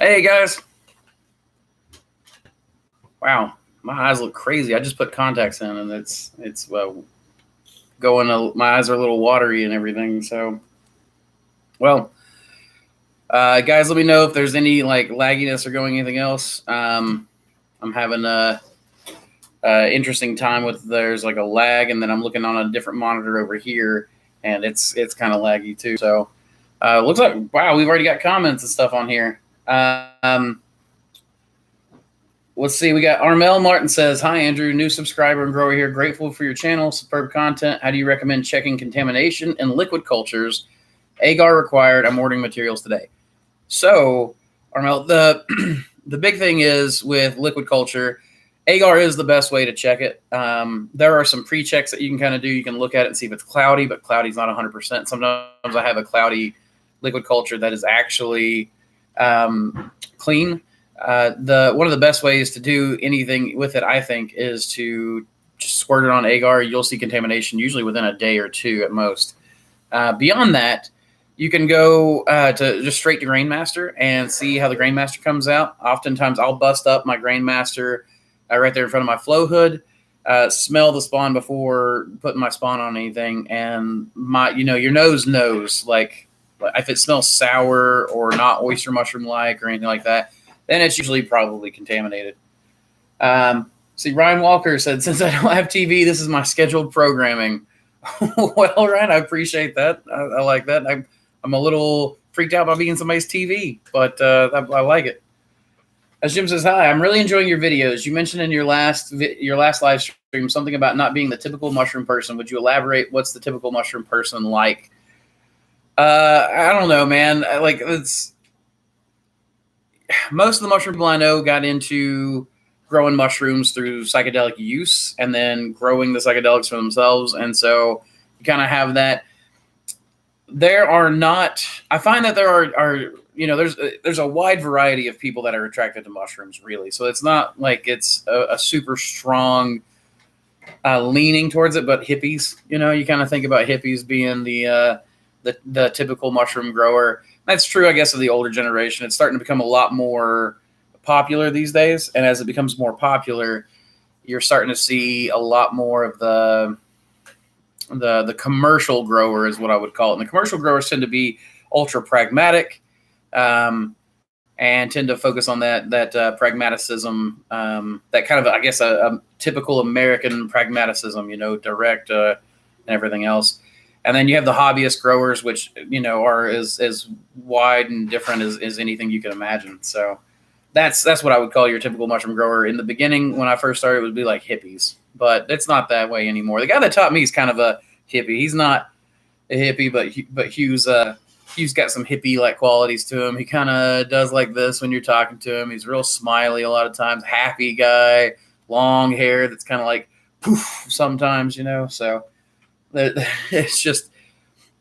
Hey guys. Wow, my eyes look crazy. I just put contacts in and it's going. My eyes are a little watery and everything. So, well, guys, let me know if there's any like lagginess or going anything else. I'm having a interesting time with there's like a lag, and then I'm looking on a different monitor over here, and it's kind of laggy too. So, looks like wow, we've already got comments and stuff on here. Let's see. We got Armel Martin says, "Hi Andrew, new subscriber and grower here. Grateful for your channel, superb content. How do you recommend checking contamination in liquid cultures? Agar required. I'm ordering materials today." So, Armel, the big thing is with liquid culture, agar is the best way to check it. There are some pre-checks that you can kind of do. You can look at it and see if it's cloudy, but cloudy is not 100%. Sometimes I have a cloudy liquid culture that is actually clean. One of the best ways to do anything with it, I think, is to just squirt it on agar. You'll see contamination usually within a day or two at most. Beyond that, you can go to just straight to Grainmaster and see how the Grainmaster comes out. Oftentimes, I'll bust up my Grainmaster right there in front of my flow hood, smell the spawn before putting my spawn on anything, and your nose knows like if it smells sour or not oyster mushroom like or anything like that, then it's usually probably contaminated. See, Ryan Walker said, "Since I don't have TV, this is my scheduled programming." Well, Ryan, I appreciate that. I like that. I'm a little freaked out by being somebody's TV, but I like it. As Jim says, "Hi, I'm really enjoying your videos. You mentioned in your last live stream something about not being the typical mushroom person. Would you elaborate? What's the typical mushroom person like?" I don't know, man. Most of the mushroom people I know got into growing mushrooms through psychedelic use and then growing the psychedelics for themselves. And so you kind of have that. I find that there are there's a wide variety of people that are attracted to mushrooms, really. So it's not like it's a super strong leaning towards it, but hippies, you kind of think about hippies being the typical mushroom grower. That's true, I guess, of the older generation. It's starting to become a lot more popular these days. And as it becomes more popular, you're starting to see a lot more of the commercial grower is what I would call it. And the commercial growers tend to be ultra pragmatic and tend to focus on that pragmaticism, that kind of, I guess, a typical American pragmaticism, direct and everything else. And then you have the hobbyist growers, which, are as wide and different as anything you can imagine. So that's what I would call your typical mushroom grower. In the beginning, when I first started, it would be like hippies, but it's not that way anymore. The guy that taught me is kind of a hippie. He's not a hippie, but Hugh's got some hippie-like qualities to him. He kind of does like this when you're talking to him. He's real smiley a lot of times, happy guy, long hair that's kind of like poof sometimes, so it's just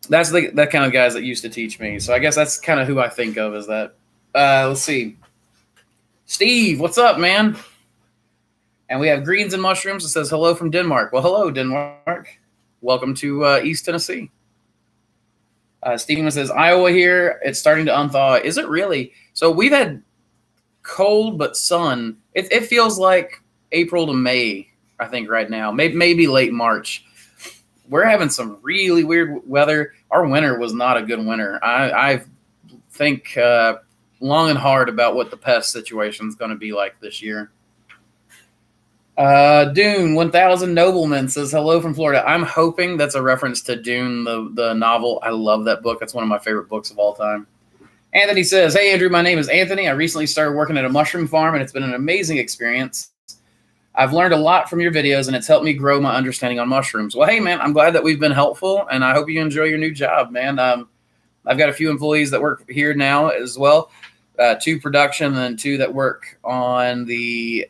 that's that kind of guys that used to teach me. So I guess that's kind of who I think of as that. Let's see. Steve, what's up, man? And we have Greens and Mushrooms. It says hello from Denmark. Well, hello, Denmark. Welcome to East Tennessee. Steven says, Iowa here. It's starting to unthaw. Is it really? So we've had cold but sun. It feels like April to May, I think, right now. Maybe late March. We're having some really weird weather. Our winter was not a good winter. I think long and hard about what the pest situation is going to be like this year. Doon 1000 Nobleman says hello from Florida. I'm hoping that's a reference to Doon, the novel. I love that book. That's one of my favorite books of all time. Anthony says, hey, Andrew, my name is Anthony. I recently started working at a mushroom farm, and it's been an amazing experience. I've learned a lot from your videos, and it's helped me grow my understanding on mushrooms. Well, hey, man, I'm glad that we've been helpful, and I hope you enjoy your new job, man. I've got a few employees that work here now as well, 2 production and then 2 that work on the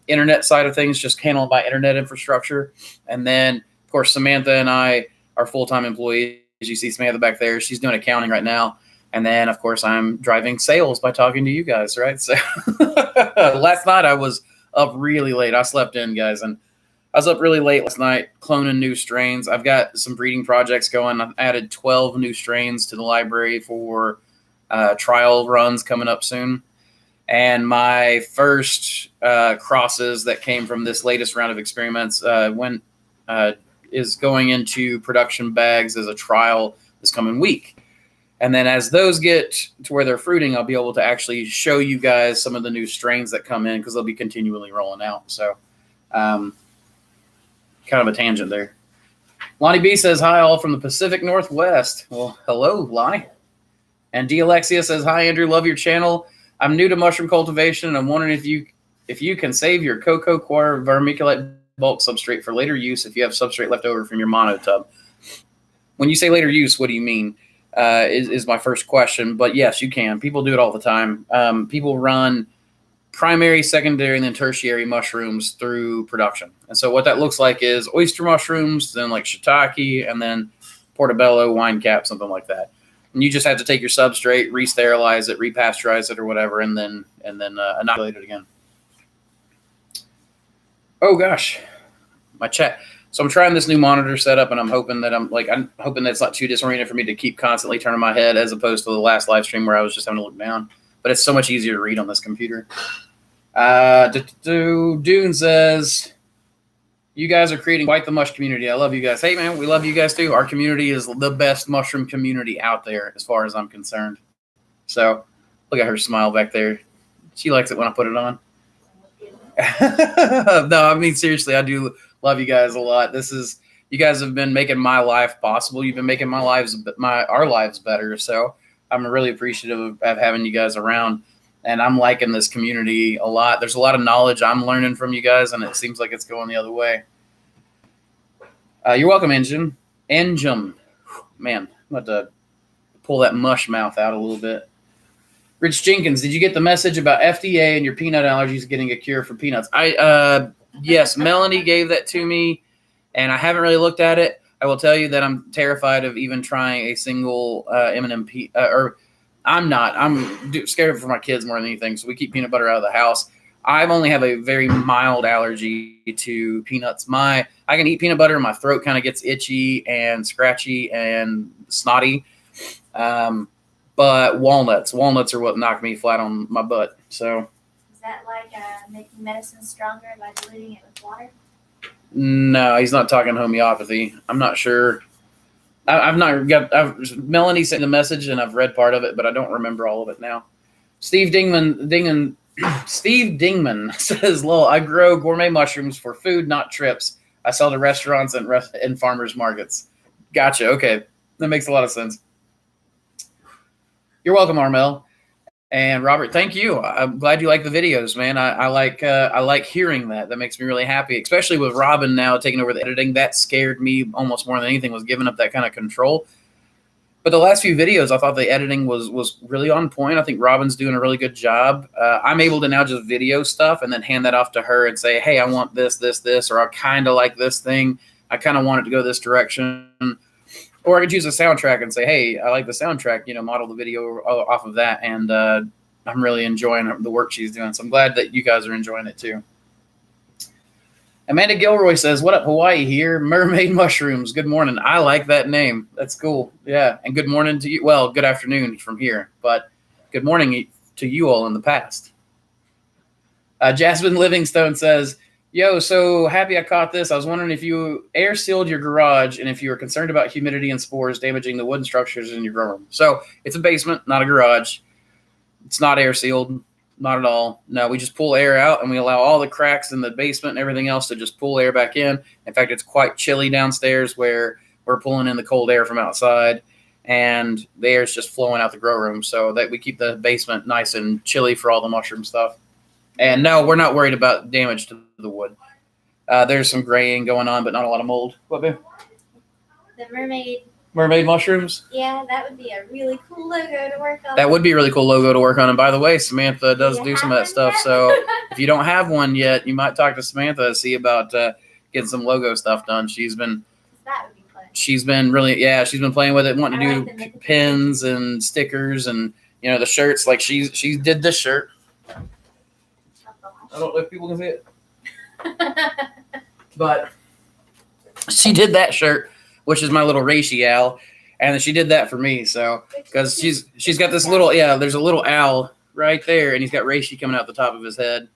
internet side of things, just handled by internet infrastructure. And then, of course, Samantha and I are full-time employees. You see Samantha back there. She's doing accounting right now. And then, of course, I'm driving sales by talking to you guys, right? So last night I was up really late. I slept in, guys, and I was up really late last night cloning new strains. I've got some breeding projects going. I've added 12 new strains to the library for trial runs coming up soon. And my first crosses that came from this latest round of experiments is going into production bags as a trial this coming week. And then as those get to where they're fruiting, I'll be able to actually show you guys some of the new strains that come in because they'll be continually rolling out. So kind of a tangent there. Lonnie B says, hi, all from the Pacific Northwest. Well, hello, Lonnie. And D. Alexia says, hi, Andrew, love your channel. I'm new to mushroom cultivation, and I'm wondering if you can save your cocoa coir vermiculite bulk substrate for later use if you have substrate left over from your mono tub. When you say later use, what do you mean? Is my first question. But yes, you can. People do it all the time. People run primary, secondary, and then tertiary mushrooms through production. And so what that looks like is oyster mushrooms, then like shiitake, and then portobello, wine cap, something like that. And you just have to take your substrate, re-sterilize it, repasteurize it or whatever, and then inoculate it again. Oh gosh, my chat. So I'm trying this new monitor setup, and I'm hoping that it's not too disoriented for me to keep constantly turning my head, as opposed to the last live stream where I was just having to look down. But it's so much easier to read on this computer. Doon says, you guys are creating quite the mush community. I love you guys. Hey, man, we love you guys too. Our community is the best mushroom community out there as far as I'm concerned. So look at her smile back there. She likes it when I put it on. No, I mean, seriously, I do love you guys a lot. You guys have been making my life possible. You've been making our lives better. So I'm really appreciative of having you guys around. And I'm liking this community a lot. There's a lot of knowledge I'm learning from you guys, and it seems like it's going the other way. You're welcome, Engine. Man, I'm about to pull that mush mouth out a little bit. Rich Jenkins, did you get the message about FDA and your peanut allergies getting a cure for peanuts? Yes, Melanie gave that to me, and I haven't really looked at it. I will tell you that I'm terrified of even trying a single M&M I'm not. I'm scared for my kids more than anything, so we keep peanut butter out of the house. I only have a very mild allergy to peanuts. I can eat peanut butter, and my throat kind of gets itchy and scratchy and snotty. But walnuts are what knock me flat on my butt. So is that like making medicine stronger by diluting it with water? No, he's not talking homeopathy. I'm not sure. Melanie sent the message, and I've read part of it, but I don't remember all of it now. Steve Dingman says, lol, I grow gourmet mushrooms for food, not trips. I sell to restaurants and farmers markets. Gotcha. Okay. That makes a lot of sense. You're welcome, Armel. And Robert, thank you. I'm glad you like the videos, man. I like hearing that. That makes me really happy, especially with Robin now taking over the editing. That scared me almost more than anything, was giving up that kind of control. But the last few videos, I thought the editing was really on point. I think Robin's doing a really good job. I'm able to now just video stuff and then hand that off to her and say, hey, I want this, or I kind of like this thing. I kind of want it to go this direction. Or I could use a soundtrack and say, hey, I like the soundtrack, model the video off of that. And I'm really enjoying the work she's doing. So I'm glad that you guys are enjoying it too. Amanda Gilroy says, what up, Hawaii here? Mermaid Mushrooms. Good morning. I like that name. That's cool. Yeah. And good morning to you. Well, good afternoon from here, but good morning to you all in the past. Jasmine Livingstone says, yo, so happy I caught this. I was wondering if you air sealed your garage and if you were concerned about humidity and spores damaging the wooden structures in your grow room. So it's a basement, not a garage. It's not air sealed. Not at all. No, we just pull air out and we allow all the cracks in the basement and everything else to just pull air back in. In fact, it's quite chilly downstairs where we're pulling in the cold air from outside and the air is just flowing out the grow room so that we keep the basement nice and chilly for all the mushroom stuff. And no, we're not worried about damage to the wood. There's some graying going on, but not a lot of mold. What, babe? The Mermaid Mushrooms? Yeah, that would be a really cool logo to work on. That would be a really cool logo to work on. And by the way, Samantha does do some of that stuff. So if you don't have one yet, you might talk to Samantha and see about getting some logo stuff done. That would be fun. She's been playing with it, wanting to do pins and stickers and, the shirts. Like she did this shirt. I don't know if people can see it. But she did that shirt, which is my little reishi owl, and she did that for me. So because she's got this little there's a little owl right there, and he's got reishi coming out the top of his head.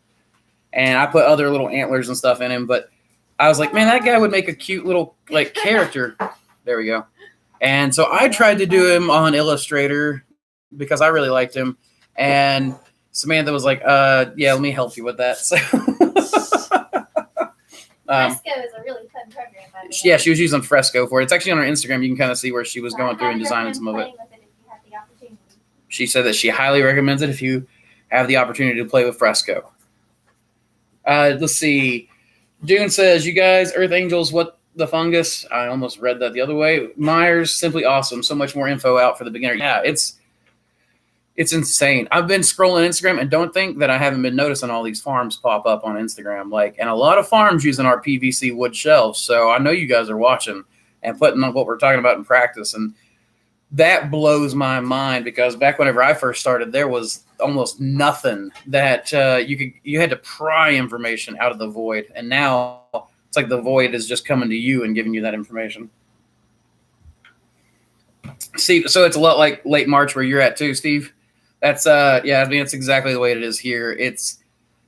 And I put other little antlers and stuff in him, but I was like, man, that guy would make a cute little like character. There we go. And so I tried to do him on Illustrator because I really liked him. And Samantha was like, yeah, let me help you with that. So Fresco is a really fun program, by the way. yeah, she was using Fresco for it. It's actually on her Instagram. You can kind of see where she was going through and designing some of it. She said that she highly recommends it if you have the opportunity to play with Fresco. Let's see. Doon says, you guys, Earth Angels, what the fungus? I almost read that the other way. Myers, simply awesome. So much more info out for the beginner. Yeah, it's insane. I've been scrolling Instagram and don't think that I haven't been noticing all these farms pop up on Instagram. And a lot of farms using our PVC wood shelves. So I know you guys are watching and putting on what we're talking about in practice. And that blows my mind because back whenever I first started, there was almost nothing that you had to pry information out of the void. And now it's like the void is just coming to you and giving you that information. See, so it's a lot like late March where you're at too, Steve. That's yeah, I mean, it's exactly the way it is here.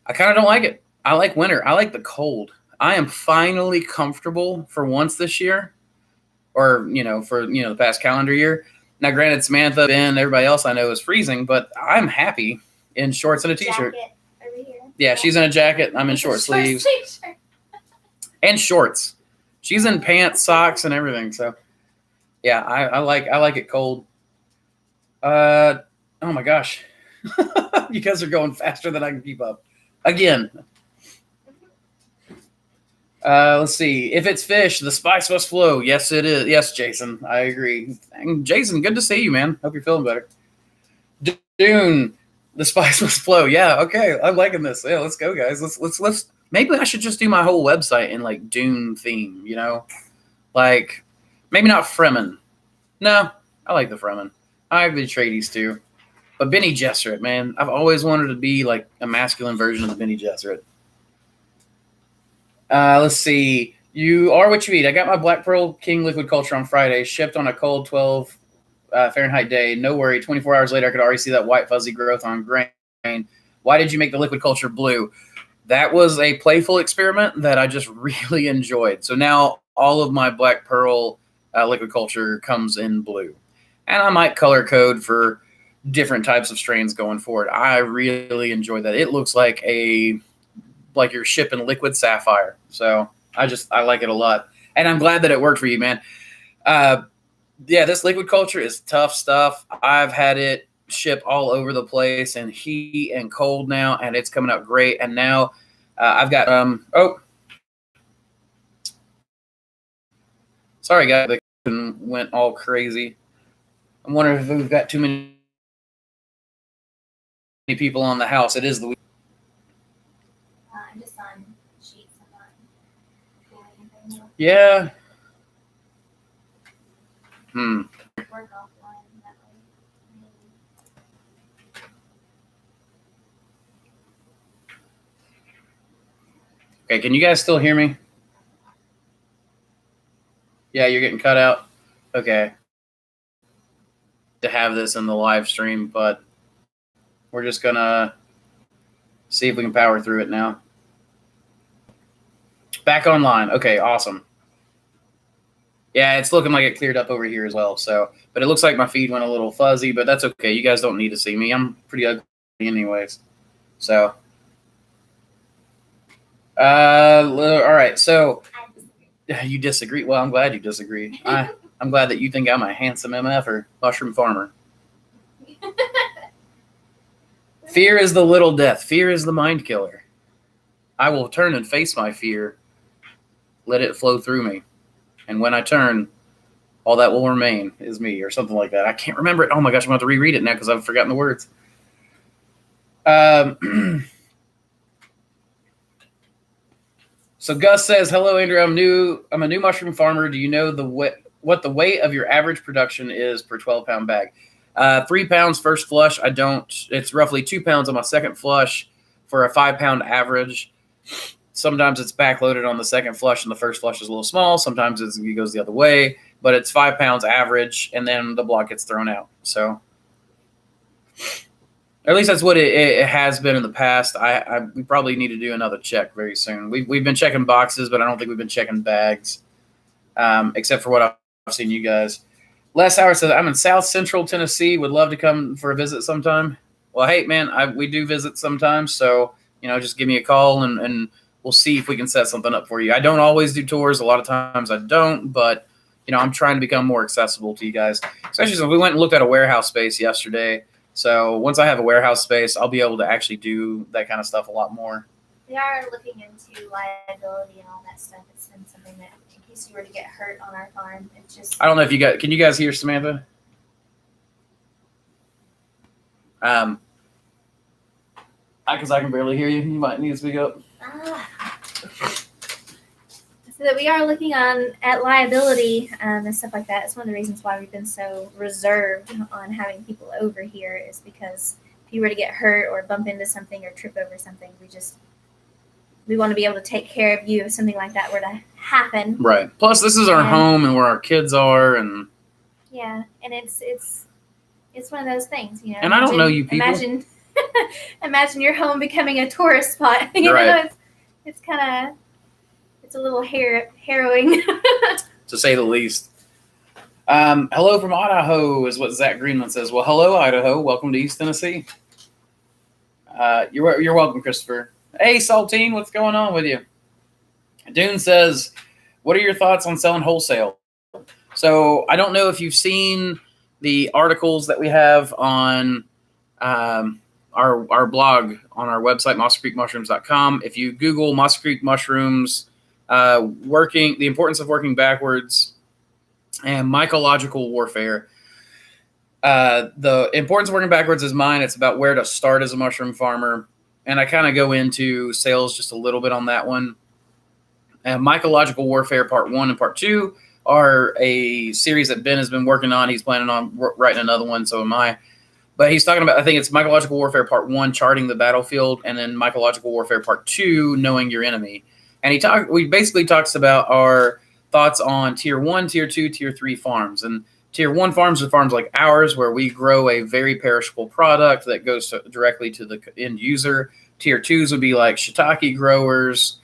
I kind of don't like it. I like winter. I like the cold. I am finally comfortable for once this year, or for the past calendar year. Now, granted, Samantha, Ben, everybody else I know is freezing, but I'm happy in shorts and a t-shirt. Jacket over here. Yeah, she's in a jacket. I'm in short sleeves and shorts. She's in pants, socks, and everything. So, yeah, I like it cold. Oh my gosh, you guys are going faster than I can keep up. Again. Let's see. If it's fish, the spice must flow. Yes, it is. Yes, Jason, I agree. And Jason, good to see you, man. Hope you're feeling better. Doon, the spice must flow. Yeah, okay. I'm liking this. Yeah, let's go, guys. Let's. Maybe I should just do my whole website in like Doon theme. Like maybe not Fremen. No, I like the Fremen. I like the Atreides too. But Benny Gesserit, man, I've always wanted to be like a masculine version of the Benny Gesserit. Let's see. You are what you eat. I got my Black Pearl King liquid culture on Friday, shipped on a cold 12 Fahrenheit day. No worry. 24 hours later, I could already see that white fuzzy growth on grain. Why did you make the liquid culture blue? That was a playful experiment that I just really enjoyed. So now all of my Black Pearl liquid culture comes in blue. And I might color code for different types of strains going forward. I really enjoyed that. It looks like you're shipping liquid sapphire. So I like it a lot. And I'm glad that it worked for you, man. Yeah, this liquid culture is tough stuff. I've had it ship all over the place in heat and cold now, and it's coming out great. And now I've got sorry guys, the went all crazy. I'm wondering if we've got too many people on the house. It is the week. I'm just on sheets. I'm not doing anything. Yeah. Work offline that way. Okay, can you guys still hear me? Yeah, you're getting cut out. Okay. To have this in the live stream, but we're just gonna see if we can power through it now. Back online. Okay, awesome. Yeah, it's looking like it cleared up over here as well. So, but it looks like my feed went a little fuzzy, but that's okay. You guys don't need to see me. I'm pretty ugly anyways. So, all right. So, you disagree? Well, I'm glad you disagree. I'm glad that you think I'm a handsome MF or mushroom farmer. Fear is the little death. Fear is the mind killer. I will turn and face my fear. Let it flow through me. And when I turn, all that will remain is me, or something like that. I can't remember it. Oh my gosh, I'm going to have to reread it now because I've forgotten the words. So Gus says, hello, Andrew. I'm a new mushroom farmer. Do you know what the weight of your average production is per 12-pound bag? 3 pounds first flush. I don't. It's roughly 2 pounds on my second flush for a 5-pound average. Sometimes it's backloaded on the second flush and the first flush is a little small. Sometimes it goes the other way, but it's 5 pounds average, and then the block gets thrown out. So At least that's what it has been in the past. We probably need to do another check very soon. We've been checking boxes, but I don't think we've been checking bags, except for what I've seen you guys. Les Howard says, I'm in South Central Tennessee. Would love to come for a visit sometime. Well, hey, man, we do visit sometimes. So, just give me a call and we'll see if we can set something up for you. I don't always do tours. A lot of times I don't, but, I'm trying to become more accessible to you guys. Especially since we went and looked at a warehouse space yesterday. So once I have a warehouse space, I'll be able to actually do that kind of stuff a lot more. We are looking into liability and all that stuff. It's been something that, in case you were to get hurt on our farm, it's just. I don't know if can you guys hear Samantha? Because I can barely hear you. You might need to speak up. So that we are looking at liability and stuff like that. It's one of the reasons why we've been so reserved on having people over here, is because if you were to get hurt or bump into something or trip over something, we want to be able to take care of you if something like that were to happen. Right. Plus, this is our home and where our kids are, and yeah, and it's one of those things, And I don't know you people. Imagine your home becoming a tourist spot. Right. It's kind of. It's a little harrowing. To say the least. Hello from Idaho is what Zach Greenman says. Well, hello, Idaho. Welcome to East Tennessee. You're welcome, Christopher. Hey, Saltine, what's going on with you? Doon says, what are your thoughts on selling wholesale? So I don't know if you've seen the articles that we have on our blog on our website, mosscreekmushrooms.com. If you Google Mossy Creek Mushrooms, the importance of working backwards and mycological warfare. The importance of working backwards is mine. It's about where to start as a mushroom farmer. And I kind of go into sales just a little bit on that one. And mycological warfare part 1 and part 2 are a series that Ben has been working on. He's planning on writing another one. So am I. But he's talking about, I think it's mycological warfare part 1, charting the battlefield, and then mycological warfare part 2, knowing your enemy. And we basically talks about our thoughts on tier 1, tier 2, tier 3 farms. And tier 1 farms are farms like ours, where we grow a very perishable product that goes directly to the end user. Tier 2s would be like shiitake growers,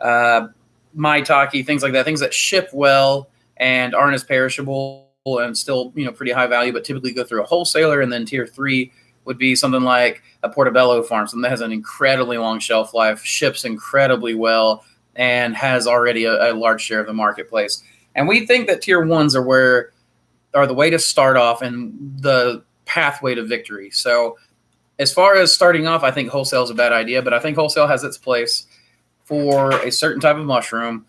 maitake, things like that, things that ship well and aren't as perishable and still, pretty high value, but typically go through a wholesaler. And then tier 3 would be something like a portobello farm, something that has an incredibly long shelf life, ships incredibly well, and has already a large share of the marketplace. And we think that tier 1s are the way to start off and the pathway to victory. So as far as starting off, I think wholesale is a bad idea, but I think wholesale has its place for a certain type of mushroom.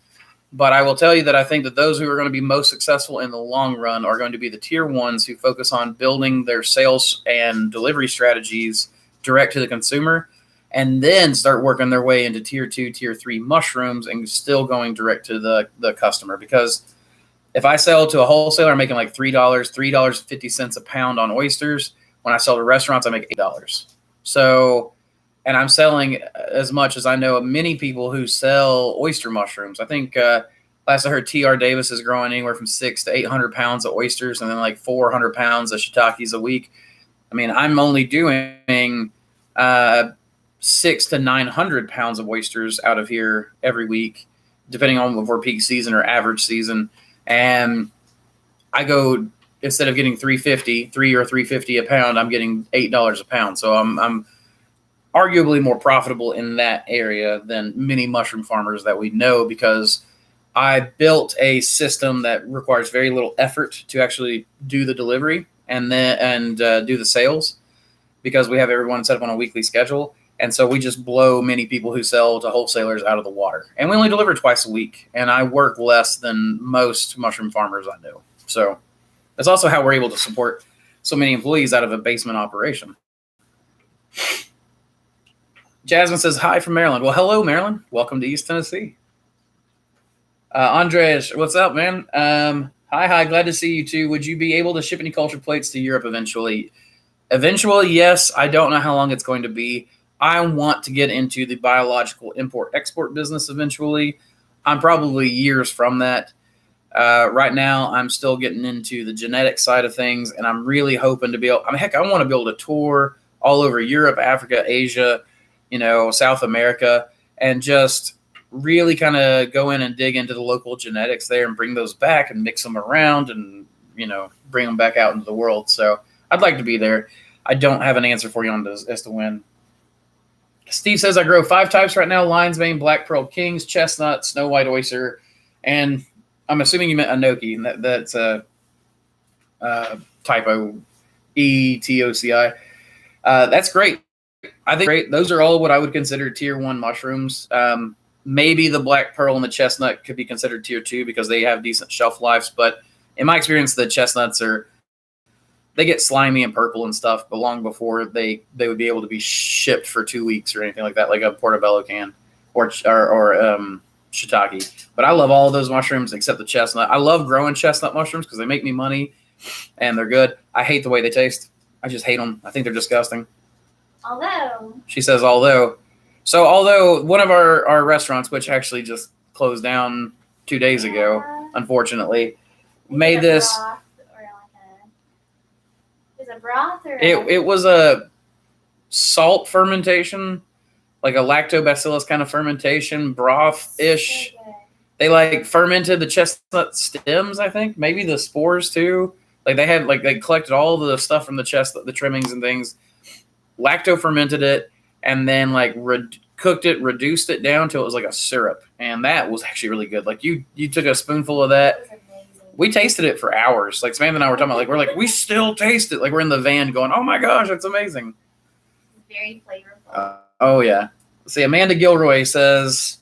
But I will tell you that I think that those who are going to be most successful in the long run are going to be the tier 1s who focus on building their sales and delivery strategies direct to the consumer, and then start working their way into tier 2, tier 3 mushrooms and still going direct to the customer. Because if I sell to a wholesaler, I'm making like $3.50 a pound on oysters. When I sell to restaurants, I make $8. So, and I'm selling as much as I know of many people who sell oyster mushrooms. I think last I heard, TR Davis is growing anywhere from 600 to 800 pounds of oysters and then like 400 pounds of shiitakes a week. I mean, I'm only doing 600 to 900 pounds of oysters out of here every week, depending on if we're peak season or average season. And I go, instead of getting $3 or $3.50 a pound, I'm getting $8 a pound. So I'm arguably more profitable in that area than many mushroom farmers that we know, because I built a system that requires very little effort to actually do the delivery and do the sales, because we have everyone set up on a weekly schedule. And so we just blow many people who sell to wholesalers out of the water. And we only deliver twice a week. And I work less than most mushroom farmers I know. So that's also how we're able to support so many employees out of a basement operation. Jasmine says, hi from Maryland. Well, hello, Maryland. Welcome to East Tennessee. Andres, what's up, man? Hi. Glad to see you too. Would you be able to ship any culture plates to Europe eventually? Eventually, yes. I don't know how long it's going to be. I want to get into the biological import-export business eventually. I'm probably years from that. Right now, I'm still getting into the genetic side of things, and I'm really hoping to be able – I want to be able to tour all over Europe, Africa, Asia, South America, and just really kind of go in and dig into the local genetics there and bring those back and mix them around and, bring them back out into the world. So I'd like to be there. I don't have an answer for you on this as to when. Steve says, I grow 5 types right now: Lion's Mane, Black Pearl Kings, Chestnut, Snow White Oyster, and I'm assuming you meant Enoki. And that's a typo, ETOCI. That's great. I think great. Those are all what I would consider tier 1 mushrooms. Maybe the Black Pearl and the Chestnut could be considered tier 2 because they have decent shelf lives. But in my experience, the Chestnuts they get slimy and purple and stuff, but long before they would be able to be shipped for 2 weeks or anything like that, like a portobello can or shiitake. But I love all of those mushrooms except the chestnut. I love growing chestnut mushrooms because they make me money and they're good. I hate the way they taste. I just hate them. I think they're disgusting. She says although one of our restaurants, which actually just closed down 2 days ago, unfortunately, made this. A broth or it was a salt fermentation, like a lactobacillus kind of fermentation, broth-ish. So they fermented the chestnut stems, I think, maybe the spores too. They collected all the stuff from the chestnut, the trimmings and things, lacto fermented it, and then cooked it, reduced it down till it was like a syrup, and that was actually really good. You took a spoonful of that. We tasted it for hours. Samantha and I were talking about, we still taste it. We're in the van going, oh my gosh, it's amazing. Very flavorful. Oh yeah. See, Amanda Gilroy says,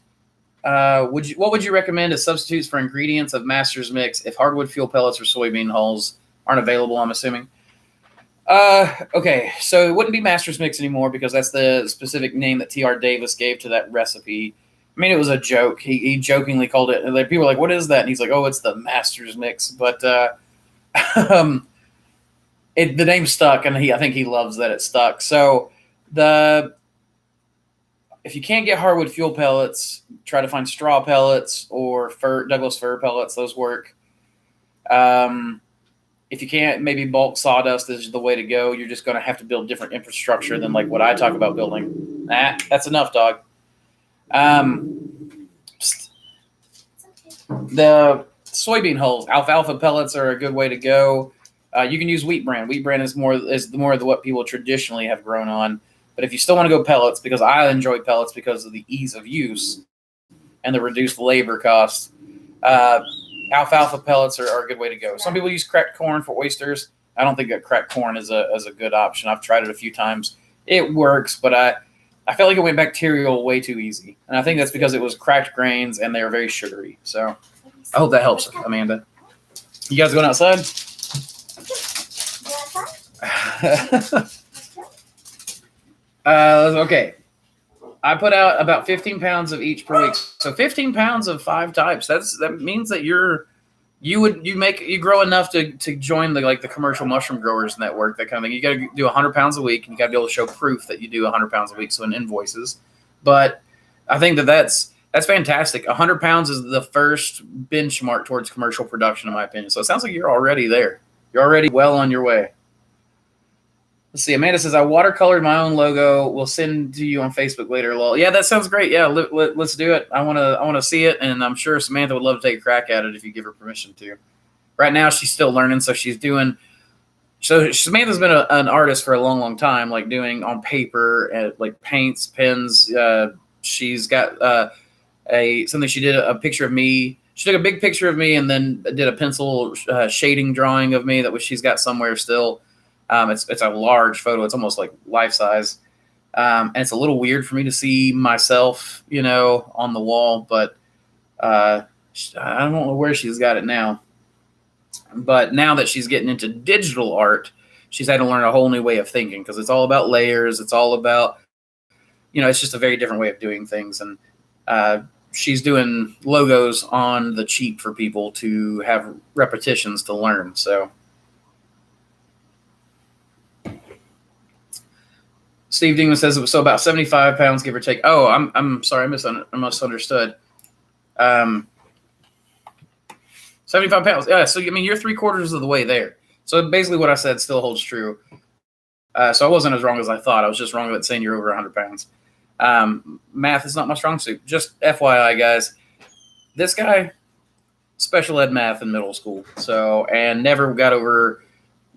what would you recommend as substitutes for ingredients of Master's Mix if hardwood fuel pellets or soybean hulls aren't available, I'm assuming? Okay, so it wouldn't be Master's Mix anymore because that's the specific name that T.R. Davis gave to that recipe. I mean, it was a joke. He jokingly called it. People were like, "What is that?" And he's like, "Oh, it's the Master's Mix." But the name stuck, and I think he loves that it stuck. So if you can't get hardwood fuel pellets, try to find straw pellets or Douglas fir pellets. Those work. If you can't, maybe bulk sawdust is the way to go. You're just going to have to build different infrastructure than what I talk about building. That's enough, dog. The soybean hulls, alfalfa pellets are a good way to go. You can use wheat bran. Wheat bran is more of what people traditionally have grown on. But if you still want to go pellets, because I enjoy pellets because of the ease of use and the reduced labor costs, alfalfa pellets are a good way to go. Some people use cracked corn for oysters. I don't think that cracked corn is a good option. I've tried it a few times. It works, but I felt like it went bacterial way too easy. And I think that's because it was cracked grains and they are very sugary. So I hope that helps, Amanda. You guys going outside? Okay. I put out about 15 pounds of each per week. So 15 pounds of 5 types. That means that you grow enough to join the commercial mushroom growers network, that kind of thing. You got to do 100 pounds a week, and you got to be able to show proof that you do 100 pounds a week, so in invoices. But I think that's fantastic. 100 pounds is the first benchmark towards commercial production, in my opinion. So it sounds like you're already there. You're already well on your way. Let's see. Amanda says, I watercolored my own logo. We'll send to you on Facebook later. Lol. Yeah, that sounds great. Yeah, let's do it. I want to see it, and I'm sure Samantha would love to take a crack at it if you give her permission to. Right now, she's still learning, so she's doing. So Samantha's been an artist for a long, long time, doing on paper, paints, pens. She's got something she did a picture of me. She took a big picture of me and then did a pencil shading drawing of me she's got somewhere still. It's a large photo. It's almost like life size. And it's a little weird for me to see myself, on the wall, but I don't know where she's got it now. But now that she's getting into digital art, she's had to learn a whole new way of thinking because it's all about layers. It's all about, it's just a very different way of doing things. And she's doing logos on the cheap for people to have repetitions to learn. So Steve Dingman says it was about 75 pounds, give or take. Oh, I'm sorry, I misunderstood. 75 pounds. Yeah, so you're 3/4 of the way there. So basically what I said still holds true. So I wasn't as wrong as I thought. I was just wrong about saying you're over 100 pounds. Math is not my strong suit. Just FYI, guys. This guy, special ed math in middle school. So, and never got over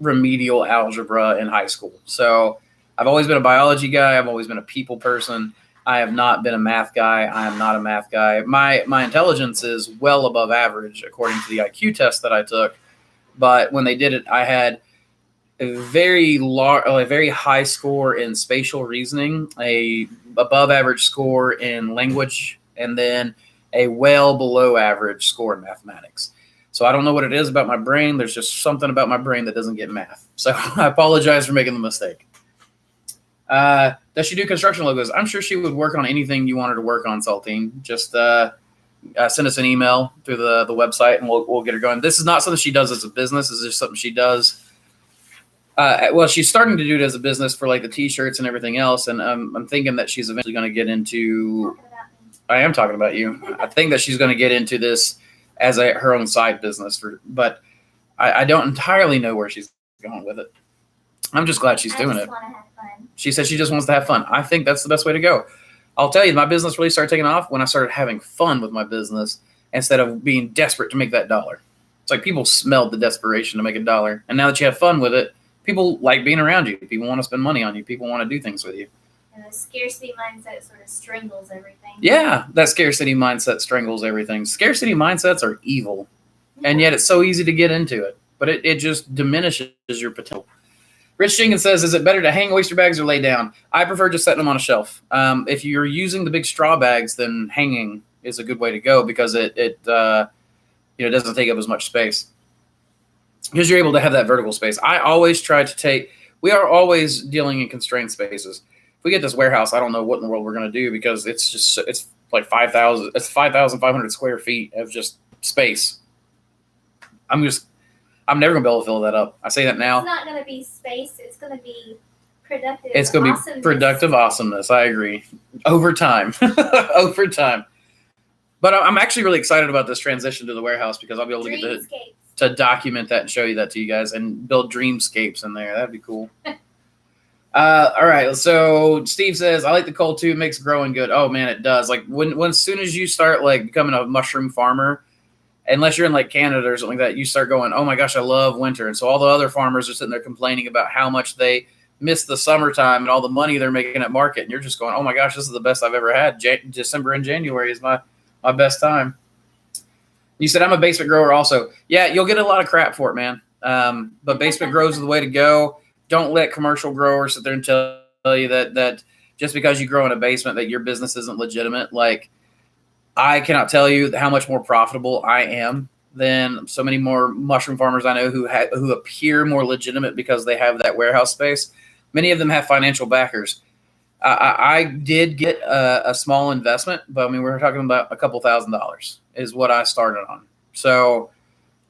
remedial algebra in high school. So I've always been a biology guy. I've always been a people person. I have not been a math guy. I am not a math guy. My intelligence is well above average according to the IQ test that I took. But when they did it, I had a very high score in spatial reasoning, a above average score in language, and then a well below average score in mathematics. So I don't know what it is about my brain. There's just something about my brain that doesn't get math. So I apologize for making the mistake. Does she do construction logos? I'm sure she would work on anything you want her to work on, Saltine. Just send us an email through the website, and we'll get her going. This is not something she does as a business. This is just something she does. Well, she's starting to do it as a business for like the T-shirts and everything else. And I'm thinking that she's eventually going to get into. I am talking about you. I think that she's going to get into this as her own side business. But I don't entirely know where she's going with it. I'm just glad she's doing it. Want to have fun. She said she just wants to have fun. I think that's the best way to go. I'll tell you, my business really started taking off when I started having fun with my business instead of being desperate to make that dollar. It's like people smelled the desperation to make $1. And now that you have fun with it, people like being around you. People want to spend money on you. People want to do things with you. And the scarcity mindset sort of strangles everything. Yeah, that scarcity mindset strangles everything. Scarcity mindsets are evil. And yet it's so easy to get into it. But it just diminishes your potential. Rich Jenkins says, is it better to hang oyster bags or lay down? I prefer just setting them on a shelf. If you're using the big straw bags, then hanging is a good way to go because it doesn't take up as much space. Because you're able to have that vertical space. I always try to take – we are always dealing in constrained spaces. If we get this warehouse, I don't know what in the world we're going to do because it's like 5,500 square feet of just space. I'm never going to be able to fill that up. I say that now. It's not going to be space. It's going to be productive It's going to be productive awesomeness. I agree. Over time. Over time. But I'm actually really excited about this transition to the warehouse because I'll be able to get to document that and show you that to you guys and build dreamscapes in there. That'd be cool. All right. So Steve says, I like the cold too. It makes growing good. Oh, man, it does. Like when as soon as you start like becoming a mushroom farmer, unless you're in like Canada or something like that, you start going, oh my gosh, I love winter. And so all the other farmers are sitting there complaining about how much they miss the summertime and all the money they're making at market. And you're just going, oh my gosh, this is the best I've ever had. December and January is my best time. You said I'm a basement grower also. Yeah, you'll get a lot of crap for it, man. But basement grows is the way to go. Don't let commercial growers sit there and tell you that just because you grow in a basement that your business isn't legitimate. Like, I cannot tell you how much more profitable I am than so many more mushroom farmers I know who appear more legitimate because they have that warehouse space. Many of them have financial backers. I did get a small investment, but I mean, we're talking about a couple $1,000s is what I started on. So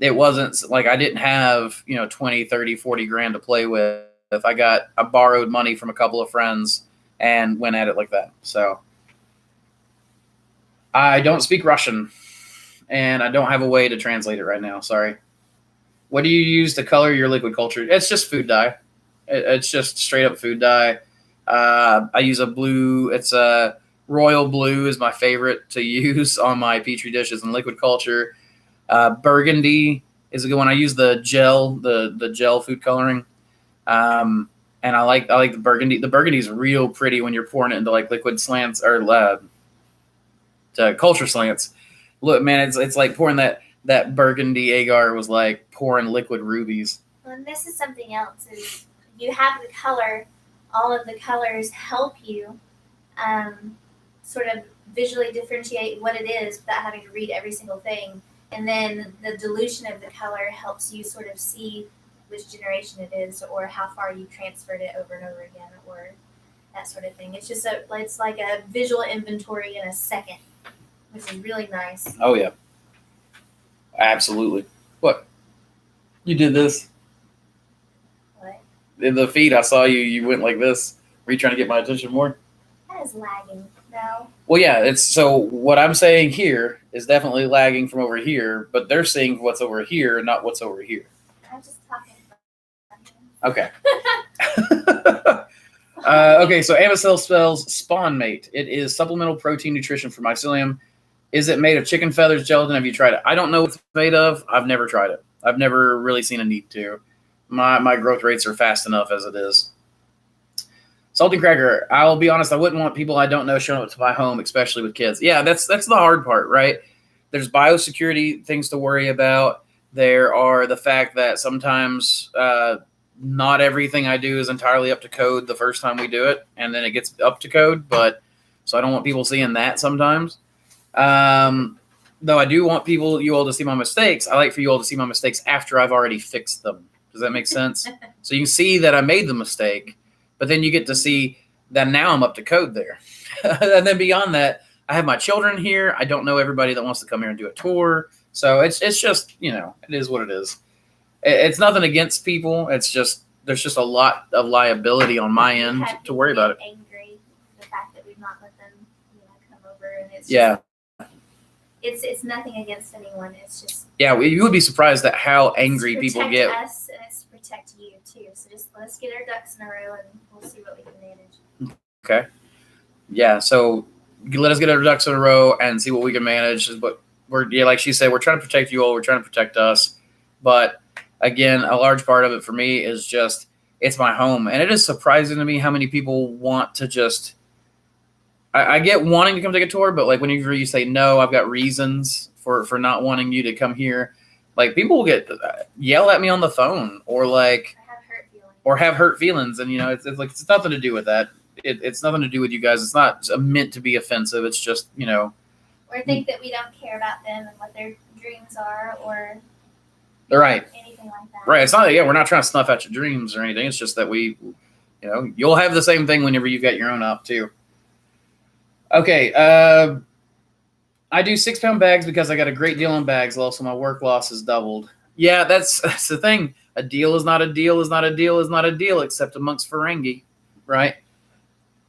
it wasn't like I didn't have, 20, 30, 40 grand to play with. I borrowed money from a couple of friends and went at it like that. So I don't speak Russian, and I don't have a way to translate it right now. Sorry. What do you use to color your liquid culture? It's just food dye. It's just straight up food dye. I use a blue. It's a royal blue is my favorite to use on my Petri dishes and liquid culture. Burgundy is a good one. I use the gel food coloring. And I like the burgundy. The burgundy is real pretty when you're pouring it into like liquid slants or culture slants. Look, man, it's like pouring that burgundy agar was like pouring liquid rubies. Well, and this is something else is you have the color. All of the colors help you sort of visually differentiate what it is without having to read every single thing. And then the dilution of the color helps you sort of see which generation it is or how far you transferred it over and over again or that sort of thing. It's just it's like a visual inventory in a second, which is really nice. Oh, yeah. Absolutely. What? You did this? What? In the feed, I saw you went like this. Were you trying to get my attention more? That is lagging, no. Well, yeah, so what I'm saying here is definitely lagging from over here, but they're seeing what's over here, not what's over here. I'm just talking about Okay. Okay, so MSL spells Spawn Mate. It is supplemental protein nutrition for mycelium. Is it made of chicken feathers, gelatin? Have you tried it? I don't know what it's made of. I've never tried it. I've never really seen a need to. My growth rates are fast enough as it is. Salty Cracker. I'll be honest, I wouldn't want people I don't know showing up to my home, especially with kids. Yeah, that's the hard part, right? There's biosecurity things to worry about. There are the fact that sometimes not everything I do is entirely up to code the first time we do it, and then it gets up to code. But so I don't want people seeing that sometimes. Though I do want you all to see my mistakes. I like for you all to see my mistakes after I've already fixed them. Does that make sense? So you can see that I made the mistake, but then you get to see that now I'm up to code there. And then beyond that, I have my children here. I don't know everybody that wants to come here and do a tour. So it's just, it is what it is. It's nothing against people. It's just, there's just a lot of liability on my end to worry about it. Angry, the fact that we've not let them, come over, and it's it's nothing against anyone. It's just you would be surprised at how angry people get. Us, and it's to protect you too. So just let's get our ducks in a row, and we'll see what we can manage. Okay. Yeah. So let us get our ducks in a row and see what we can manage. But like she said, we're trying to protect you all. We're trying to protect us. But again, a large part of it for me is just it's my home, and it is surprising to me how many people want to just. I get wanting to come take a tour, but like whenever you say no, I've got reasons for not wanting you to come here. Like people will get yell at me on the phone or have hurt feelings, and it's like it's nothing to do with that. It's nothing to do with you guys. It's not meant to be offensive. It's just or think that we don't care about them and what their dreams are, or right anything like that. Right. It's not we're not trying to snuff out your dreams or anything. It's just that you'll have the same thing whenever you've got your own up too. Okay, I do 6-pound bags because I got a great deal on bags, so my work loss is doubled. Yeah, that's the thing. A deal is not a deal is not a deal is not a deal except amongst Ferengi, right?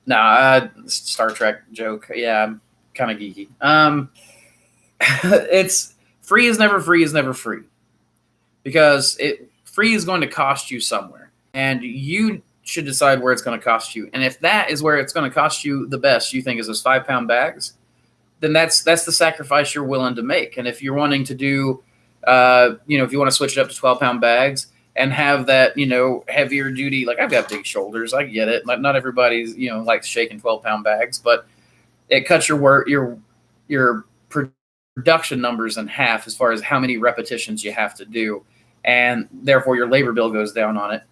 Nah, Star Trek joke. Yeah, I'm kind of geeky. It's free is never free because free is going to cost you somewhere, and you should decide where it's going to cost you. And if that is where it's going to cost you the best, you think is those 5-pound bags, then that's the sacrifice you're willing to make. And if you're wanting to do, if you want to switch it up to 12-pound bags and have that, heavier duty, like I've got big shoulders, I get it. Not everybody's, likes shaking 12-pound bags, but it cuts your production numbers in half as far as how many repetitions you have to do. And therefore your labor bill goes down on it.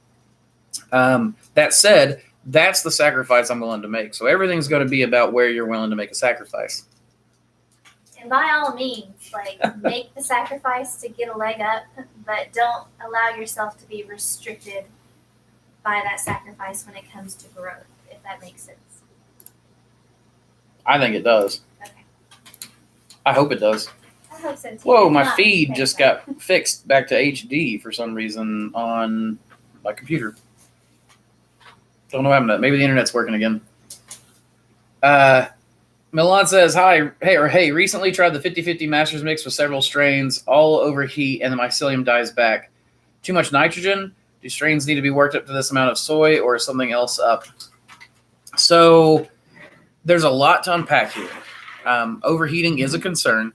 That said, that's the sacrifice I'm willing to make. So everything's going to be about where you're willing to make a sacrifice. And by all means, make the sacrifice to get a leg up, but don't allow yourself to be restricted by that sacrifice when it comes to growth, if that makes sense. I think it does. Okay. I hope it does. I hope so too. Whoa, my feed just got fixed back to HD for some reason on my computer. Don't know what happened to that. Maybe the internet's working again. Milan says, hey, recently tried the 50-50 Masters mix with several strains, all overheat, and the mycelium dies back. Too much nitrogen? Do strains need to be worked up to this amount of soy or something else up? So there's a lot to unpack here. Overheating is a concern.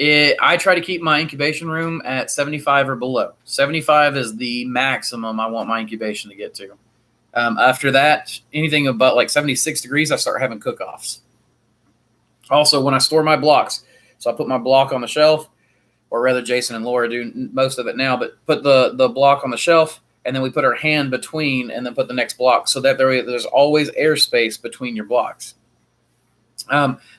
I try to keep my incubation room at 75 or below. 75 is the maximum I want my incubation to get to. After that, anything about like 76 degrees, I start having cook-offs. Also, when I store my blocks, so I put my block on the shelf, or rather Jason and Laura do most of it now, but put the block on the shelf, and then we put our hand between and then put the next block so that there's always airspace between your blocks.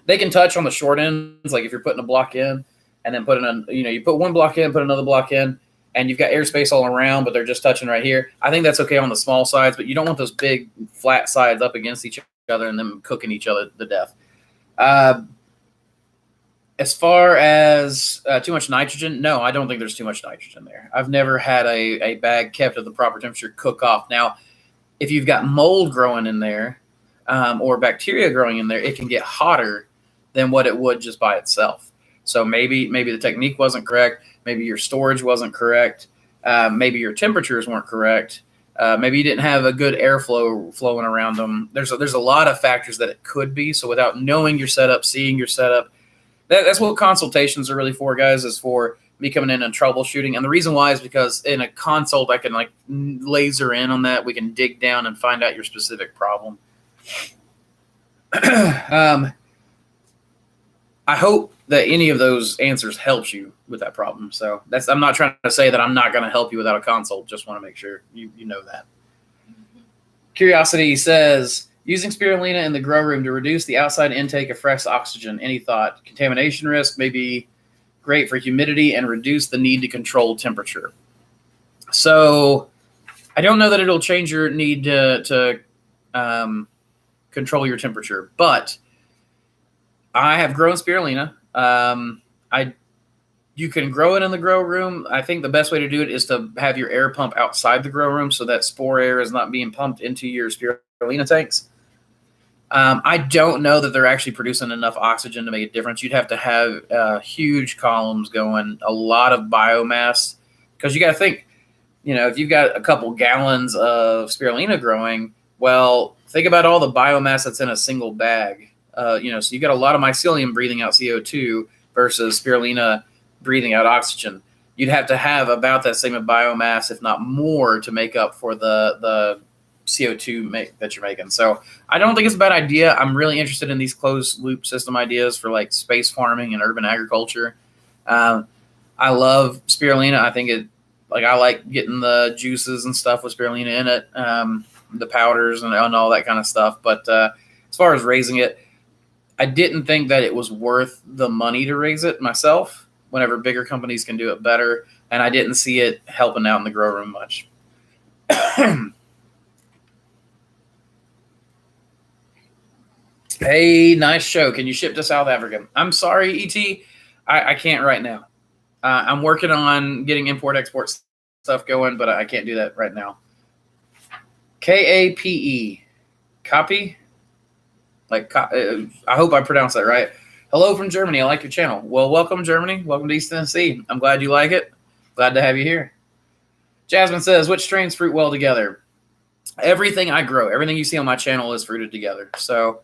They can touch on the short ends, like if you're putting a block in and then you put one block in, put another block in, and you've got airspace all around, but they're just touching right here. I think that's okay on the small sides, but you don't want those big flat sides up against each other and them cooking each other to death. As far as too much nitrogen, no, I don't think there's too much nitrogen there. I've never had a bag kept at the proper temperature cook off. Now, if you've got mold growing in there or bacteria growing in there, it can get hotter than what it would just by itself. So maybe the technique wasn't correct. Maybe your storage wasn't correct. Maybe your temperatures weren't correct. Maybe you didn't have a good airflow flowing around them. There's a lot of factors that it could be. So without knowing your setup, seeing your setup, that's what consultations are really for, guys, is for me coming in and troubleshooting. And the reason why is because in a consult, I can like laser in on that. We can dig down and find out your specific problem. I hope that any of those answers helps you with that problem. So I'm not trying to say that I'm not going to help you without a consult. Just want to make sure you know that. Curiosity says, using spirulina in the grow room to reduce the outside intake of fresh oxygen. Any thought? Contamination risk may be great for humidity and reduce the need to control temperature. So I don't know that it'll change your need to control your temperature, but I have grown spirulina. You can grow it in the grow room. I think the best way to do it is to have your air pump outside the grow room so that spore air is not being pumped into your spirulina tanks. I don't know that they're actually producing enough oxygen to make a difference. You'd have to have huge columns going, a lot of biomass, because you got to think, if you've got a couple gallons of spirulina growing, well, think about all the biomass that's in a single bag. So you got a lot of mycelium breathing out CO2 versus spirulina breathing out oxygen. You'd have to have about that same biomass, if not more, to make up for the CO2 that you're making. So I don't think it's a bad idea. I'm really interested in these closed loop system ideas for like space farming and urban agriculture. I love spirulina. I think I like getting the juices and stuff with spirulina in it, the powders and all that kind of stuff. But as far as raising it, I didn't think that it was worth the money to raise it myself whenever bigger companies can do it better. And I didn't see it helping out in the grow room much. Hey, nice show. Can you ship to South Africa? I'm sorry, ET. I can't right now. I'm working on getting import-export stuff going, but I can't do that right now. KAPE. Copy? I hope I pronounced that right. Hello from Germany. I like your channel. Well, welcome, Germany. Welcome to East Tennessee. I'm glad you like it. Glad to have you here. Jasmine says, which strains fruit well together? Everything I grow, everything you see on my channel is fruited together. So,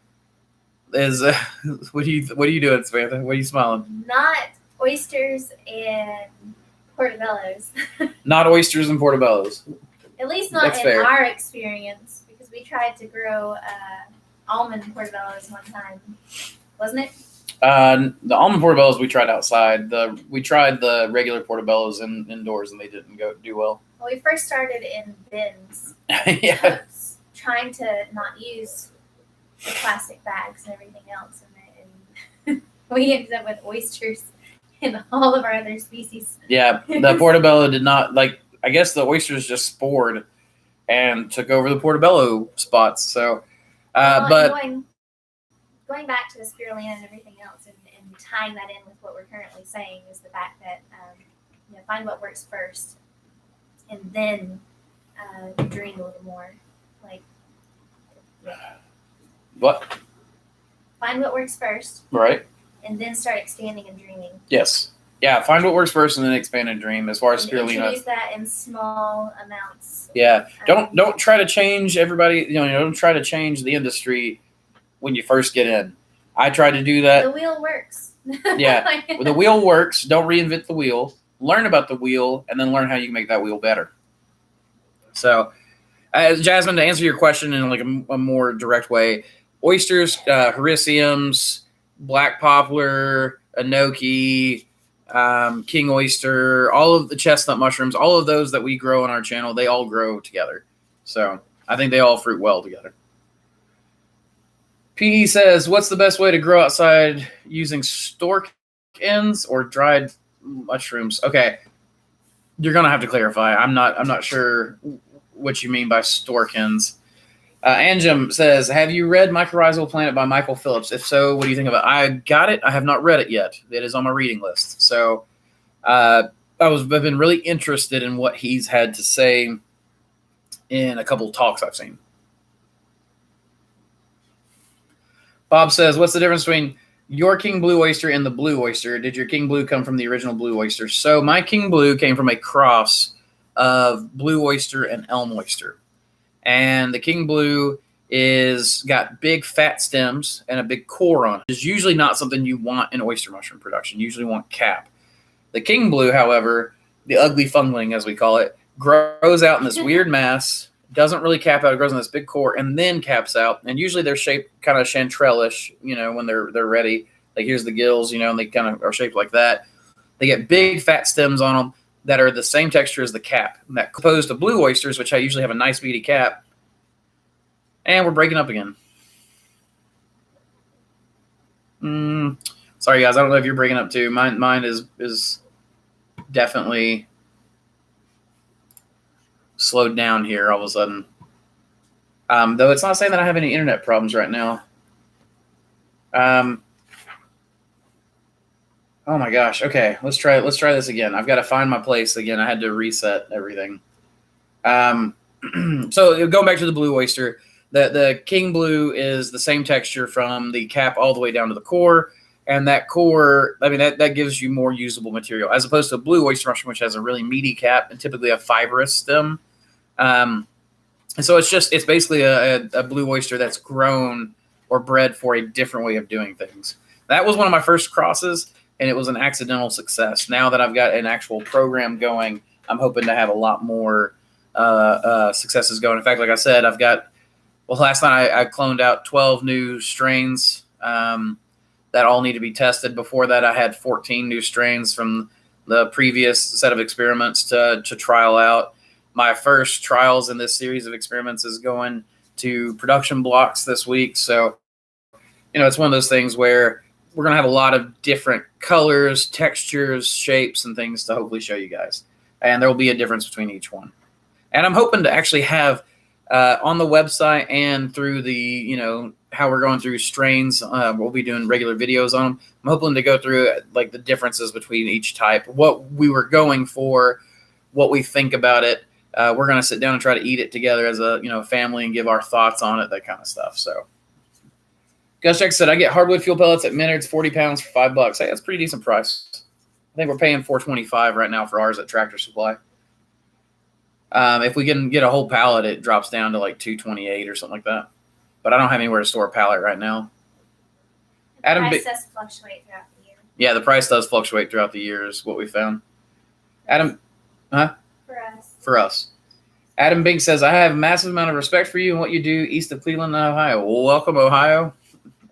what are you doing, Samantha? What are you smiling? Not oysters and portobellos. Not oysters and portobellos. At least not That's in fair. Our experience, because we tried to grow almond portobellos one time, wasn't it? The almond portobellos we tried outside. We tried the regular portobellos indoors, and they didn't do well. Well, we first started in bins. Yeah. Trying to not use the plastic bags and everything else, and we ended up with oysters and all of our other species. Yeah, the portobello did not I guess the oysters just spored and took over the portobello spots. So, but going back to the spirulina and everything else, and tying that in with what we're currently saying is the fact that find what works first, and then dream a little more. What? Find what works first. Right. And then start expanding and dreaming. Yes. Yeah, find what works first and then expand and dream as far as spirulina. Introduce that in small amounts. Yeah. Don't try to change everybody, don't try to change the industry when you first get in. I tried to do that. The wheel works. Yeah. Well, the wheel works. Don't reinvent the wheel. Learn about the wheel and then learn how you can make that wheel better. So, Jasmine, to answer your question in a more direct way, oysters, hericiums, black poplar, enoki, king oyster, all of the chestnut mushrooms, all of those that we grow on our channel, they all grow together. So I think they all fruit well together. PE says, what's the best way to grow outside using stork ends or dried mushrooms? Okay. You're going to have to clarify. I'm not sure what you mean by stork ends. Anjum says, have you read Mycorrhizal Planet by Michael Phillips? If so, what do you think of it? I got it. I have not read it yet. It is on my reading list. So I've been really interested in what he's had to say in a couple of talks I've seen. Bob says, what's the difference between your King Blue oyster and the blue oyster? Did your King Blue come from the original blue oyster? So my King Blue came from a cross of blue oyster and elm oyster. And the king blue is got big fat stems and a big core on it. It's usually not something you want in oyster mushroom production. You usually want cap. The king blue, however, the ugly fungling as we call it, grows out in this weird mass, doesn't really cap out, it grows in this big core and then caps out. And usually they're shaped kind of chanterelle-ish, when they're ready. Like here's the gills, and they kind of are shaped like that. They get big fat stems on them that are the same texture as the cap. And that opposed to blue oysters, which I usually have a nice meaty cap. And we're breaking up again. Sorry, guys. I don't know if you're breaking up too. Mine is definitely slowed down here all of a sudden. Though it's not saying that I have any internet problems right now. Oh my gosh. Okay, let's try this again. I've got to find my place again. I had to reset everything. So going back to the blue oyster. The king blue is the same texture from the cap all the way down to the core. And that core, that gives you more usable material as opposed to a blue oyster mushroom, which has a really meaty cap and typically a fibrous stem. And so it's basically a blue oyster that's grown or bred for a different way of doing things. That was one of my first crosses, and it was an accidental success. Now that I've got an actual program going, I'm hoping to have a lot more successes going. In fact, like I said, last night I cloned out 12 new strains that all need to be tested. Before that, I had 14 new strains from the previous set of experiments to trial out. My first trials in this series of experiments is going to production blocks this week. So, it's one of those things where we're going to have a lot of different colors, textures, shapes, and things to hopefully show you guys. And there will be a difference between each one. And I'm hoping to actually have on the website and through the, how we're going through strains, we'll be doing regular videos on them. I'm hoping to go through like the differences between each type, what we were going for, what we think about it. We're going to sit down and try to eat it together as a family and give our thoughts on it, that kind of stuff. So, Gus Jack said, I get hardwood fuel pellets at Menards, 40 pounds for $5. Hey, that's a pretty decent price. I think we're paying $4.25 right now for ours at Tractor Supply. If we can get a whole pallet, it drops down to like $2.28 or something like that. But I don't have anywhere to store a pallet right now. The price does fluctuate throughout the year. Yeah, the price does fluctuate throughout the year is what we found. Adam, huh? For us. Adam Bink says, I have a massive amount of respect for you and what you do east of Cleveland, Ohio. Well, welcome, Ohio.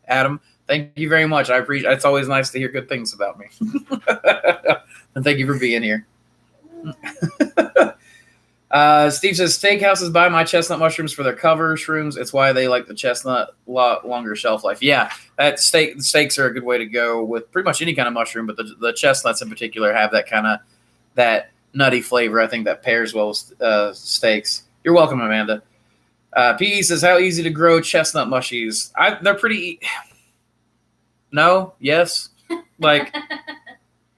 Adam, thank you very much. I appreciate it. It's always nice to hear good things about me. And thank you for being here. Steve says, steakhouses buy my chestnut mushrooms for their cover shrooms. It's why they like the chestnut lot longer shelf life. Yeah, steaks are a good way to go with pretty much any kind of mushroom, but the chestnuts in particular have that nutty flavor. I think that pairs well with steaks. You're welcome, Amanda. PE says, how easy to grow chestnut mushies? They're pretty. No, yes, like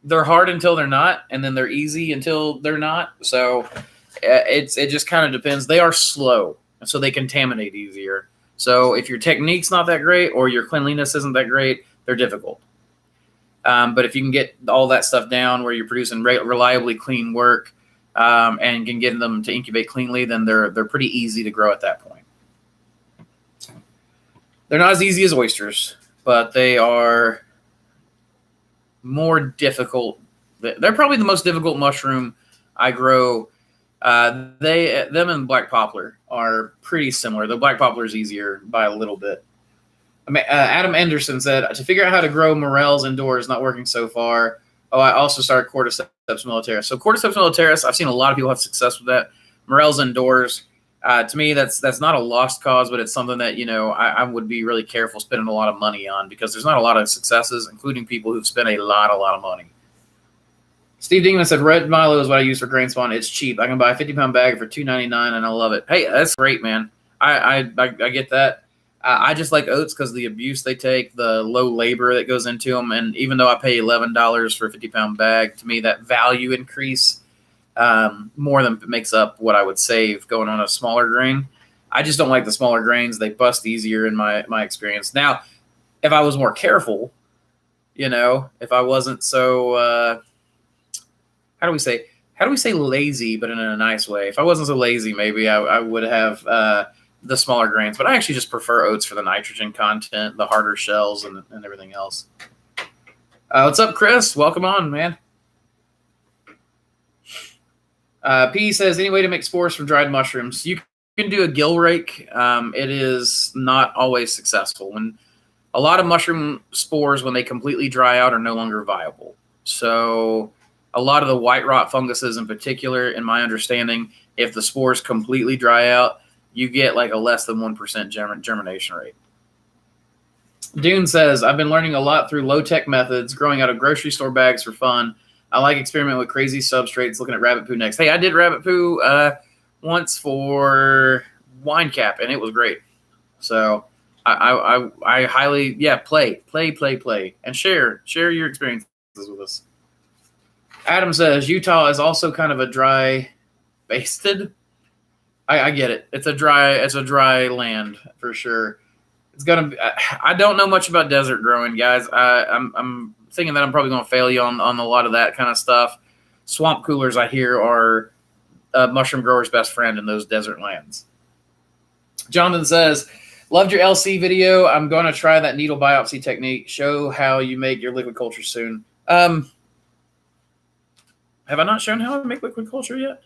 they're hard until they're not, and then they're easy until they're not. So. It just kind of depends. They are slow, so they contaminate easier. So if your technique's not that great or your cleanliness isn't that great, they're difficult. But if you can get all that stuff down where you're producing reliably clean work and can get them to incubate cleanly, then they're pretty easy to grow at that point. They're not as easy as oysters, but they are more difficult. They're probably the most difficult mushroom I grow. Them and black poplar are pretty similar. The black poplar is easier by a little bit. Adam Anderson said, to figure out how to grow morels indoors, not working so far. Oh, I also started Cordyceps militaris. So Cordyceps militaris, I've seen a lot of people have success with that. Morels indoors, to me, that's not a lost cause, but it's something that, I would be really careful spending a lot of money on because there's not a lot of successes, including people who've spent a lot of money. Steve Dingman said, red Milo is what I use for grain spawn. It's cheap. I can buy a 50-pound bag for $2.99, and I love it. Hey, that's great, man. I get that. I just like oats because of the abuse they take, the low labor that goes into them. And even though I pay $11 for a 50-pound bag, to me, that value increase more than makes up what I would save going on a smaller grain. I just don't like the smaller grains. They bust easier in my experience. Now, if I was more careful, if I wasn't so how do we say? how do we say lazy, but in a nice way? If I wasn't so lazy, maybe I would have the smaller grains. But I actually just prefer oats for the nitrogen content, the harder shells, and everything else. What's up, Chris? Welcome on, man. P says, any way to make spores from dried mushrooms? You can do a gill rake. It is not always successful. When a lot of mushroom spores, when they completely dry out, are no longer viable. So a lot of the white rot funguses in particular, in my understanding, if the spores completely dry out, you get like a less than 1% germination rate. Doon says, I've been learning a lot through low-tech methods, growing out of grocery store bags for fun. I like experimenting with crazy substrates, looking at rabbit poo next. Hey, I did rabbit poo once for wine cap, and it was great. So I highly, play, and share your experiences with us. Adam says, Utah is also kind of a dry basted. I get it. It's a dry land for sure. It's gonna be, I don't know much about desert growing, guys. I'm thinking that I'm probably gonna fail you on a lot of that kind of stuff. Swamp coolers, I hear, are a mushroom grower's best friend in those desert lands. Jonathan says, loved your LC video. I'm gonna try that needle biopsy technique. Show how you make your liquid culture soon. Have I not shown how to make liquid culture yet?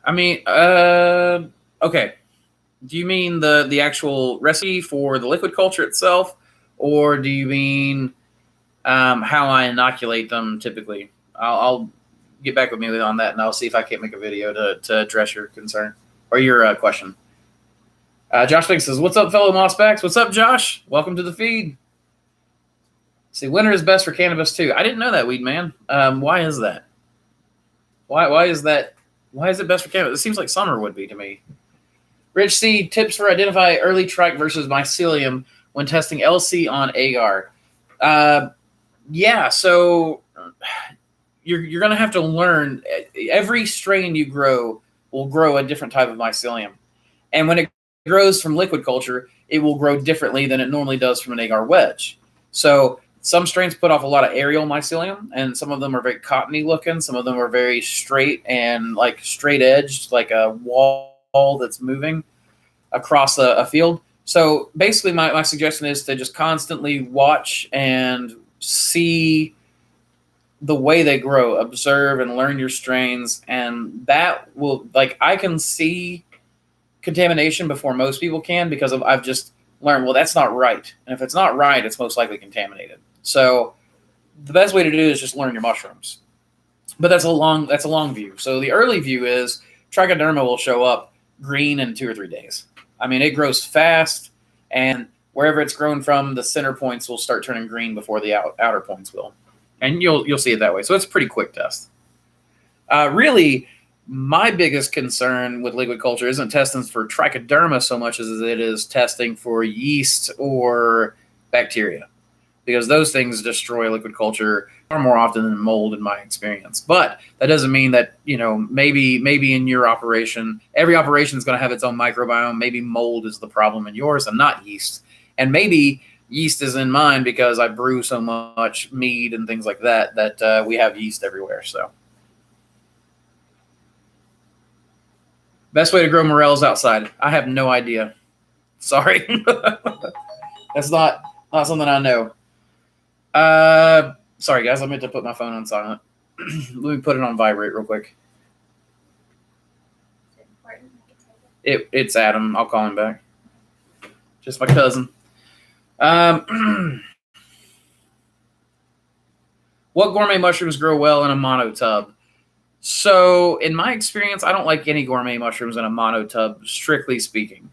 I mean, okay. Do you mean the actual recipe for the liquid culture itself, or do you mean how I inoculate them typically? I'll get back with me on that, and I'll see if I can't make a video to address your concern or your question. Josh Fink says, what's up, fellow Mossbacks? What's up, Josh? Welcome to the feed. See, winter is best for cannabis too. I didn't know that, weed man. Why is that? Why is that? Why is it best for cannabis? It seems like summer would be to me. Rich C, tips for identify early trike versus mycelium when testing LC on agar. So you're going to have to learn. Every strain you grow will grow a different type of mycelium. And when it grows from liquid culture, it will grow differently than it normally does from an agar wedge. So some strains put off a lot of aerial mycelium, and some of them are very cottony looking. Some of them are very straight and like straight edged, like a wall that's moving across a field. So basically my suggestion is to just constantly watch and see the way they grow, observe and learn your strains. And that will, like, I can see contamination before most people can because I've just learned, well, that's not right. And if it's not right, it's most likely contaminated. So the best way to do it is just learn your mushrooms. But that's a long view. So the early view is Trichoderma will show up green in 2 or 3 days. I mean, it grows fast, and wherever it's grown from, the center points will start turning green before the outer points will. And you'll see it that way. So it's a pretty quick test. Really, my biggest concern with liquid culture isn't testing for Trichoderma so much as it is testing for yeast or bacteria, because those things destroy liquid culture far more often than mold in my experience. But that doesn't mean that, maybe in your operation, every operation is going to have its own microbiome. Maybe mold is the problem in yours and not yeast. And maybe yeast is in mine because I brew so much mead and things like that we have yeast everywhere. So best way to grow morels outside? I have no idea. Sorry. That's not something I know. Sorry, guys. I meant to put my phone on silent. Let me put it on vibrate real quick. It's Adam. I'll call him back. Just my cousin. What gourmet mushrooms grow well in a mono tub? So, in my experience, I don't like any gourmet mushrooms in a mono tub, strictly speaking.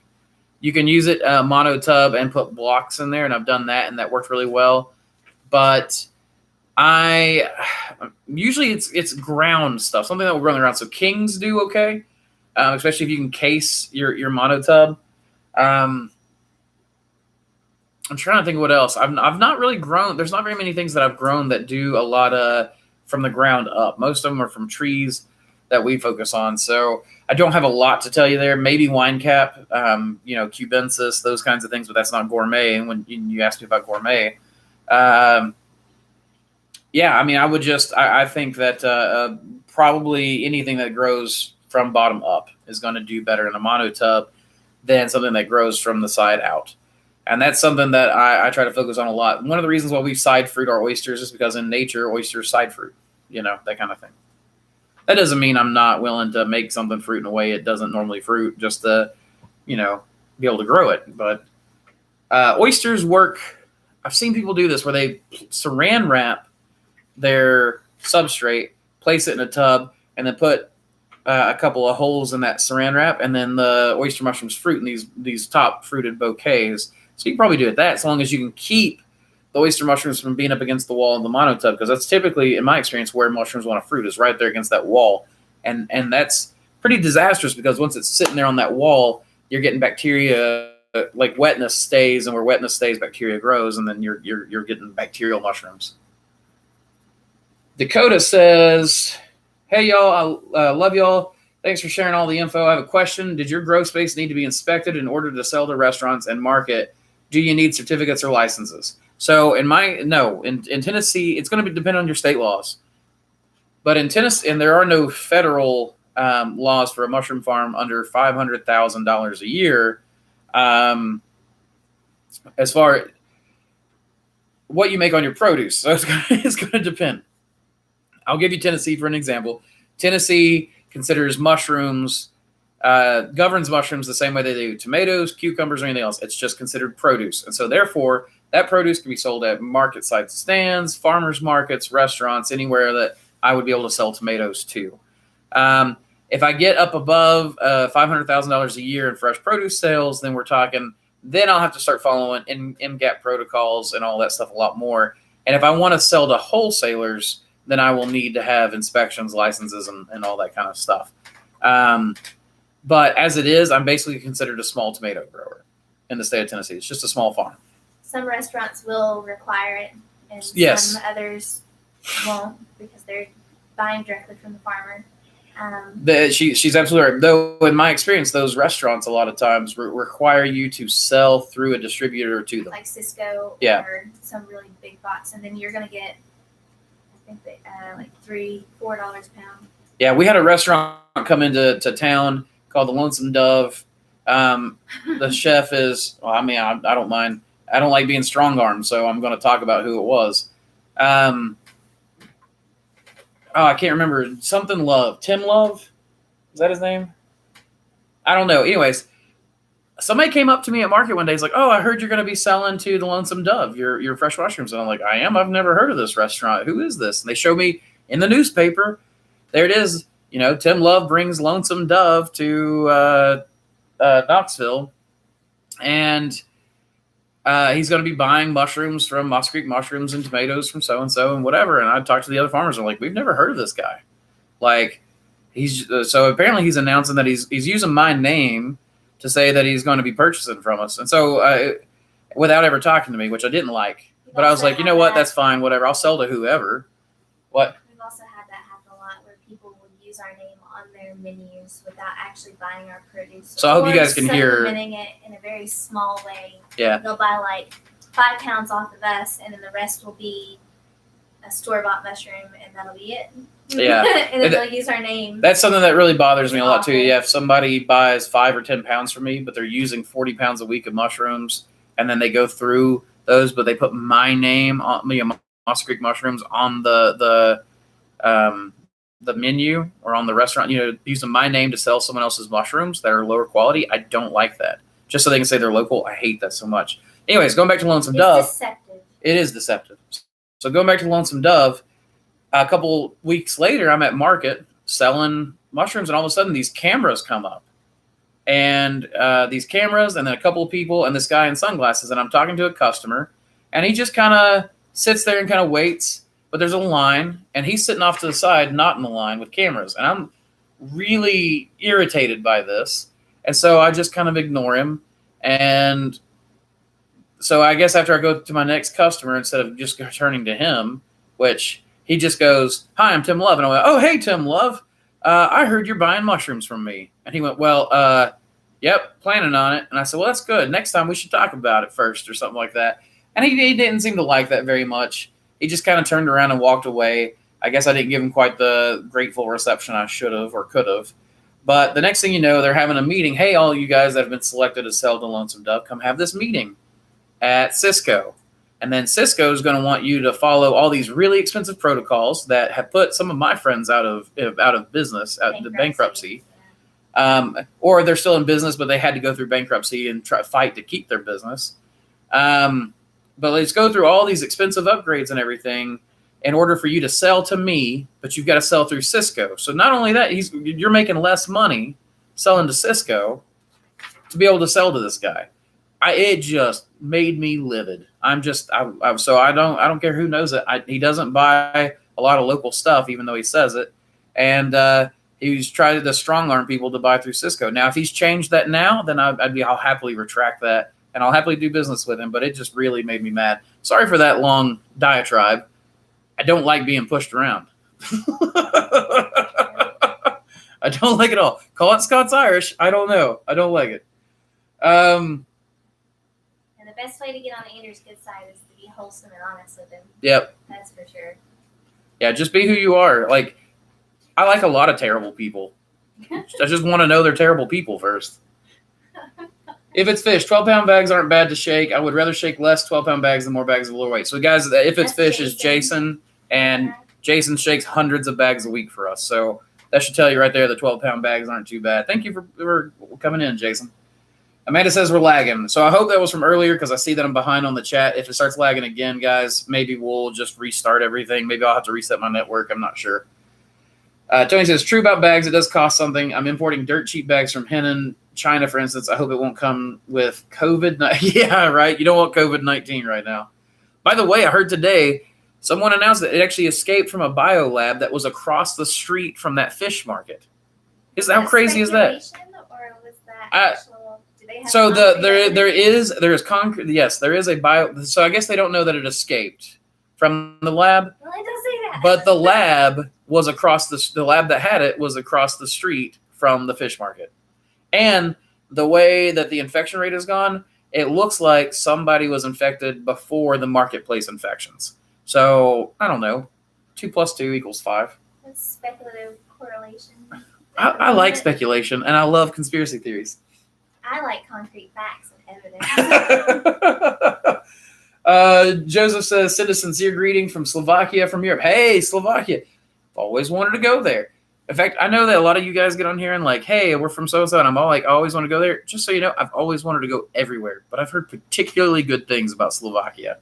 You can use it mono tub and put blocks in there, and I've done that, and that worked really well. But usually it's ground stuff, something that will grow around. So kings do okay, especially if you can case your mono tub. I'm trying to think of what else. I've not really grown. There's not very many things that I've grown that do a lot of from the ground up. Most of them are from trees that we focus on. So I don't have a lot to tell you there. Maybe wine cap, cubensis, those kinds of things, but that's not gourmet. And when you ask me about gourmet, Yeah, I mean, I think that probably anything that grows from bottom up is going to do better in a mono tub than something that grows from the side out. And that's something that I try to focus on a lot. One of the reasons why we side fruit our oysters is because in nature, oysters side fruit, that kind of thing. That doesn't mean I'm not willing to make something fruit in a way it doesn't normally fruit, just to, be able to grow it. But oysters work. I've seen people do this where they saran wrap their substrate, place it in a tub, and then put a couple of holes in that saran wrap, and then the oyster mushrooms fruit in these top fruited bouquets. So you can probably do it that, as long as you can keep the oyster mushrooms from being up against the wall of the mono tub, because that's typically, in my experience, where mushrooms want to fruit, is right there against that wall, and that's pretty disastrous, because once it's sitting there on that wall, you're getting bacteria. Like wetness stays, and where wetness stays, bacteria grows, and then you're getting bacterial mushrooms. Dakota says, "Hey y'all, I love y'all. Thanks for sharing all the info. I have a question. Did your grow space need to be inspected in order to sell to restaurants and market? Do you need certificates or licenses?" So in Tennessee, it's going to depend on your state laws. But in Tennessee, and there are no federal laws for a mushroom farm under $500,000 a year. As far as what you make on your produce, so it's going to depend. I'll give you Tennessee for an example. Tennessee considers mushrooms, governs mushrooms the same way they do tomatoes, cucumbers, or anything else. It's just considered produce. And so therefore, that produce can be sold at market side stands, farmers markets, restaurants, anywhere that I would be able to sell tomatoes to. If I get up above $500,000 a year in fresh produce sales, then then I'll have to start following MGAP protocols and all that stuff a lot more. And if I want to sell to wholesalers, then I will need to have inspections, licenses, and all that kind of stuff. But as it is, I'm basically considered a small tomato grower in the state of Tennessee. It's just a small farm. Some restaurants will require it, and some others won't, because they're buying directly from the farmer. She's absolutely right. Though in my experience, those restaurants a lot of times require you to sell through a distributor to them, like Cisco or some really big box, and then you're going to get, I think, like $3-4 a pound. Yeah, we had a restaurant come into town called the Lonesome Dove. The chef is, I don't mind. I don't like being strong-armed, so I'm going to talk about who it was. I can't remember. Something Love. Tim Love? Is that his name? I don't know. Anyways, somebody came up to me at market one day. He's like, "Oh, I heard you're going to be selling to the Lonesome Dove, your fresh mushrooms." And I'm like, "I am? I've never heard of this restaurant. Who is this?" And they show me in the newspaper. There it is. Tim Love brings Lonesome Dove to Knoxville. And he's going to be buying mushrooms from Moss Creek Mushrooms and tomatoes from so-and-so and whatever. And I talked to the other farmers. I'm like, "We've never heard of this guy." Like, so apparently he's announcing that he's using my name to say that he's going to be purchasing from us. And so without ever talking to me, which I didn't like. But I was like, you know what? That's fine. Whatever. I'll sell to whoever. What? We've also had that happen a lot, where people will use our name on their menus without actually buying our produce. So I hope you guys can hear. Supplementing it in a very small way. Yeah. They'll buy like 5 pounds off of us, and then the rest will be a store-bought mushroom, and that'll be it. Yeah. And then they'll use our name. That's something that really bothers me a lot too. Yeah, if somebody buys 5 or 10 pounds from me, but they're using 40 pounds a week of mushrooms, and then they go through those, but they put my name on Moss Creek Mushrooms on the menu or on the restaurant, using my name to sell someone else's mushrooms that are lower quality. I don't like that. Just so they can say they're local. I hate that so much. Anyways, going back to Lonesome Dove. Deceptive. It is deceptive. So going back to Lonesome Dove, a couple weeks later, I'm at market selling mushrooms, and all of a sudden these cameras come up. And these cameras, and then a couple of people, and this guy in sunglasses, and I'm talking to a customer, and he just kind of sits there and kind of waits, but there's a line, and he's sitting off to the side, not in the line, with cameras. And I'm really irritated by this. And so I just kind of ignore him. And so I guess after I go to my next customer, instead of just turning to him, which he just goes, "Hi, I'm Tim Love." And I went, "Oh, hey, Tim Love. I heard you're buying mushrooms from me." And he went, "Well, yep, planning on it." And I said, "Well, that's good. Next time we should talk about it first," or something like that. And he didn't seem to like that very much. he just kind of turned around and walked away. I guess I didn't give him quite the grateful reception I should have or could have. But the next thing you know, they're having a meeting. Hey, all you guys that have been selected to sell to Lonesome Dove, come have this meeting at Cisco. And then Cisco is going to want you to follow all these really expensive protocols that have put some of my friends out of business, out of bankruptcy. Or they're still in business, but they had to go through bankruptcy and fight to keep their business. But let's go through all these expensive upgrades and everything in order for you to sell to me, but you've got to sell through Cisco. So not only that, you're making less money selling to Cisco to be able to sell to this guy. It just made me livid. So I don't care who knows it. He doesn't buy a lot of local stuff, even though he says it. And he's tried to strong arm people to buy through Cisco. Now, if he's changed that now, then I'll happily retract that, and I'll happily do business with him. But it just really made me mad. Sorry for that long diatribe. I don't like being pushed around. I don't like it all. Call it Scots Irish. I don't know. I don't like it. And the best way to get on Andrew's good side is to be wholesome and honest with him. Yep. That's for sure. Yeah, just be who you are. Like, I like a lot of terrible people. I just want to know they're terrible people first. If it's fish, 12-pound bags aren't bad to shake. I would rather shake less 12-pound bags than more bags of lower weight. So, guys, if it's fish, is Jason. And Jason shakes hundreds of bags a week for us. So that should tell you right there the 12-pound bags aren't too bad. Thank you for coming in, Jason. Amanda says we're lagging. So I hope that was from earlier because I see that I'm behind on the chat. If it starts lagging again, guys, maybe we'll just restart everything. Maybe I'll have to reset my network. I'm not sure. Tony says, true about bags. It does cost something. I'm importing dirt cheap bags from Henan, China, for instance. I hope it won't come with COVID. Yeah, right. You don't want COVID-19 right now. By the way, I heard today someone announced that it actually escaped from a biolab that was across the street from that fish market. How crazy is that? Or was that actual, do they have so there is concrete. Yes, there is a bio. So I guess they don't know that it escaped from the lab. Well, it does say that. But the lab was the lab that had it was across the street from the fish market. And the way that the infection rate has gone, it looks like somebody was infected before the marketplace infections. So, I don't know. 2 + 2 = 5. That's speculative correlation. I like speculation, and I love conspiracy theories. I like concrete facts and evidence. Joseph says, send a sincere greeting from Slovakia from Europe. Hey, Slovakia. Always wanted to go there. In fact, I know that a lot of you guys get on here and like, hey, we're from so-and-so, and I'm all like, I always want to go there. Just so you know, I've always wanted to go everywhere, but I've heard particularly good things about Slovakia.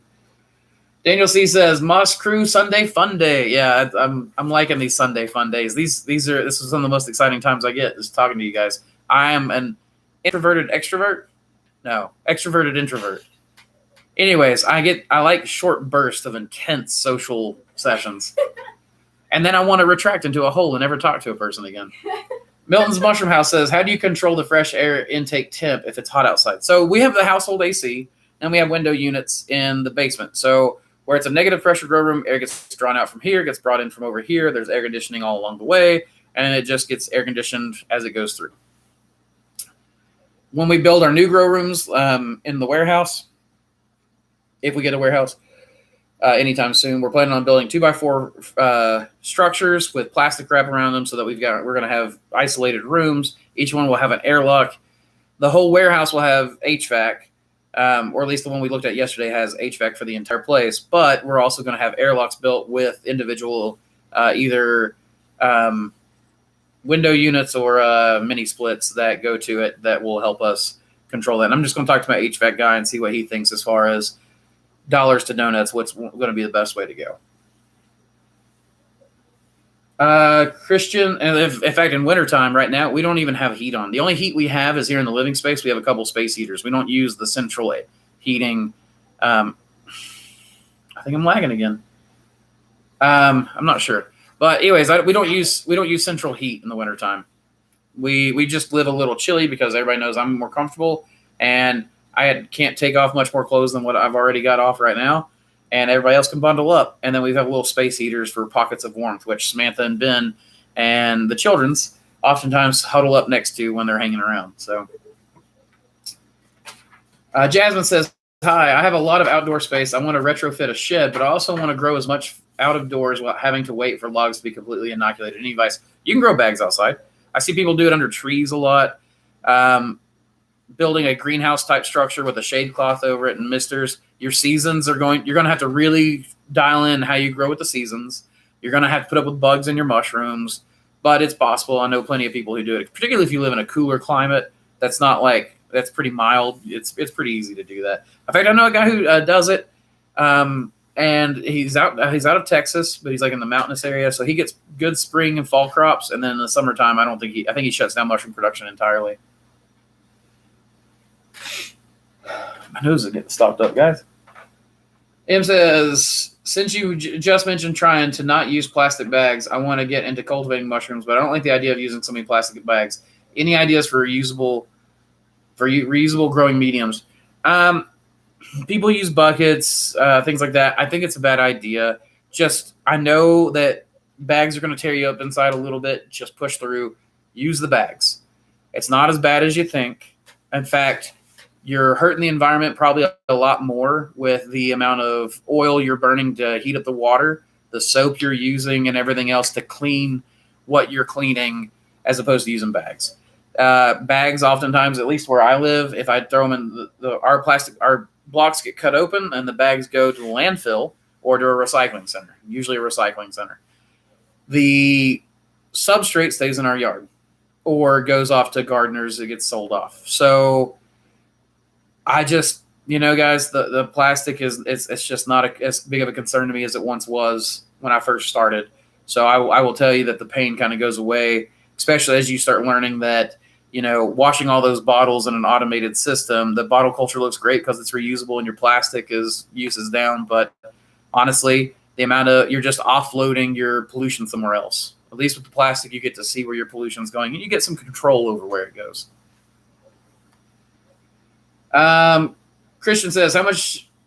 Daniel C says, Moss Crew Sunday Fun Day. Yeah, I'm liking these Sunday Fun Days. This is some of the most exciting times I get is talking to you guys. I am an introverted extrovert. No, extroverted introvert. Anyways, I like short bursts of intense social sessions. And then I want to retract into a hole and never talk to a person again. Milton's Mushroom House says, how do you control the fresh air intake temp if it's hot outside? So we have the household AC, and we have window units in the basement. So where it's a negative pressure grow room, air gets drawn out from here, gets brought in from over here. There's air conditioning all along the way, and it just gets air conditioned as it goes through. When we build our new grow rooms in the warehouse, if we get a warehouse anytime soon, we're planning on building 2x4 structures with plastic wrap around them so that we're going to have isolated rooms. Each one will have an airlock. The whole warehouse will have HVAC. Or at least the one we looked at yesterday has HVAC for the entire place, but we're also going to have airlocks built with individual either window units or mini splits that go to it that will help us control that. And I'm just going to talk to my HVAC guy and see what he thinks as far as dollars to donuts, what's going to be the best way to go. Christian, and in fact, in wintertime right now, we don't even have heat on. The only heat we have is here in the living space. We have a couple space heaters. We don't use the central heating. I think I'm lagging again. I'm not sure. But anyways, we don't use central heat in the wintertime. We just live a little chilly because everybody knows I'm more comfortable, and I can't take off much more clothes than what I've already got off right now. And everybody else can bundle up. And then we have little space heaters for pockets of warmth, which Samantha and Ben and the children's oftentimes huddle up next to when they're hanging around. So Jasmine says, hi, I have a lot of outdoor space. I want to retrofit a shed, but I also want to grow as much out of doors without having to wait for logs to be completely inoculated. Any advice? You can grow bags outside. I see people do it under trees a lot. Building a greenhouse type structure with a shade cloth over it and misters. You're going to have to really dial in how you grow with the seasons. You're going to have to put up with bugs in your mushrooms, but it's possible. I know plenty of people who do it, particularly if you live in a cooler climate. That's pretty mild. It's pretty easy to do that. In fact, I know a guy who does it, and he's out of Texas, but he's like in the mountainous area, so he gets good spring and fall crops. And then in the summertime, I think he shuts down mushroom production entirely. My nose is getting stopped up, guys. M says, since you just mentioned trying to not use plastic bags, I want to get into cultivating mushrooms, but I don't like the idea of using so many plastic bags. Any ideas for reusable growing mediums? People use buckets, things like that. I think it's a bad idea. I know that bags are going to tear you up inside a little bit. Just push through. Use the bags. It's not as bad as you think. In fact, you're hurting the environment probably a lot more with the amount of oil you're burning to heat up the water, the soap you're using, and everything else to clean what you're cleaning, as opposed to using bags. Bags, oftentimes, at least where I live, if I throw them in our blocks get cut open and the bags go to the landfill or to a recycling center, usually a recycling center. The substrate stays in our yard or goes off to gardeners. It gets sold off. So I just, guys, the plastic it's just not as big of a concern to me as it once was when I first started. So I will tell you that the pain kind of goes away, especially as you start learning that, washing all those bottles in an automated system, the bottle culture looks great because it's reusable and your plastic use is down. But honestly, you're just offloading your pollution somewhere else. At least with the plastic, you get to see where your pollution is going and you get some control over where it goes. Christian says,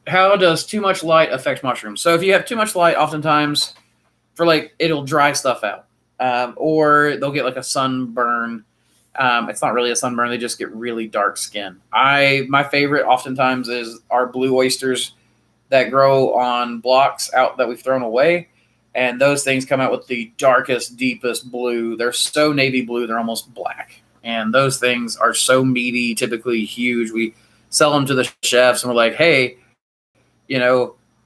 how does too much light affect mushrooms? So if you have too much light, oftentimes it'll dry stuff out. Or they'll get like a sunburn. It's not really a sunburn. They just get really dark skin. My favorite oftentimes is our blue oysters that grow on blocks out that we've thrown away. And those things come out with the darkest, deepest blue. They're so navy blue, they're almost black. And those things are so meaty, typically huge. We sell them to the chefs and we're like, hey,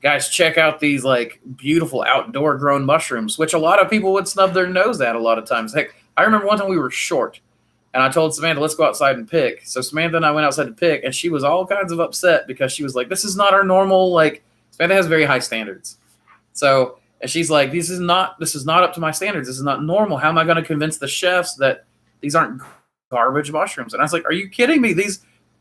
guys, check out these like beautiful outdoor grown mushrooms, which a lot of people would snub their nose at a lot of times. Heck, I remember one time we were short and I told Samantha, let's go outside and pick. So Samantha and I went outside to pick and she was all kinds of upset because she was like, this is not our normal, Samantha has very high standards. So, and she's like, this is not up to my standards. This is not normal. How am I going to convince the chefs that these aren't garbage mushrooms? And I was like, are you kidding me?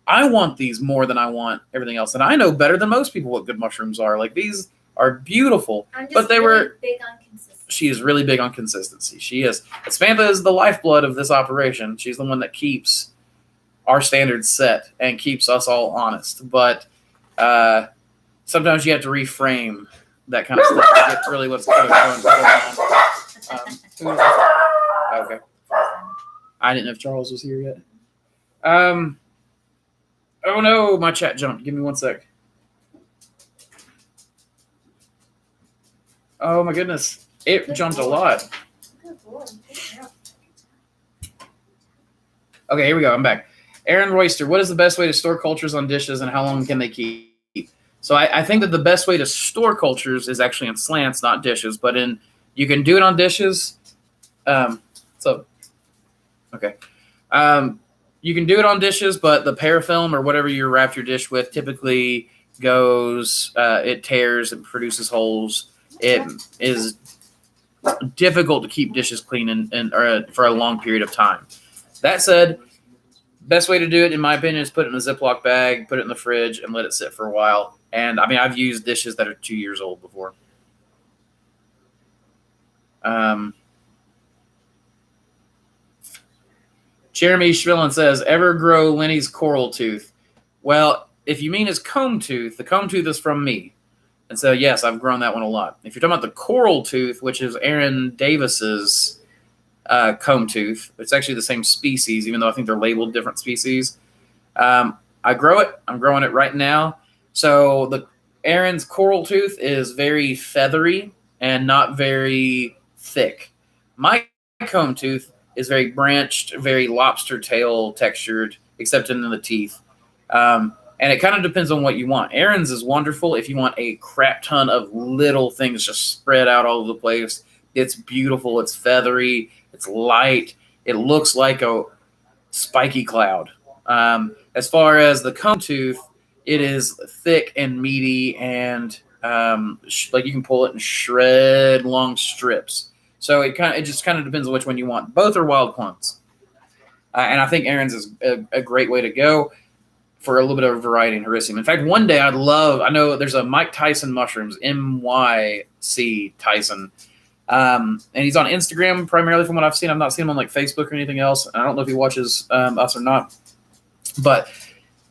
I want these more than I want everything else. And I know better than most people what good mushrooms are. These are beautiful. But they were big on consistency. She is really big on consistency. She is. Samantha is the lifeblood of this operation. She's the one that keeps our standards set and keeps us all honest. But sometimes you have to reframe that kind of stuff to get really what's going on. Okay. I didn't know if Charles was here yet. Oh no, my chat jumped. Give me 1 sec. Oh my goodness. It jumped a lot. Okay, here we go. I'm back. Aaron Oyster, what is the best way to store cultures on dishes and how long can they keep? So I think that the best way to store cultures is actually in slants, not dishes. But you can do it on dishes. Okay. You can do it on dishes, but the parafilm or whatever you wrap your dish with typically goes, it tears and produces holes. It is difficult to keep dishes clean for a long period of time. That said, best way to do it, in my opinion, is put it in a Ziploc bag, put it in the fridge, and let it sit for a while. And I've used dishes that are 2 years old before. Jeremy Schvillen says, ever grow Lenny's coral tooth? Well, if you mean his comb tooth, the comb tooth is from me. And so, yes, I've grown that one a lot. If you're talking about the coral tooth, which is Aaron Davis's comb tooth, it's actually the same species, even though I think they're labeled different species. I grow it. I'm growing it right now. So the Aaron's coral tooth is very feathery and not very thick. My comb tooth is very branched, very lobster tail textured, except in the teeth. And it kind of depends on what you want. Aaron's is wonderful if you want a crap ton of little things just spread out all over the place. It's beautiful. It's feathery. It's light. It looks like a spiky cloud. As far as the comb tooth, it is thick and meaty and like you can pull it and shred long strips. So it just kind of depends on which one you want. Both are wild clones. And I think Aaron's is a great way to go for a little bit of variety in Hericium. In fact, one day I know there's a Mike Tyson Mushrooms, MYC Tyson. And he's on Instagram primarily from what I've seen. I've not seen him on like Facebook or anything else. I don't know if he watches us or not. But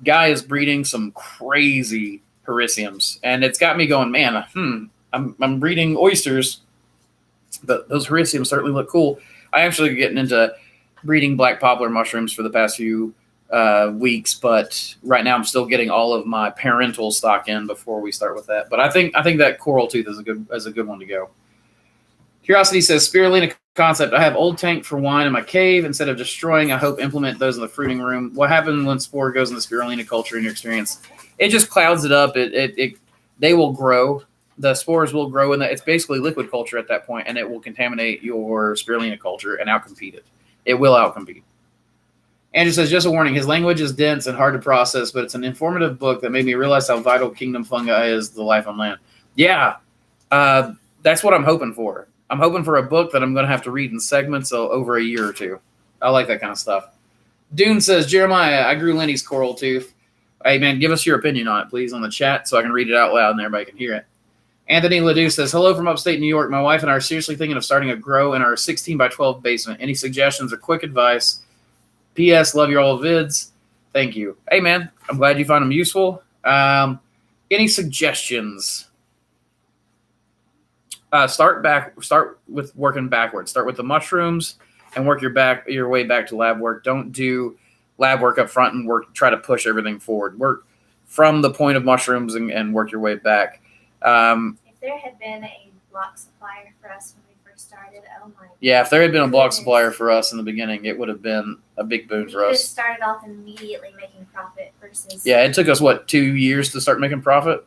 guy is breeding some crazy Hericiums. And it's got me going, man, I'm breeding oysters. But those Hericiums certainly look cool. I actually getting into breeding black poplar mushrooms for the past few weeks, but right now I'm still getting all of my parental stock in before we start with that. But I think that coral tooth is a good one to go. Curiosity says Spirulina concept. I have old tank for wine in my cave. Instead of destroying, I hope implement those in the fruiting room. What happens when spore goes in the Spirulina culture in your experience? It just clouds it up. They will grow. The spores will grow in that. It's basically liquid culture at that point, and it will contaminate your Spirulina culture and outcompete it. It will outcompete. Andrew says, just a warning, his language is dense and hard to process, but it's an informative book that made me realize how vital kingdom fungi is to the life on land. Yeah, that's what I'm hoping for. I'm hoping for a book that I'm going to have to read in segments over a year or two. I like that kind of stuff. Doon says, Jeremiah, I grew Lenny's coral tooth. Hey, man, give us your opinion on it, please, on the chat so I can read it out loud and everybody can hear it. Anthony Ledoux says, hello from upstate New York. My wife and I are seriously thinking of starting a grow in our 16 by 12 basement. Any suggestions or quick advice? P.S. Love your old vids. Thank you. Hey, man, I'm glad you found them useful. Any suggestions? Start with working backwards. Start with the mushrooms and work your way back to lab work. Don't do lab work up front and try to push everything forward. Work from the point of mushrooms and work your way back. If there had been a block supplier for us when we first started, oh my. Yeah, if there had been a block supplier for us in the beginning, it would have been a big boon for us. We just started off immediately making profit versus. Yeah, it took us 2 years to start making profit.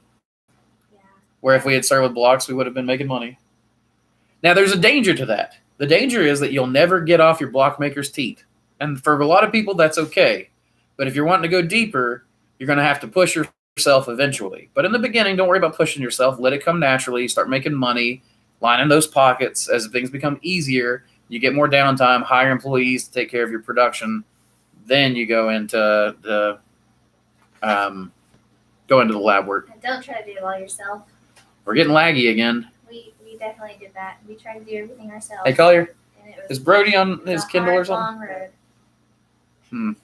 Where if we had started with blocks, we would have been making money. Now, there's a danger to that. The danger is that you'll never get off your block maker's teat. And for a lot of people, that's okay. But if you're wanting to go deeper, you're going to have to push yourself eventually. But in the beginning, don't worry about pushing yourself. Let it come naturally. Start making money. Line in those pockets. As things become easier, you get more downtime, hire employees to take care of your production. Then you go into the lab work. And don't try to do it all yourself. We're getting laggy again. We definitely did that. We tried to do everything ourselves. Hey, Collier, and is Brody on his Kindle or something? Long road.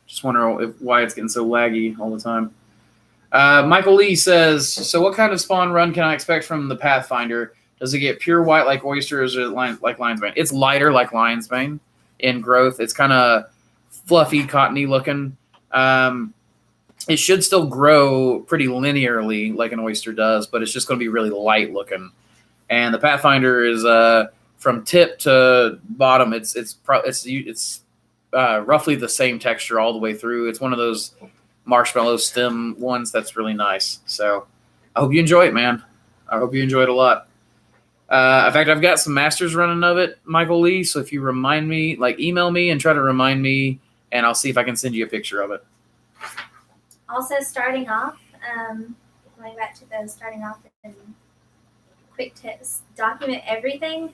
Just wonder why it's getting so laggy all the time. Michael Lee says, so what kind of spawn run can I expect from the Pathfinder? Does it get pure white like Oyster or is it like Lion's Mane? It's lighter like Lion's Mane in growth. It's kind of fluffy, cottony looking. It should still grow pretty linearly like an oyster does, but it's just going to be really light looking. And the Pathfinder is from tip to bottom. It's roughly the same texture all the way through. It's one of those marshmallow stem ones that's really nice. So I hope you enjoy it, man. I hope you enjoy it a lot. In fact, I've got some masters running of it, Michael Lee. So if you remind me, email me and try to remind me, and I'll see if I can send you a picture of it. Also, starting off, going back to the starting off and quick tips, document everything.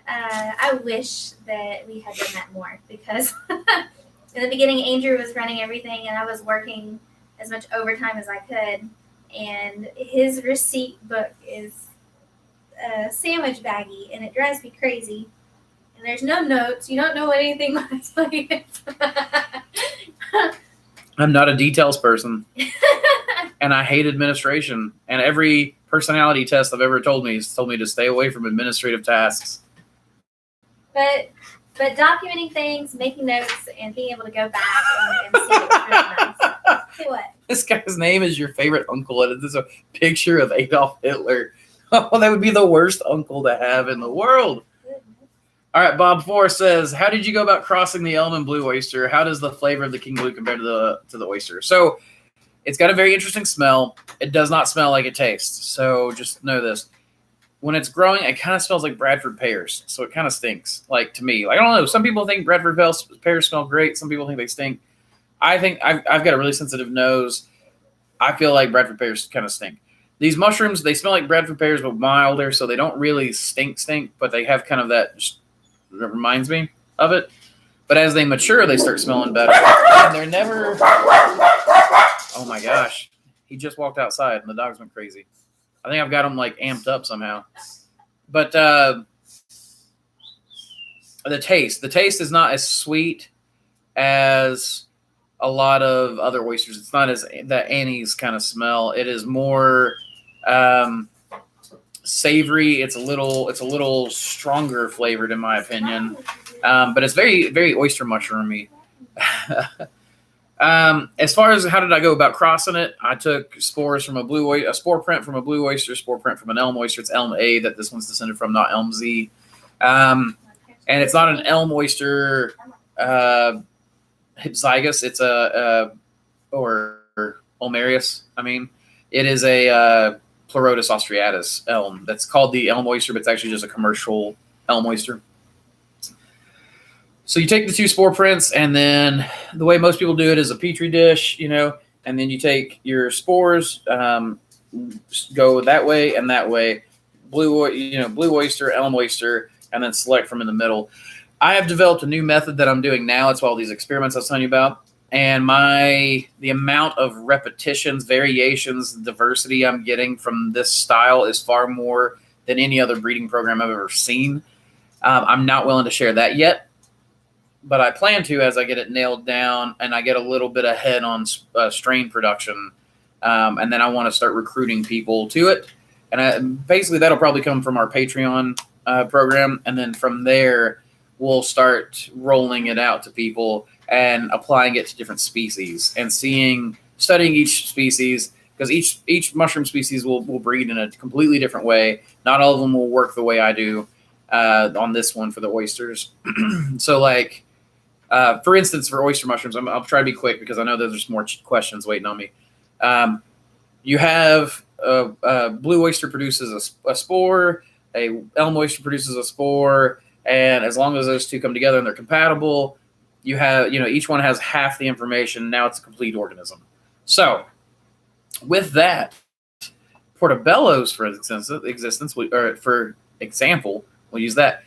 I wish that we had done that more because in the beginning, Andrew was running everything and I was working as much overtime as I could. And his receipt book is a sandwich baggie and it drives me crazy. And there's no notes. You don't know what anything looks like. I'm not a details person, and I hate administration. And every personality test I've ever told me has told me to stay away from administrative tasks. But documenting things, making notes, and being able to go back and see it was really nice. Say what? This guy's name is your favorite uncle, and it's a picture of Adolf Hitler. Oh, that would be the worst uncle to have in the world. All right, Bob 4 says, how did you go about crossing the elm and blue oyster? How does the flavor of the king blue compare to the oyster? So it's got a very interesting smell. It does not smell like it tastes. So just know this. When it's growing, it kind of smells like Bradford pears. So it kind of stinks, like to me. Like, I don't know. Some people think Bradford pears smell great. Some people think they stink. I think I've got a really sensitive nose. I feel like Bradford pears kind of stink. These mushrooms, they smell like Bradford pears, but milder, so they don't really stink, but they have kind of that, just, that reminds me of it. But as they mature, they start smelling better. And they're never... Oh my gosh. He just walked outside and the dogs went crazy. I think I've got him like amped up somehow. But the taste is not as sweet as a lot of other oysters. It's not as that anise kind of smell. It is more savory. It's a little stronger flavored in my opinion. But it's very, very oyster mushroomy. As far as how did I go about crossing it, I took spores from a spore print from a blue oyster, spore print from an elm oyster. It's elm A that this one's descended from, not elm Z. And it's not an elm oyster zygus. It's or Ulmarius. I mean, it is a Pleurotus austriatus elm. That's called the elm oyster, but it's actually just a commercial elm oyster. So you take the two spore prints, and then the way most people do it is a petri dish, and then you take your spores, go that way and that way, blue oyster, elm oyster, and then select from in the middle. I have developed a new method that I'm doing now. It's all these experiments I was telling you about, and the amount of repetitions, variations, diversity I'm getting from this style is far more than any other breeding program I've ever seen. I'm not willing to share that yet, but I plan to as I get it nailed down and I get a little bit ahead on strain production. And then I want to start recruiting people to it. And basically that'll probably come from our Patreon program. And then from there, we'll start rolling it out to people and applying it to different species and studying each species, because each mushroom species will breed in a completely different way. Not all of them will work the way I do on this one for the oysters. So like, for instance, for oyster mushrooms, I'll try to be quick because I know there's more questions waiting on me. You have a blue oyster produces a spore, a elm oyster produces a spore, and as long as those two come together and they're compatible, you have, each one has half the information. Now it's a complete organism. So with that, portobellos, for example, we'll use that.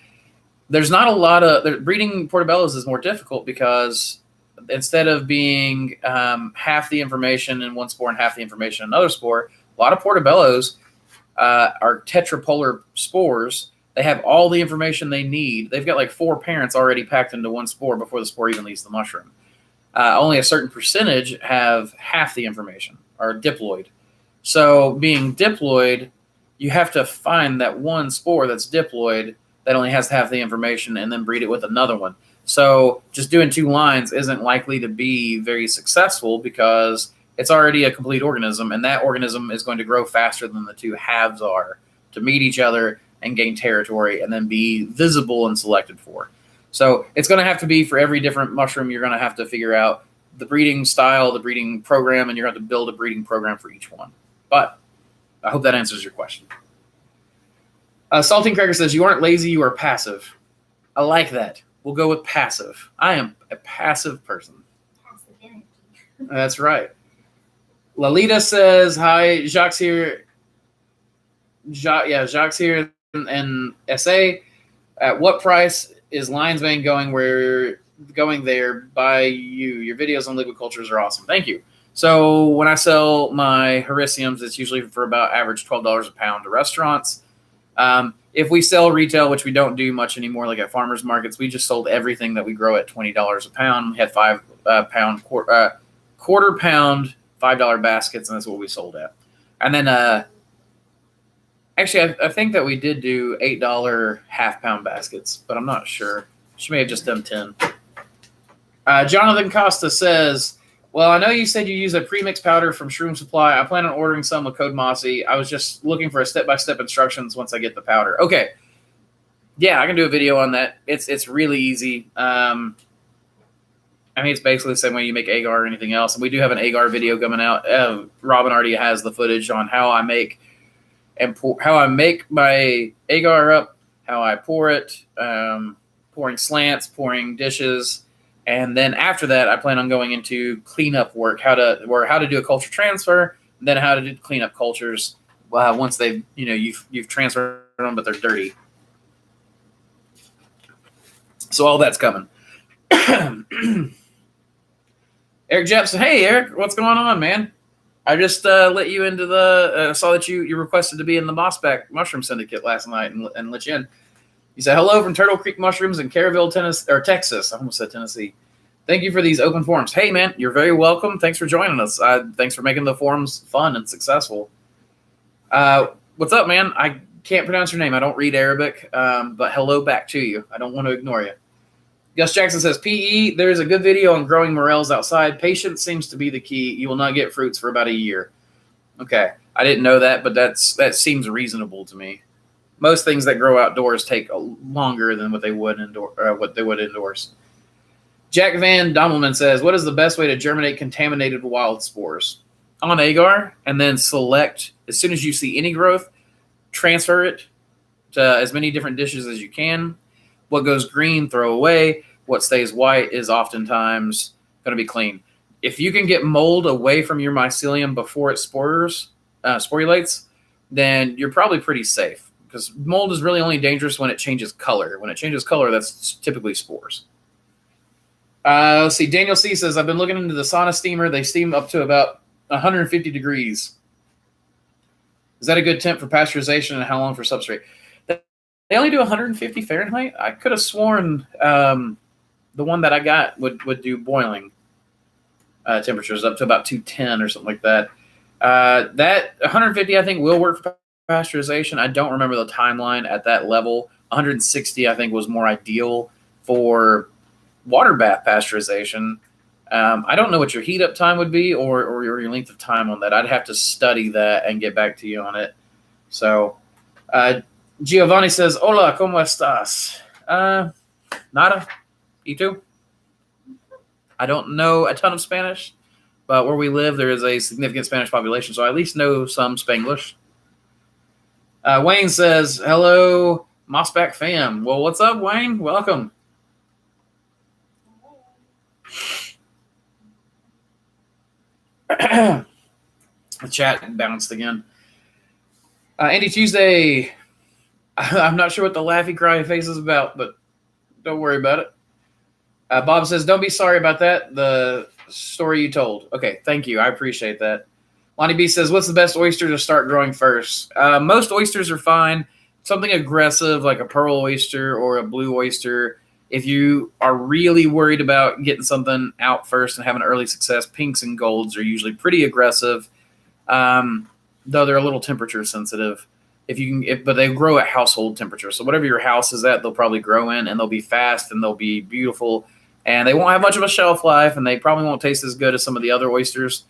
There's not a lot of breeding portobellos is more difficult because instead of being half the information in one spore and half the information in another spore, a lot of portobellos are tetrapolar spores. They have all the information they need. They've got like 4 parents already packed into one spore before the spore even leaves the mushroom. Only a certain percentage have half the information, are diploid. So being diploid, you have to find that one spore that's diploid that only has half the information and then breed it with another one. So just doing 2 lines isn't likely to be very successful because it's already a complete organism, and that organism is going to grow faster than the 2 halves are to meet each other and gain territory and then be visible and selected for. So it's going to have to be for every different mushroom, you're going to have to figure out the breeding style, the breeding program, and you're going to have to build a breeding program for each one. But I hope that answers your question. Salting Cracker says, you aren't lazy, you are passive. I like that. We'll go with passive. I am a passive person. Passive energy. That's right. Lalita says, hi, Jacques here. Jacques here in SA. At what price is Lion's Mane going? We're going there by you. Your videos on liquid cultures are awesome. Thank you. So when I sell my Hericiums, it's usually for about average $12 a pound to restaurants. If we sell retail, which we don't do much anymore, like at farmers markets, we just sold everything that we grow at $20 a pound. We had quarter pound, $5 baskets, and that's what we sold at. And then, actually, I think that we did do $8 half pound baskets, but I'm not sure. She may have just done 10. Jonathan Costa says, Well, I know you said you use a premix powder from Shroom Supply. I plan on ordering some with code Mossy. I was just looking for a step-by-step instructions once I get the powder. Okay. Yeah, I can do a video on that. It's really easy. I mean, it's basically the same way you make agar or anything else. And we do have an agar video coming out. Robin already has the footage on how I make my agar up, how I pour it, pouring slants, pouring dishes. And then after that, I plan on going into cleanup work, how to do a culture transfer, and then how to do cleanup cultures once they've you've transferred them, but they're dirty. So all that's coming. Eric Jepson, hey Eric, what's going on, man? I just let you into the saw that you requested to be in the Mossback Mushroom Syndicate last night and let you in. You said, hello from Turtle Creek Mushrooms in Caryville, Texas. I almost said Tennessee. Thank you for these open forums. Hey, man, you're very welcome. Thanks for joining us. Thanks for making the forums fun and successful. What's up, man? I can't pronounce your name. I don't read Arabic, but hello back to you. I don't want to ignore you. Gus Jackson says, PE, there's a good video on growing morels outside. Patience seems to be the key. You will not get fruits for about a year. Okay, I didn't know that, but that seems reasonable to me. Most things that grow outdoors take longer than what they would indoors. Jack Van Dommelman says, what is the best way to germinate contaminated wild spores? On agar, and then select, as soon as you see any growth, transfer it to as many different dishes as you can. What goes green, throw away. What stays white is oftentimes going to be clean. If you can get mold away from your mycelium before it sporulates, then you're probably pretty safe. Because mold is really only dangerous when it changes color. When it changes color, that's typically spores. Let's see. Daniel C. says, I've been looking into the sauna steamer. They steam up to about 150 degrees. Is that a good temp for pasteurization, and how long for substrate? They only do 150 Fahrenheit. I could have sworn the one that I got would do boiling temperatures up to about 210 or something like that. That 150, I think, will work for pasteurization. I don't remember the timeline at that level. 160, I think, was more ideal for water bath pasteurization. I don't know what your heat up time would be or your length of time on that. I'd have to study that and get back to you on it. So Giovanni says, hola, ¿cómo estás? Nada. ¿Y tú? I don't know a ton of Spanish, but where we live, there is a significant Spanish population, so I at least know some Spanglish. Wayne says, hello, Mossback fam. Well, what's up, Wayne? Welcome. The chat bounced again. Andy Tuesday, I'm not sure what the laughy cry face is about, but don't worry about it. Bob says, don't be sorry about that. The story you told. Okay, thank you. I appreciate that. Lonnie B says, what's the best oyster to start growing first? Most oysters are fine. Something aggressive like a pearl oyster or a blue oyster. If you are really worried about getting something out first and having early success, pinks and golds are usually pretty aggressive, though they're a little temperature sensitive. But they grow at household temperature. So whatever your house is at, they'll probably grow in, and they'll be fast and they'll be beautiful. And they won't have much of a shelf life, and they probably won't taste as good as some of the other oysters.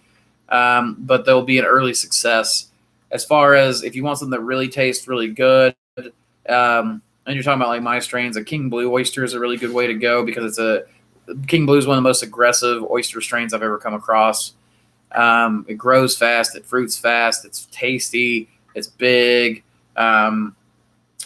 But they'll be an early success. As far as if you want something that really tastes really good, and you're talking about like my strains, a King Blue oyster is a really good way to go because King Blue is one of the most aggressive oyster strains I've ever come across. It grows fast, it fruits fast, it's tasty, it's big, and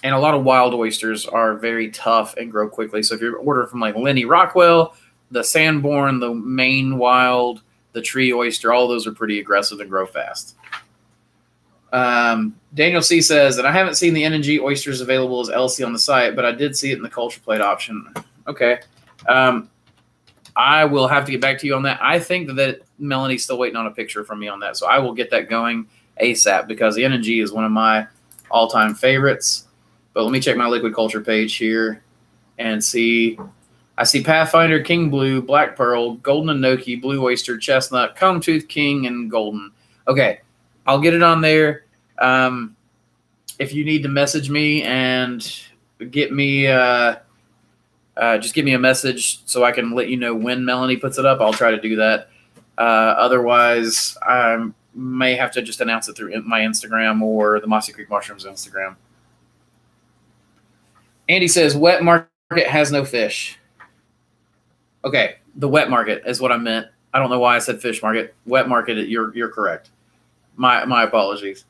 a lot of wild oysters are very tough and grow quickly. So if you're ordering from like Lenny Rockwell, the Sanborn, the Maine Wild, the Tree Oyster, all those are pretty aggressive and grow fast. Daniel C says, and I haven't seen the N&G oysters available as LC on the site, but I did see it in the culture plate option. Okay. I will have to get back to you on that. I think that Melanie's still waiting on a picture from me on that, so I will get that going ASAP because the N&G is one of my all-time favorites. But let me check my liquid culture page here and see. I see Pathfinder, King Blue, Black Pearl, Golden Enoki, Blue Oyster, Chestnut, Comb Tooth King, and Golden. Okay, I'll get it on there. If you need to message me and get me, just give me a message so I can let you know when Melanie puts it up. I'll try to do that. Otherwise, I may have to just announce it through my Instagram or the Mossy Creek Mushrooms Instagram. Andy says, wet market has no fish. Okay, the wet market is what I meant. I don't know why I said fish market. Wet market, you're correct. My apologies.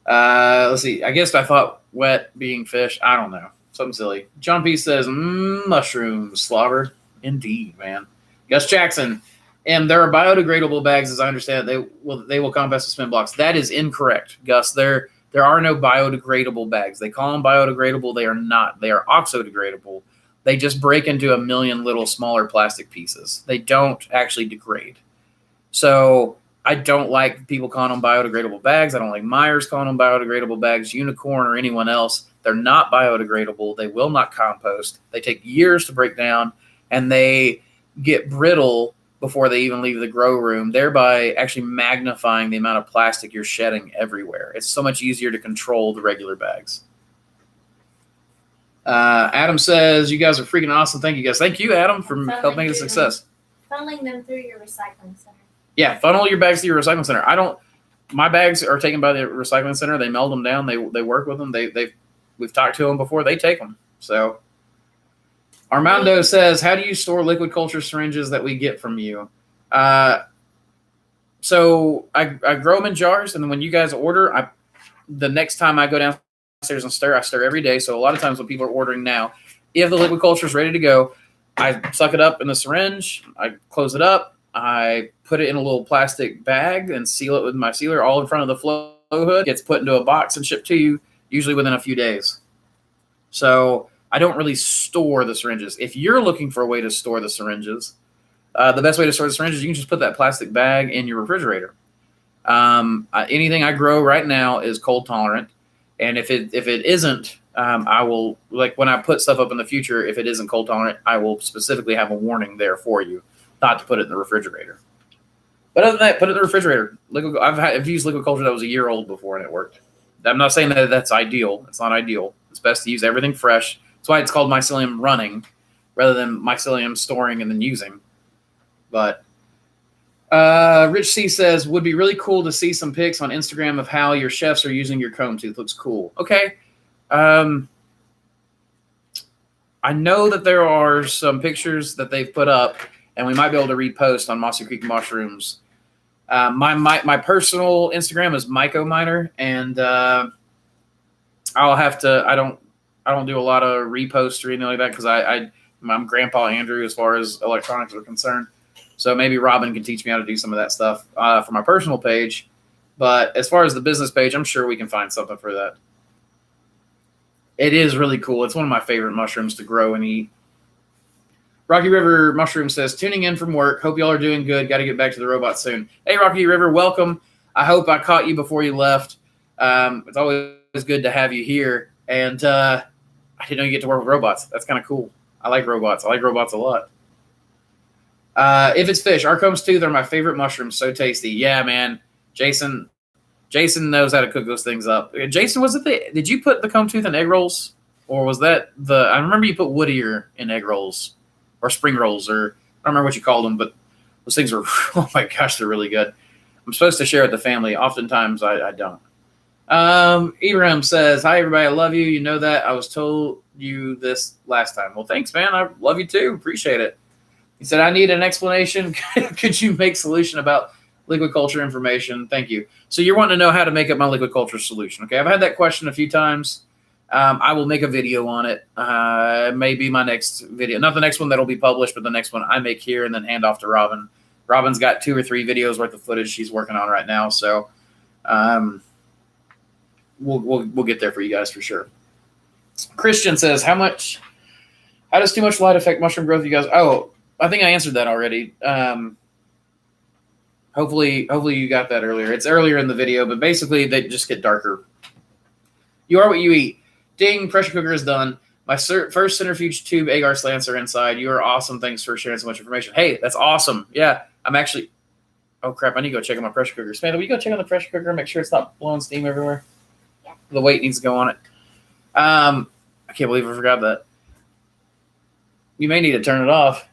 Let's see. I guess I thought wet being fish. I don't know. Something silly. John P says, mushrooms, slobber. Indeed, man. Gus Jackson. And there are biodegradable bags, as I understand it. They will compost with spin blocks. That is incorrect, Gus. There are no biodegradable bags. They call them biodegradable. They are not. They are oxodegradable. They just break into a million little smaller plastic pieces. They don't actually degrade. So I don't like people calling them biodegradable bags. I don't like Myers calling them biodegradable bags, Unicorn or anyone else. They're not biodegradable. They will not compost. They take years to break down, and they get brittle before they even leave the grow room, thereby actually magnifying the amount of plastic you're shedding everywhere. It's so much easier to control the regular bags. Adam says, you guys are freaking awesome. Thank you, guys. Thank you, Adam, for helping make it a success. Funneling them through your recycling center. Yeah, funnel your bags to your recycling center. My bags are taken by the recycling center. They meld them down. They work with them. We've talked to them before. They take them. So Armando says, how do you store liquid culture syringes that we get from you? So I grow them in jars, and then when you guys order, the next time I go downstairs and stir, I stir every day. So a lot of times when people are ordering now, if the liquid culture is ready to go, I suck it up in the syringe, I close it up, I put it in a little plastic bag and seal it with my sealer all in front of the flow hood. It gets put into a box and shipped to you, usually within a few days. So I don't really store the syringes. If you're looking for a way to store the syringes, the best way to store the syringes, you can just put that plastic bag in your refrigerator. Anything I grow right now is cold tolerant. And if it isn't, I will, like when I put stuff up in the future, if it isn't cold tolerant, I will specifically have a warning there for you not to put it in the refrigerator. But other than that, put it in the refrigerator. I've used liquid culture that was a year old before and it worked. I'm not saying that that's ideal. It's not ideal. It's best to use everything fresh. That's why it's called mycelium running rather than mycelium storing and then using. But Rich C says, would be really cool to see some pics on Instagram of how your chefs are using your comb tooth. Looks cool. Okay. I know that there are some pictures that they've put up, and we might be able to repost on Mossy Creek Mushrooms. My personal Instagram is MycoMiner, and I'll have to. I don't do a lot of reposts or anything like that because I'm Grandpa Andrew as far as electronics are concerned. So maybe Robin can teach me how to do some of that stuff for my personal page. But as far as the business page, I'm sure we can find something for that. It is really cool. It's one of my favorite mushrooms to grow and eat. Rocky River Mushroom says, tuning in from work. Hope y'all are doing good. Got to get back to the robot soon. Hey, Rocky River, welcome. I hope I caught you before you left. It's always good to have you here. And I didn't know you get to work with robots. That's kind of cool. I like robots. I like robots a lot. If it's fish, our combs too, they're my favorite mushrooms. So tasty. Yeah, man. Jason knows how to cook those things up. Jason, did you put the comb tooth in egg rolls? Or was that I remember you put wood ear in egg rolls or spring rolls, or I don't remember what you called them, but those things are, oh my gosh, they're really good. I'm supposed to share with the family. Oftentimes I don't. Ibrahim says, hi, everybody. I love you. You know that. I was told you this last time. Well, thanks, man. I love you too. Appreciate it. He said, I need an explanation. Could you make solution about liquid culture information? Thank you. So you're wanting to know how to make up my liquid culture solution. Okay, I've had that question a few times. I will make a video on it. Maybe my next video. Not the next one that'll be published, but the next one I make here and then hand off to Robin. Robin's got 2 or 3 videos worth of footage she's working on right now. So we'll get there for you guys for sure. Christian says, how does too much light affect mushroom growth, you guys? Oh, I think I answered that already. Hopefully you got that earlier. It's earlier in the video, but basically they just get darker. You are what you eat. Ding, pressure cooker is done. My first centrifuge tube agar slants are inside. You are awesome. Thanks for sharing so much information. Hey, that's awesome. Yeah, I'm actually, oh crap, I need to go check on my pressure cooker. Samantha, will you go check on the pressure cooker and make sure it's not blowing steam everywhere? Yeah. The weight needs to go on it. I can't believe I forgot that. You may need to turn it off.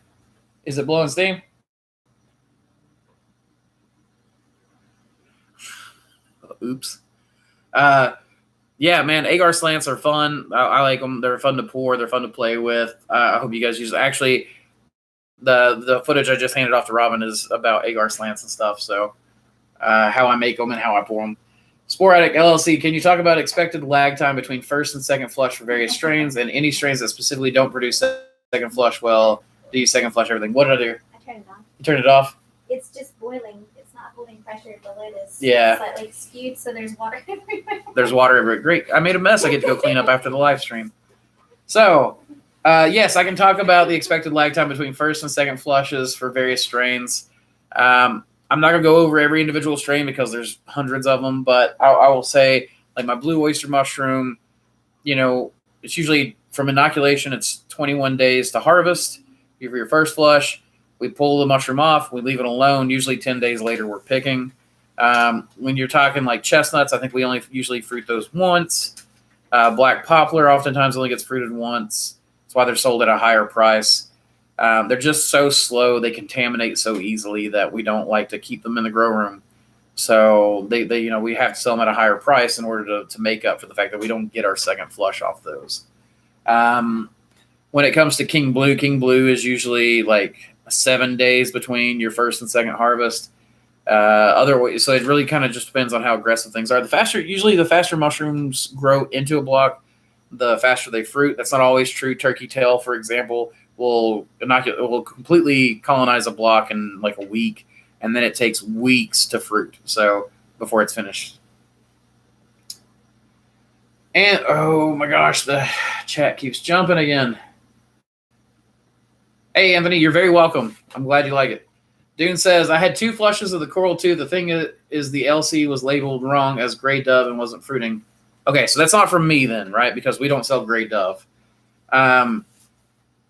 Is it blowing steam? Oops. Yeah, man, agar slants are fun. I like them. They're fun to pour. They're fun to play with. I hope you guys use. Actually, the footage I just handed off to Robin is about agar slants and stuff. So how I make them and how I pour them. Spore Addict LLC, can you talk about expected lag time between first and second flush for various strains, and any strains that specifically don't produce second flush well? Do you second flush everything? What did I do? I turned it off. You turned it off? It's just boiling. It's not holding pressure. The lid is slightly skewed, so there's water everywhere. There's water everywhere. Great. I made a mess. I get to go clean up after the live stream. So, yes, I can talk about the expected lag time between first and second flushes for various strains. I'm not going to go over every individual strain because there's hundreds of them, but I will say, like my blue oyster mushroom, it's usually from inoculation, it's 21 days to harvest. For your first flush, we pull the mushroom off, we leave it alone. Usually 10 days later, we're picking. When you're talking like chestnuts, I think we only usually fruit those once. Black poplar oftentimes only gets fruited once. That's why they're sold at a higher price. They're just so slow. They contaminate so easily that we don't like to keep them in the grow room. So they we have to sell them at a higher price in order to make up for the fact that we don't get our second flush off those. When it comes to King Blue is usually like 7 days between your first and second harvest. So it really kind of just depends on how aggressive things are. Usually the faster mushrooms grow into a block, the faster they fruit. That's not always true. Turkey tail, for example, will completely colonize a block in like a week, and then it takes weeks to fruit. So before it's finished. And oh my gosh, the chat keeps jumping again. Hey Anthony, you're very welcome. I'm glad you like it. Doon says, I had 2 flushes of the coral tooth. The thing is the LC was labeled wrong as gray dove and wasn't fruiting. Okay, so that's not from me then, right? Because we don't sell gray dove.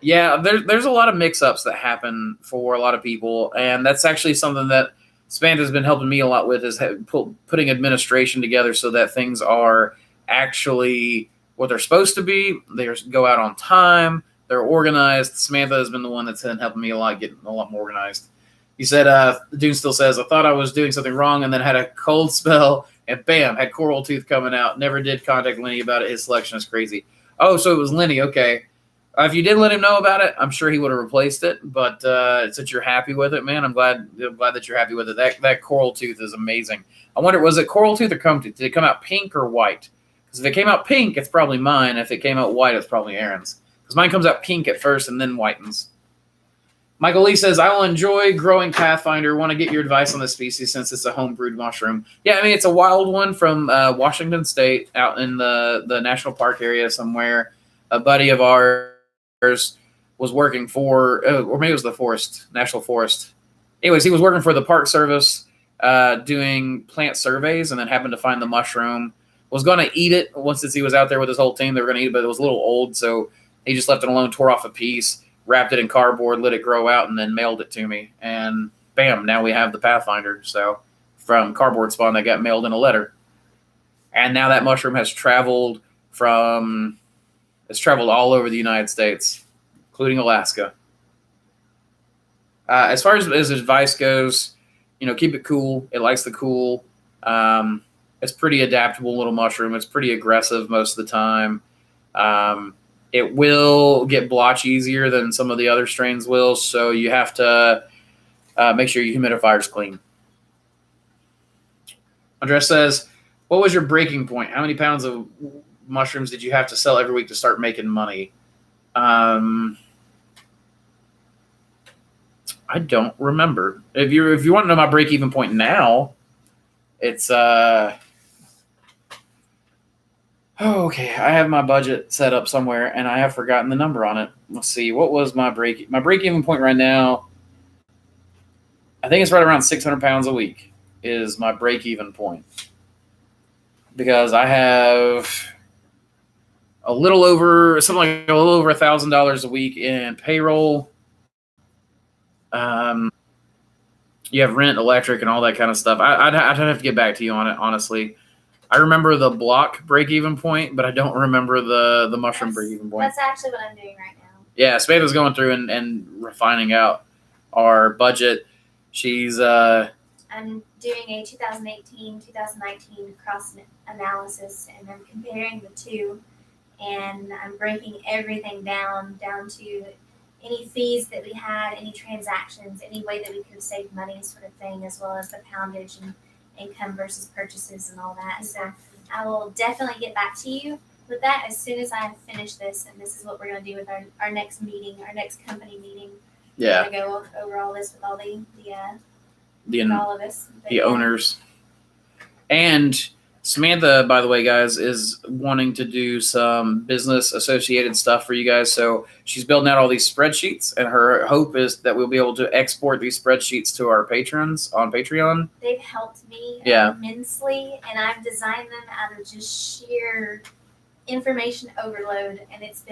Yeah, there's a lot of mix-ups that happen for a lot of people, and that's actually something that Spanda's been helping me a lot with, is putting administration together so that things are actually what they're supposed to be. They go out on time. They're organized. Samantha has been the one that's been helping me a lot, getting a lot more organized. He said, Doon still says, I thought I was doing something wrong and then had a cold spell and bam, had coral tooth coming out. Never did contact Lenny about it. His selection is crazy. Oh, so it was Lenny. Okay. If you did let him know about it, I'm sure he would have replaced it. But since you're happy with it, man, I'm glad that you're happy with it. That coral tooth is amazing. I wonder, was it coral tooth or comb tooth? Did it come out pink or white? Because if it came out pink, it's probably mine. If it came out white, it's probably Aaron's. Because mine comes out pink at first and then whitens. Michael Lee says, I will enjoy growing Pathfinder. Want to get your advice on this species since it's a home-brewed mushroom. Yeah, I mean, it's a wild one from Washington State out in the national park area somewhere. A buddy of ours was working for, or maybe it was the National Forest. Anyways, he was working for the Park Service doing plant surveys and then happened to find the mushroom. Was going to eat it once he was out there with his whole team. They were going to eat it, but it was a little old, so he just left it alone, tore off a piece, wrapped it in cardboard, let it grow out, and then mailed it to me. And bam, now we have the Pathfinder. So from Cardboard Spawn that got mailed in a letter. And now that mushroom has traveled all over the United States, including Alaska. As far as advice goes, keep it cool. It likes the cool. It's pretty adaptable little mushroom. It's pretty aggressive most of the time. It will get blotch easier than some of the other strains will, so you have to make sure your humidifier's clean. Andres says, what was your breaking point? How many pounds of mushrooms did you have to sell every week to start making money? I don't remember. If you want to know my break-even point now, it's okay. I have my budget set up somewhere, and I have forgotten the number on it. Let's see. What was my break-even point right now? I think it's right around 600 pounds a week is my break-even point, because I have a little over $1,000 a week in payroll. You have rent, electric, and all that kind of stuff. I'd have to get back to you on it, honestly. I remember the block break-even point, but I don't remember the mushroom break-even point. That's actually what I'm doing right now. Yeah, Samantha's going through and refining out our budget. She's I'm doing a 2018-2019 cross analysis, and I'm comparing the two, and I'm breaking everything down to any fees that we had, any transactions, any way that we could have saved money, sort of thing, as well as the poundage and income versus purchases and all that. So I will definitely get back to you with that as soon as I have finished this, and this is what we're going to do with our next meeting, our next company meeting. Yeah. We're going to go over all this with all The all of us. But the owners. And Samantha, by the way, guys, is wanting to do some business associated stuff for you guys. So she's building out all these spreadsheets, and her hope is that we'll be able to export these spreadsheets to our patrons on Patreon. They've helped me Yeah. immensely, and I've designed them out of just sheer information overload, and it's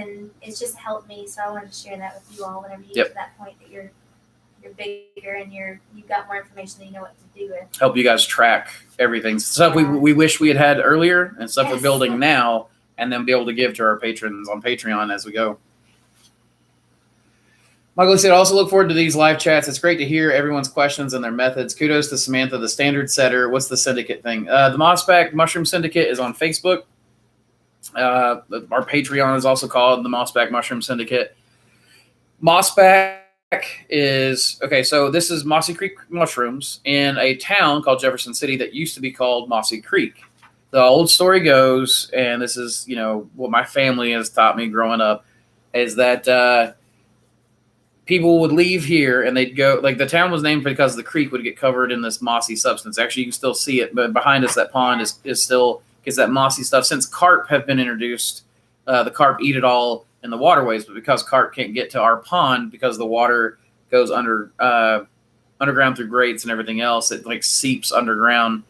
just helped me. So I wanted to share that with you all whenever you get to that point that you're bigger and you've got more information than you know what to do with. Help you guys track everything. Stuff we wish we had earlier, and stuff we're building now, and then be able to give to our patrons on Patreon as we go. Michael said, also look forward to these live chats. It's great to hear everyone's questions and their methods. Kudos to Samantha, the standard setter. What's the syndicate thing? The Mossback Mushroom Syndicate is on Facebook. Our Patreon is also called the Mossback Mushroom Syndicate. Mossback is okay. So this is Mossy Creek mushrooms in a town called Jefferson City that used to be called Mossy Creek. The old story goes, and this is what my family has taught me growing up, is that people would leave here and they'd go, like, the town was named because the creek would get covered in this mossy substance. Actually, you can still see it, but behind us, that pond is still gets that mossy stuff. Since carp have been introduced, the carp eat it all in the waterways, but because carp can't get to our pond because the water goes underground through grates and everything else, it like seeps underground.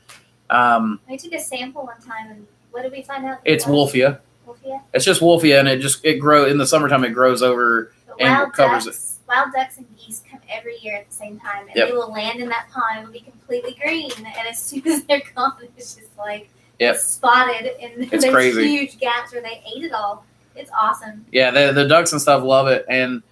I took a sample one time, and what did we find out? It's wolfia. Wolfia? It's just wolfia, and it grows in the summertime. It grows over and covers it. Wild ducks and geese come every year at the same time, and they will land in that pond and will be completely green, and as soon as they're gone, it's just like spotted, and there's crazy. Huge gaps where they ate it all. It's awesome. Yeah, the ducks and stuff love it. And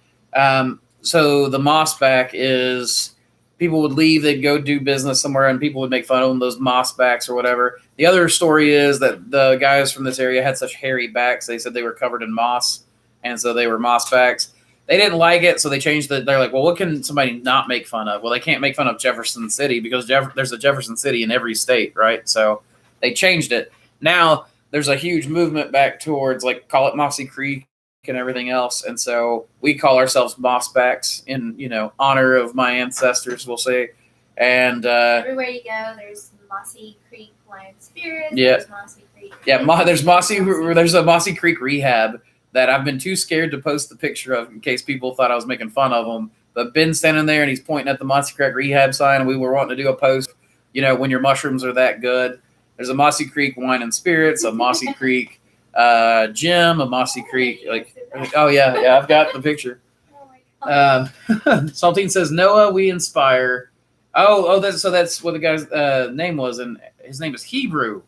so the mossback is, people would leave, they'd go do business somewhere, and people would make fun of them, those mossbacks or whatever. The other story is that the guys from this area had such hairy backs, they said they were covered in moss, and so they were mossbacks. They didn't like it, so they changed it. They're like, well, what can somebody not make fun of? Well, they can't make fun of Jefferson City because there's a Jefferson City in every state, right? So they changed it. Now there's a huge movement back towards, like, call it Mossy Creek and everything else. And so we call ourselves mossbacks in, honor of my ancestors, we'll say. And everywhere you go, there's Mossy Creek Wine Spirits. Yeah. There's Mossy Creek. There's a Mossy Creek rehab that I've been too scared to post the picture of in case people thought I was making fun of them. But Ben's standing there and he's pointing at the Mossy Creek rehab sign, and we were wanting to do a post, when your mushrooms are that good. There's a Mossy Creek Wine and Spirits, a Mossy Creek gym, a Mossy Creek, oh yeah, I've got the picture. Oh Saltine says, Noah, we inspire. That's what the guy's name was, and his name is Hebrew.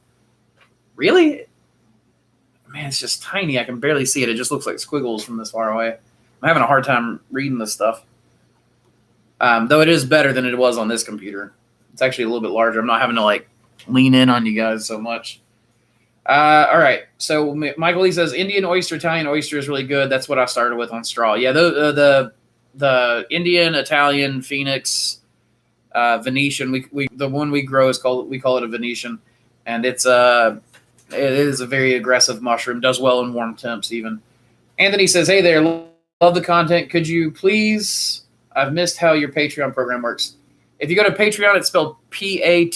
Really? Man, it's just tiny. I can barely see it. It just looks like squiggles from this far away. I'm having a hard time reading this stuff. Though it is better than it was on this computer. It's actually a little bit larger. I'm not having to lean in on you guys so much. All right. So Michael Lee says Indian oyster, Italian oyster is really good. That's what I started with on straw. Yeah, the Indian, Italian, Phoenix, Venetian. The one we grow we call it a Venetian, and it is a very aggressive mushroom. Does well in warm temps even. Anthony says, hey there, love the content. Could you please? I've missed how your Patreon program works. If you go to Patreon, it's spelled Patreon.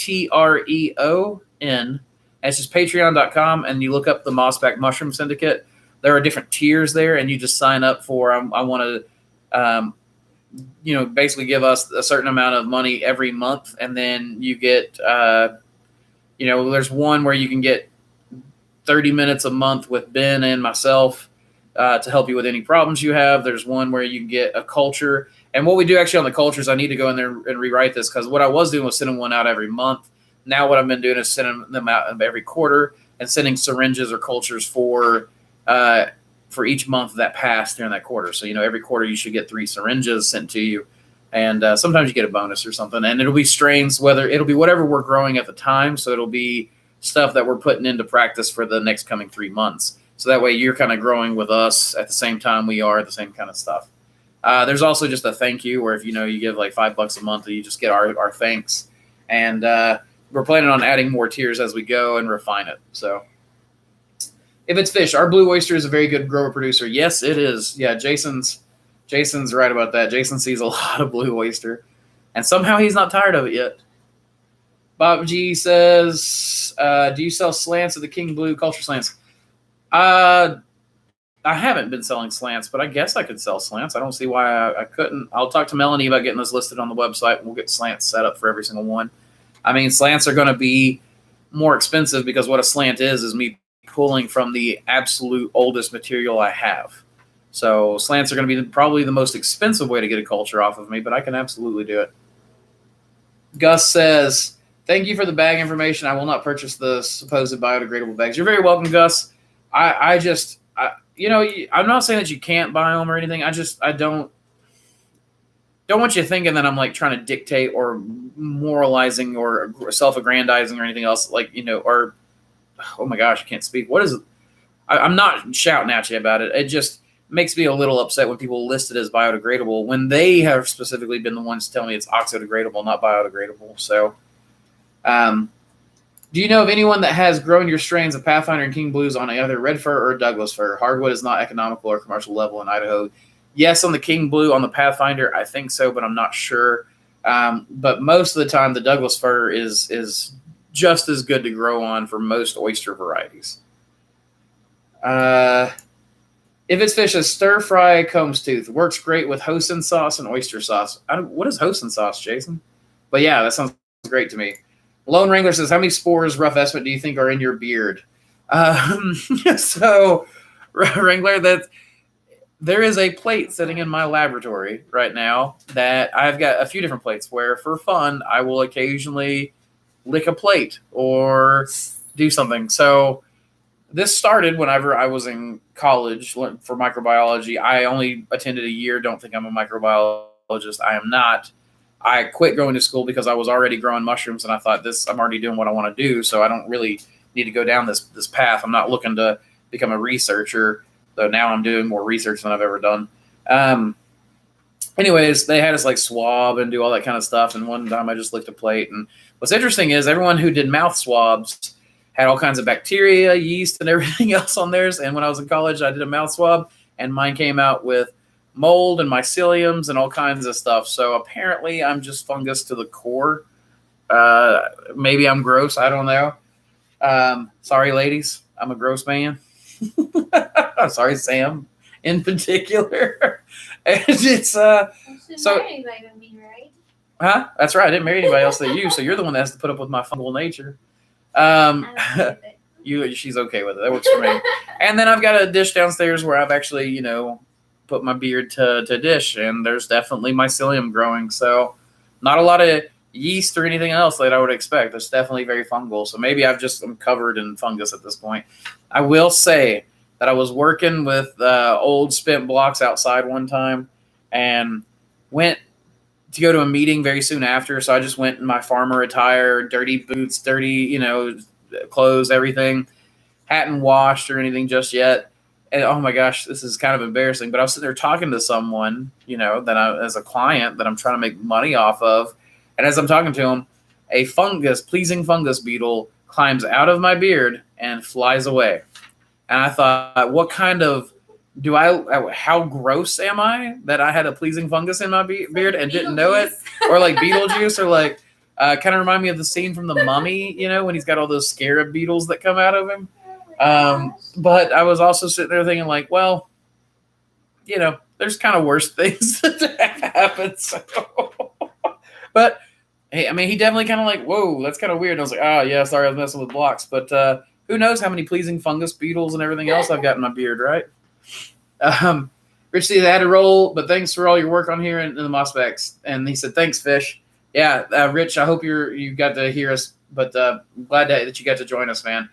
It's just patreon.com, and you look up the Mossback Mushroom Syndicate. There are different tiers there, and you just sign up for, I want to, basically give us a certain amount of money every month, and then you get, there's one where you can get 30 minutes a month with Ben and myself to help you with any problems you have. There's one where you can get a culture. And what we do actually on the cultures, I need to go in there and rewrite this, because what I was doing was sending one out every month. Now what I've been doing is sending them out every quarter and sending syringes or cultures for each month that passed during that quarter. So, every quarter you should get 3 syringes sent to you. And sometimes you get a bonus or something. And it'll be strains, it'll be whatever we're growing at the time. So it'll be stuff that we're putting into practice for the next coming 3 months. So that way you're kind of growing with us at the same time we are, the same kind of stuff. There's also just a thank you where if you give like $5 a month, you just get our thanks. And we're planning on adding more tiers as we go and refine it. So if it's fish, our blue oyster is a very good grower producer. Yes, it is. Yeah, Jason's right about that. Jason sees a lot of blue oyster, and somehow he's not tired of it yet. Bob G says, do you sell slants at the King Blue Culture Slants? I haven't been selling slants, but I guess I could sell slants. I don't see why I couldn't. I'll talk to Melanie about getting this listed on the website, and we'll get slants set up for every single one. I mean, slants are going to be more expensive because what a slant is me pulling from the absolute oldest material I have. So slants are going to be probably the most expensive way to get a culture off of me, but I can absolutely do it. Gus says, thank you for the bag information. I will not purchase the supposed biodegradable bags. You're very welcome, Gus. I'm not saying that you can't buy them or anything. I don't want you thinking that I'm like trying to dictate or moralizing or self-aggrandizing or anything else. Or, oh my gosh, I can't speak. What is it? I'm not shouting at you about it. It just makes me a little upset when people list it as biodegradable when they have specifically been the ones to tell me it's oxidegradable, not biodegradable. So, do you know of anyone that has grown your strains of Pathfinder and King Blues on either red fir or Douglas fir? Hardwood is not economical or commercial level in Idaho. Yes, on the King Blue, on the Pathfinder, I think so, but I'm not sure. But most of the time, the Douglas fir is just as good to grow on for most oyster varieties. If it's fish, a stir-fry Combs tooth works great with hoisin sauce and oyster sauce. What is hoisin sauce, Jason? But yeah, that sounds great to me. Lone Wrangler says, how many spores, rough estimate, do you think are in your beard? So, Wrangler, there is a plate sitting in my laboratory right now that I've got a few different plates where, for fun, I will occasionally lick a plate or do something. So this started whenever I was in college for microbiology. I only attended a year. Don't think I'm a microbiologist. I am not. I quit going to school because I was already growing mushrooms, and I thought I'm already doing what I want to do, so I don't really need to go down this path. I'm not looking to become a researcher, though now I'm doing more research than I've ever done. Anyways, they had us like swab and do all that kind of stuff, and one time I just licked a plate. And what's interesting is everyone who did mouth swabs had all kinds of bacteria, yeast, and everything else on theirs. And when I was in college, I did a mouth swab, and mine came out with mold and myceliums and all kinds of stuff. So apparently I'm just fungus to the core. Maybe I'm gross. I don't know. Sorry, ladies. I'm a gross man. I'm sorry, Sam, in particular. And it's so. Marry anybody but me, right? Huh? That's right. I didn't marry anybody else than you. So you're the one that has to put up with my fungal nature. She's okay with it. That works for me. And then I've got a dish downstairs where I've actually, put my beard to dish, and there's definitely mycelium growing. So not a lot of yeast or anything else that I would expect. It's definitely very fungal. So maybe I'm covered in fungus at this point. I will say that I was working with old spent blocks outside one time and went to go to a meeting very soon after. So I just went in my farmer attire, dirty boots, dirty, clothes, everything. Hadn't washed or anything just yet. And oh my gosh, this is kind of embarrassing. But I was sitting there talking to someone, as a client that I'm trying to make money off of. And as I'm talking to him, a pleasing fungus beetle climbs out of my beard and flies away. And I thought, what kind of how gross am I that I had a pleasing fungus in my beard and didn't know it? Or like Beetlejuice, or like kind of remind me of the scene from The Mummy, when he's got all those scarab beetles that come out of him. But I was also sitting there thinking like, well, there's kind of worse things that have happened. So. But hey, I mean, he definitely kind of like, whoa, that's kind of weird. And I was like, oh yeah, sorry, I was messing with blocks. But who knows how many pleasing fungus beetles and everything else I've got in my beard, right? Rich said I had to roll, but thanks for all your work on here in the moss bags. And he said, thanks, Fish. Yeah, Rich, I hope you got to hear us, but glad that you got to join us, man.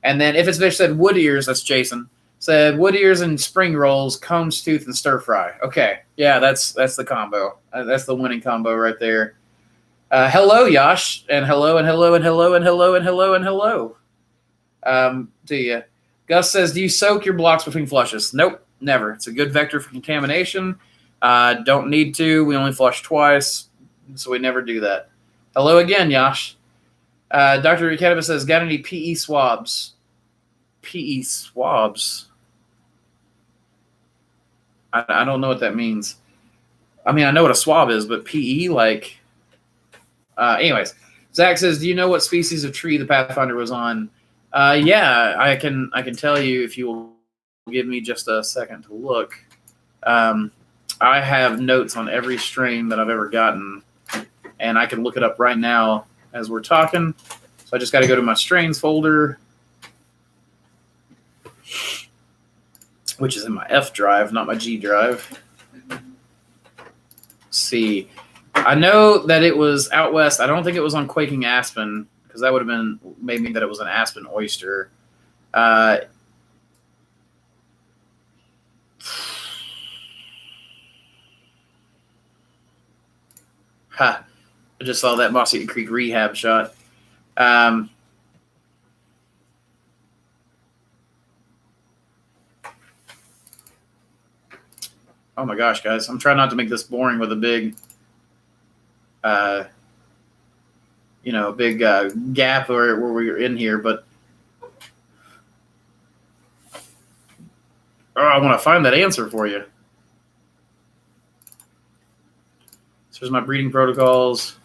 And then if it's Fish said wood ears, that's Jason. Said wood ears and spring rolls, combs, tooth, and stir fry. Okay, yeah, that's the combo. That's the winning combo right there. Hello, Yash, and hello, and hello, and hello, and hello, and hello, and hello. To you. Gus says, do you soak your blocks between flushes? Nope, never. It's a good vector for contamination. Don't need to. We only flush twice, so we never do that. Hello again, Yash. Dr. Cannabis says, got any PE swabs? PE swabs? I don't know what that means. I mean, I know what a swab is, but PE, like... anyways, Zach says, do you know what species of tree the Pathfinder was on? Yeah, I can tell you if you will give me just a second to look. I have notes on every strain that I've ever gotten, and I can look it up right now as we're talking. So I just got to go to my strains folder, which is in my F drive, not my G drive. Let's see. I know that it was out west. I don't think it was on Quaking Aspen, because that would have been made me that it was an Aspen Oyster. I just saw that Mossy Creek rehab shot. Oh my gosh, guys. I'm trying not to make this boring with a big, gap where we're in here, but I want to find that answer for you. So here's my breeding protocols.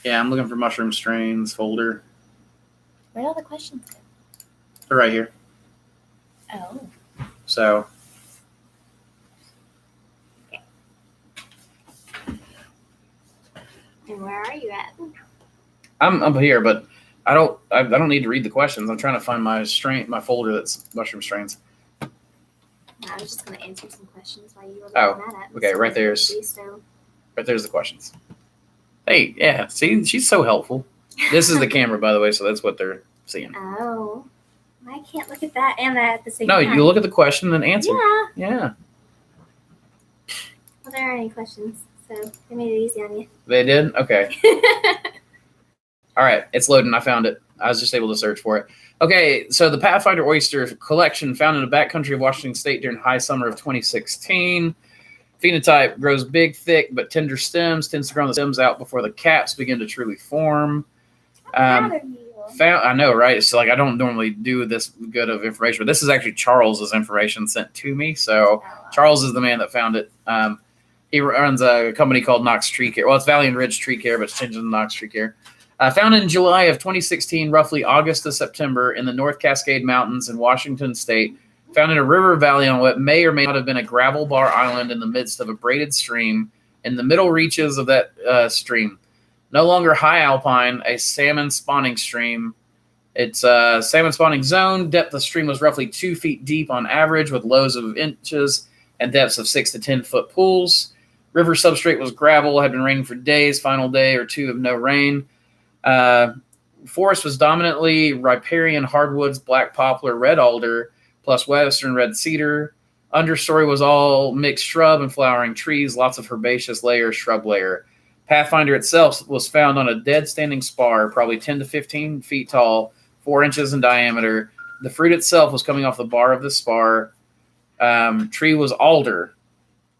Yeah, I'm looking for mushroom strains folder. Where'd all the questions go? They're right here. Oh. So. Okay. And where are you at? I'm up here, but I don't need to read the questions. I'm trying to find my folder that's mushroom strains. I was just going to answer some questions while you were looking at it. Okay, right there's the questions. Hey, yeah, see, she's so helpful. This is the camera, by the way, so that's what they're seeing. Oh, I can't look at that and that at the same time. No, you look at the question and answer. Yeah. Well, there aren't any questions, so they made it easy on you. They did? Okay. All right, it's loading. I found it. I was just able to search for it. Okay, so the Pathfinder Oyster collection found in the backcountry of Washington State during high summer of 2016. Phenotype: grows big, thick, but tender stems. Tends to grow the stems out before the caps begin to truly form. I know, right? It's like I don't normally do this good of information, but this is actually Charles's information sent to me. So Charles is the man that found it. He runs a company called Knox Tree Care. Well, it's Valley and Ridge Tree Care, but it's changed to Knox Tree Care. Found in July of 2016, roughly August to September, in the North Cascade Mountains in Washington State. Found in a river valley on what may or may not have been a gravel bar island in the midst of a braided stream in the middle reaches of that stream. No longer high alpine, a salmon spawning stream. It's a salmon spawning zone. Depth of stream was roughly 2 feet deep on average, with lows of inches and depths of 6 to 10 foot pools. River substrate was gravel, had been raining for days, final day or two of no rain. Forest was dominantly riparian hardwoods, black poplar, red alder, plus western red cedar. Understory was all mixed shrub and flowering trees, lots of herbaceous layer, shrub layer. Pathfinder itself was found on a dead standing spar, probably 10 to 15 feet tall, 4 inches in diameter. The fruit itself was coming off the bar of the spar. Tree was alder.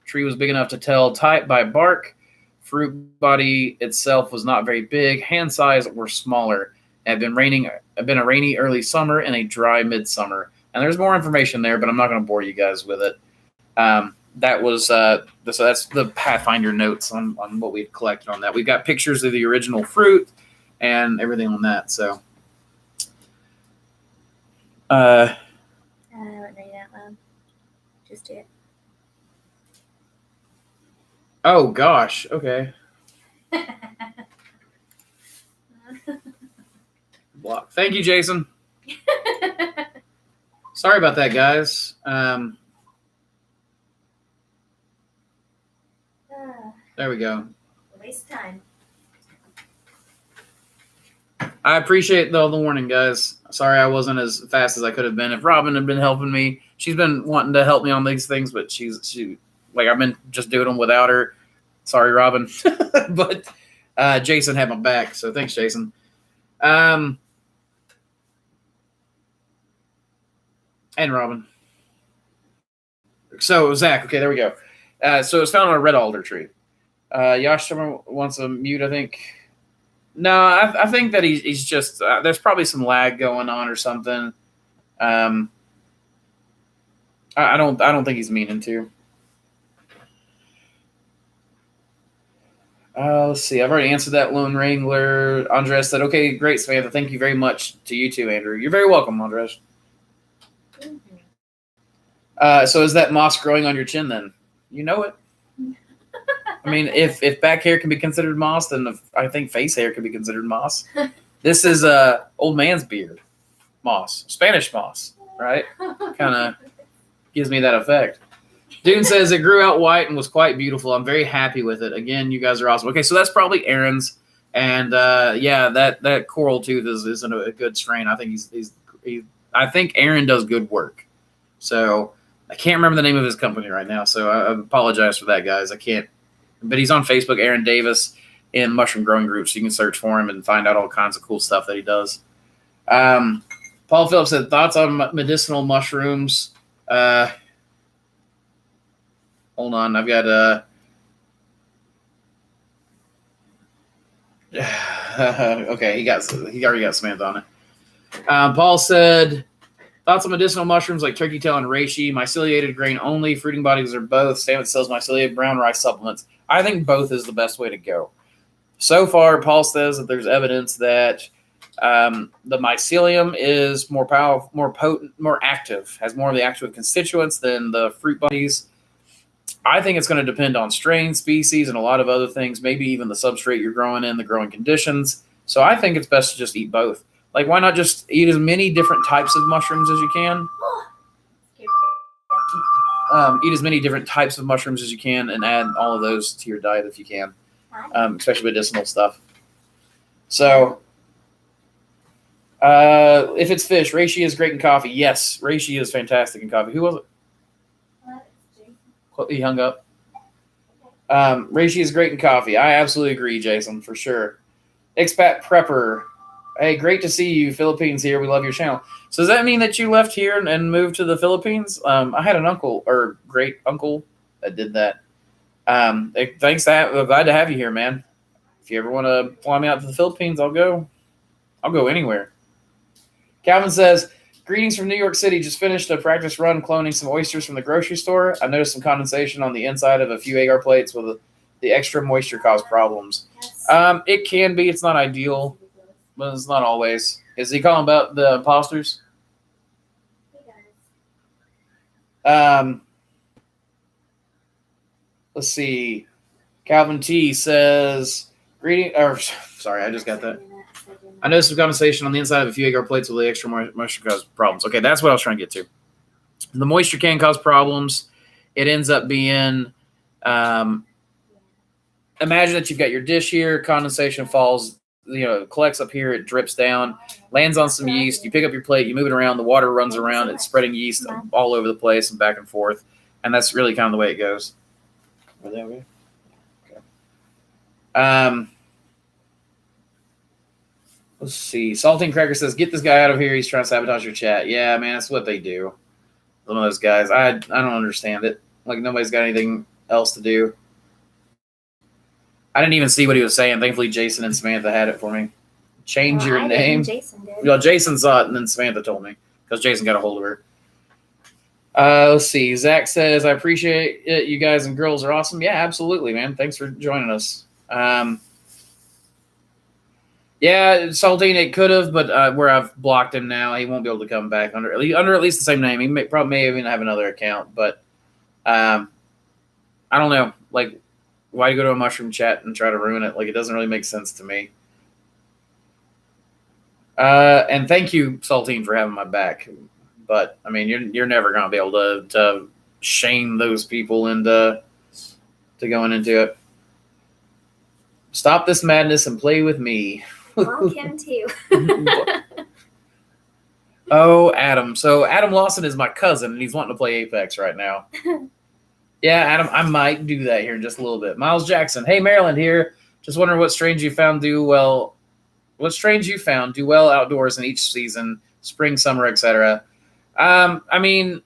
Tree was big enough to tell type by bark. Fruit body itself was not very big. Hand size were smaller. It had been a rainy early summer and a dry midsummer. And there's more information there, but I'm not going to bore you guys with it. That was so that's the Pathfinder notes on what we've collected on that. We've got pictures of the original fruit and everything on that. So, I wouldn't read it out loud. Just do it. Oh gosh. Okay. Block. Thank you, Jason. Sorry about that, guys. There we go. Waste of time. I appreciate the warning, guys. Sorry I wasn't as fast as I could have been. If Robin had been helping me, she's been wanting to help me on these things, but she I've been just doing them without her. Sorry, Robin. But Jason had my back, so thanks, Jason. And Robin. So, Zach, okay, there we go. So it was found on a red alder tree. Yashima wants a mute, I think. No, I think that he's just there's probably some lag going on or something. I don't think he's meaning to. Let's see. I've already answered that, Lone Wrangler. Andres said, "Okay, great, Samantha. Thank you very much to you too, Andrew. You're very welcome, Andres." So is that moss growing on your chin? Then you know it. I mean, if back hair can be considered moss, then I think face hair can be considered moss. This is old man's beard, moss, Spanish moss, right? Kind of gives me that effect. Doon says it grew out white and was quite beautiful. I'm very happy with it. Again, you guys are awesome. Okay, so that's probably Aaron's, and yeah, that coral tooth isn't a good strain. I think I think Aaron does good work. So I can't remember the name of his company right now, so I apologize for that, guys. I can't. But he's on Facebook, Aaron Davis, in mushroom growing groups. So you can search for him and find out all kinds of cool stuff that he does. Paul Phillips said, thoughts on medicinal mushrooms? Hold on. I've got okay, he already got Samantha on it. Paul said, thoughts on medicinal mushrooms like turkey tail and reishi, myceliated grain only, fruiting bodies are both. Stammet sells myceliated brown rice supplements. I think both is the best way to go. So far, Paul says that there's evidence that the mycelium is more powerful, more potent, more active, has more of the active constituents than the fruit bodies. I think it's going to depend on strain, species, and a lot of other things, maybe even the substrate you're growing in, the growing conditions. So I think it's best to just eat both. Like, why not just eat as many different types of mushrooms as you can? Eat as many different types of mushrooms as you can and add all of those to your diet if you can, especially medicinal stuff. So if it's fish, reishi is great in coffee. Yes, reishi is fantastic in coffee. Who was it? He hung up. Reishi is great in coffee. I absolutely agree, Jason, for sure. Expat Prepper. Hey, great to see you, Philippines here. We love your channel. So does that mean that you left here and moved to the Philippines? I had an uncle or great uncle that did that. Thanks. Glad to have you here, man. If you ever want to fly me out to the Philippines, I'll go. I'll go anywhere. Calvin says, greetings from New York City. Just finished a practice run cloning some oysters from the grocery store. I noticed some condensation on the inside of a few agar plates with the extra moisture caused problems. It can be. It's not ideal. But it's not always. Is he calling about the imposters? Let's see. Calvin T says, sorry, I just got that. I noticed some condensation on the inside of a few agar plates with the extra moisture caused problems. Okay, that's what I was trying to get to. The moisture can cause problems. It ends up being, imagine that you've got your dish here, condensation falls, collects up here, it drips down, lands on some yeast. You pick up your plate, you move it around, the water runs around, it's spreading yeast all over the place and back and forth. And that's really kind of the way it goes. Are they okay? Okay. Let's see. Saltine Cracker says, get this guy out of here. He's trying to sabotage your chat. Yeah, man, that's what they do. Some of those guys. I don't understand it. Like, nobody's got anything else to do. I didn't even see what he was saying. Thankfully, Jason and Samantha had it for me. Change your name. Jason did. Well, Jason saw it, and then Samantha told me because Jason got a hold of her. Let's see. Zach says, I appreciate it. You guys and girls are awesome. Yeah, absolutely, man. Thanks for joining us. Yeah, Saltine, it could have, but where I've blocked him now, he won't be able to come back under at least the same name. He may even have another account, but I don't know. Like, why go to a mushroom chat and try to ruin it? Like, it doesn't really make sense to me. And thank you, Saltine, for having my back. But I mean, you're never going to be able to shame those people into going into it. Stop this madness and play with me. Block him too. Oh, Adam. So Adam Lawson is my cousin, and he's wanting to play Apex right now. Yeah, Adam, I might do that here in just a little bit. Miles Jackson. Hey, Maryland here. Just wondering what strains you found do well. What strains you found do well outdoors in each season, spring, summer, etc. I mean,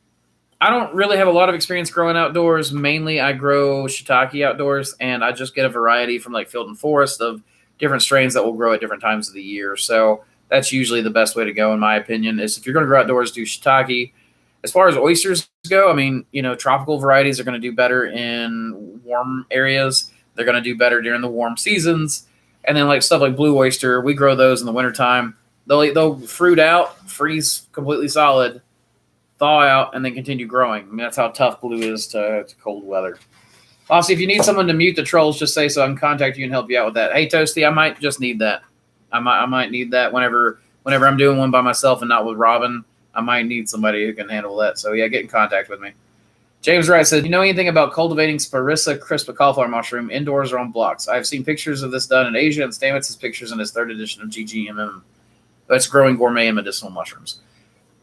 I don't really have a lot of experience growing outdoors. Mainly, I grow shiitake outdoors, and I just get a variety from like field and forest of different strains that will grow at different times of the year. So that's usually the best way to go, in my opinion, is if you're going to grow outdoors, do shiitake. As far as oysters go, I mean, tropical varieties are going to do better in warm areas. They're going to do better during the warm seasons. And then like stuff like blue oyster, we grow those in the wintertime. They'll fruit out, freeze completely solid, thaw out, and then continue growing. I mean, that's how tough blue is to cold weather. Mossy, if you need someone to mute the trolls, just say so. I can contact you and help you out with that. Hey, Toasty, I might just need that. I might need that whenever I'm doing one by myself and not with Robin. I might need somebody who can handle that. So yeah, get in contact with me. James Wright said, "Do you know anything about cultivating Spirissa crispa cauliflower mushroom indoors or on blocks? I've seen pictures of this done in Asia, and Stamets' pictures in his third edition of GGMM. That's growing gourmet and medicinal mushrooms.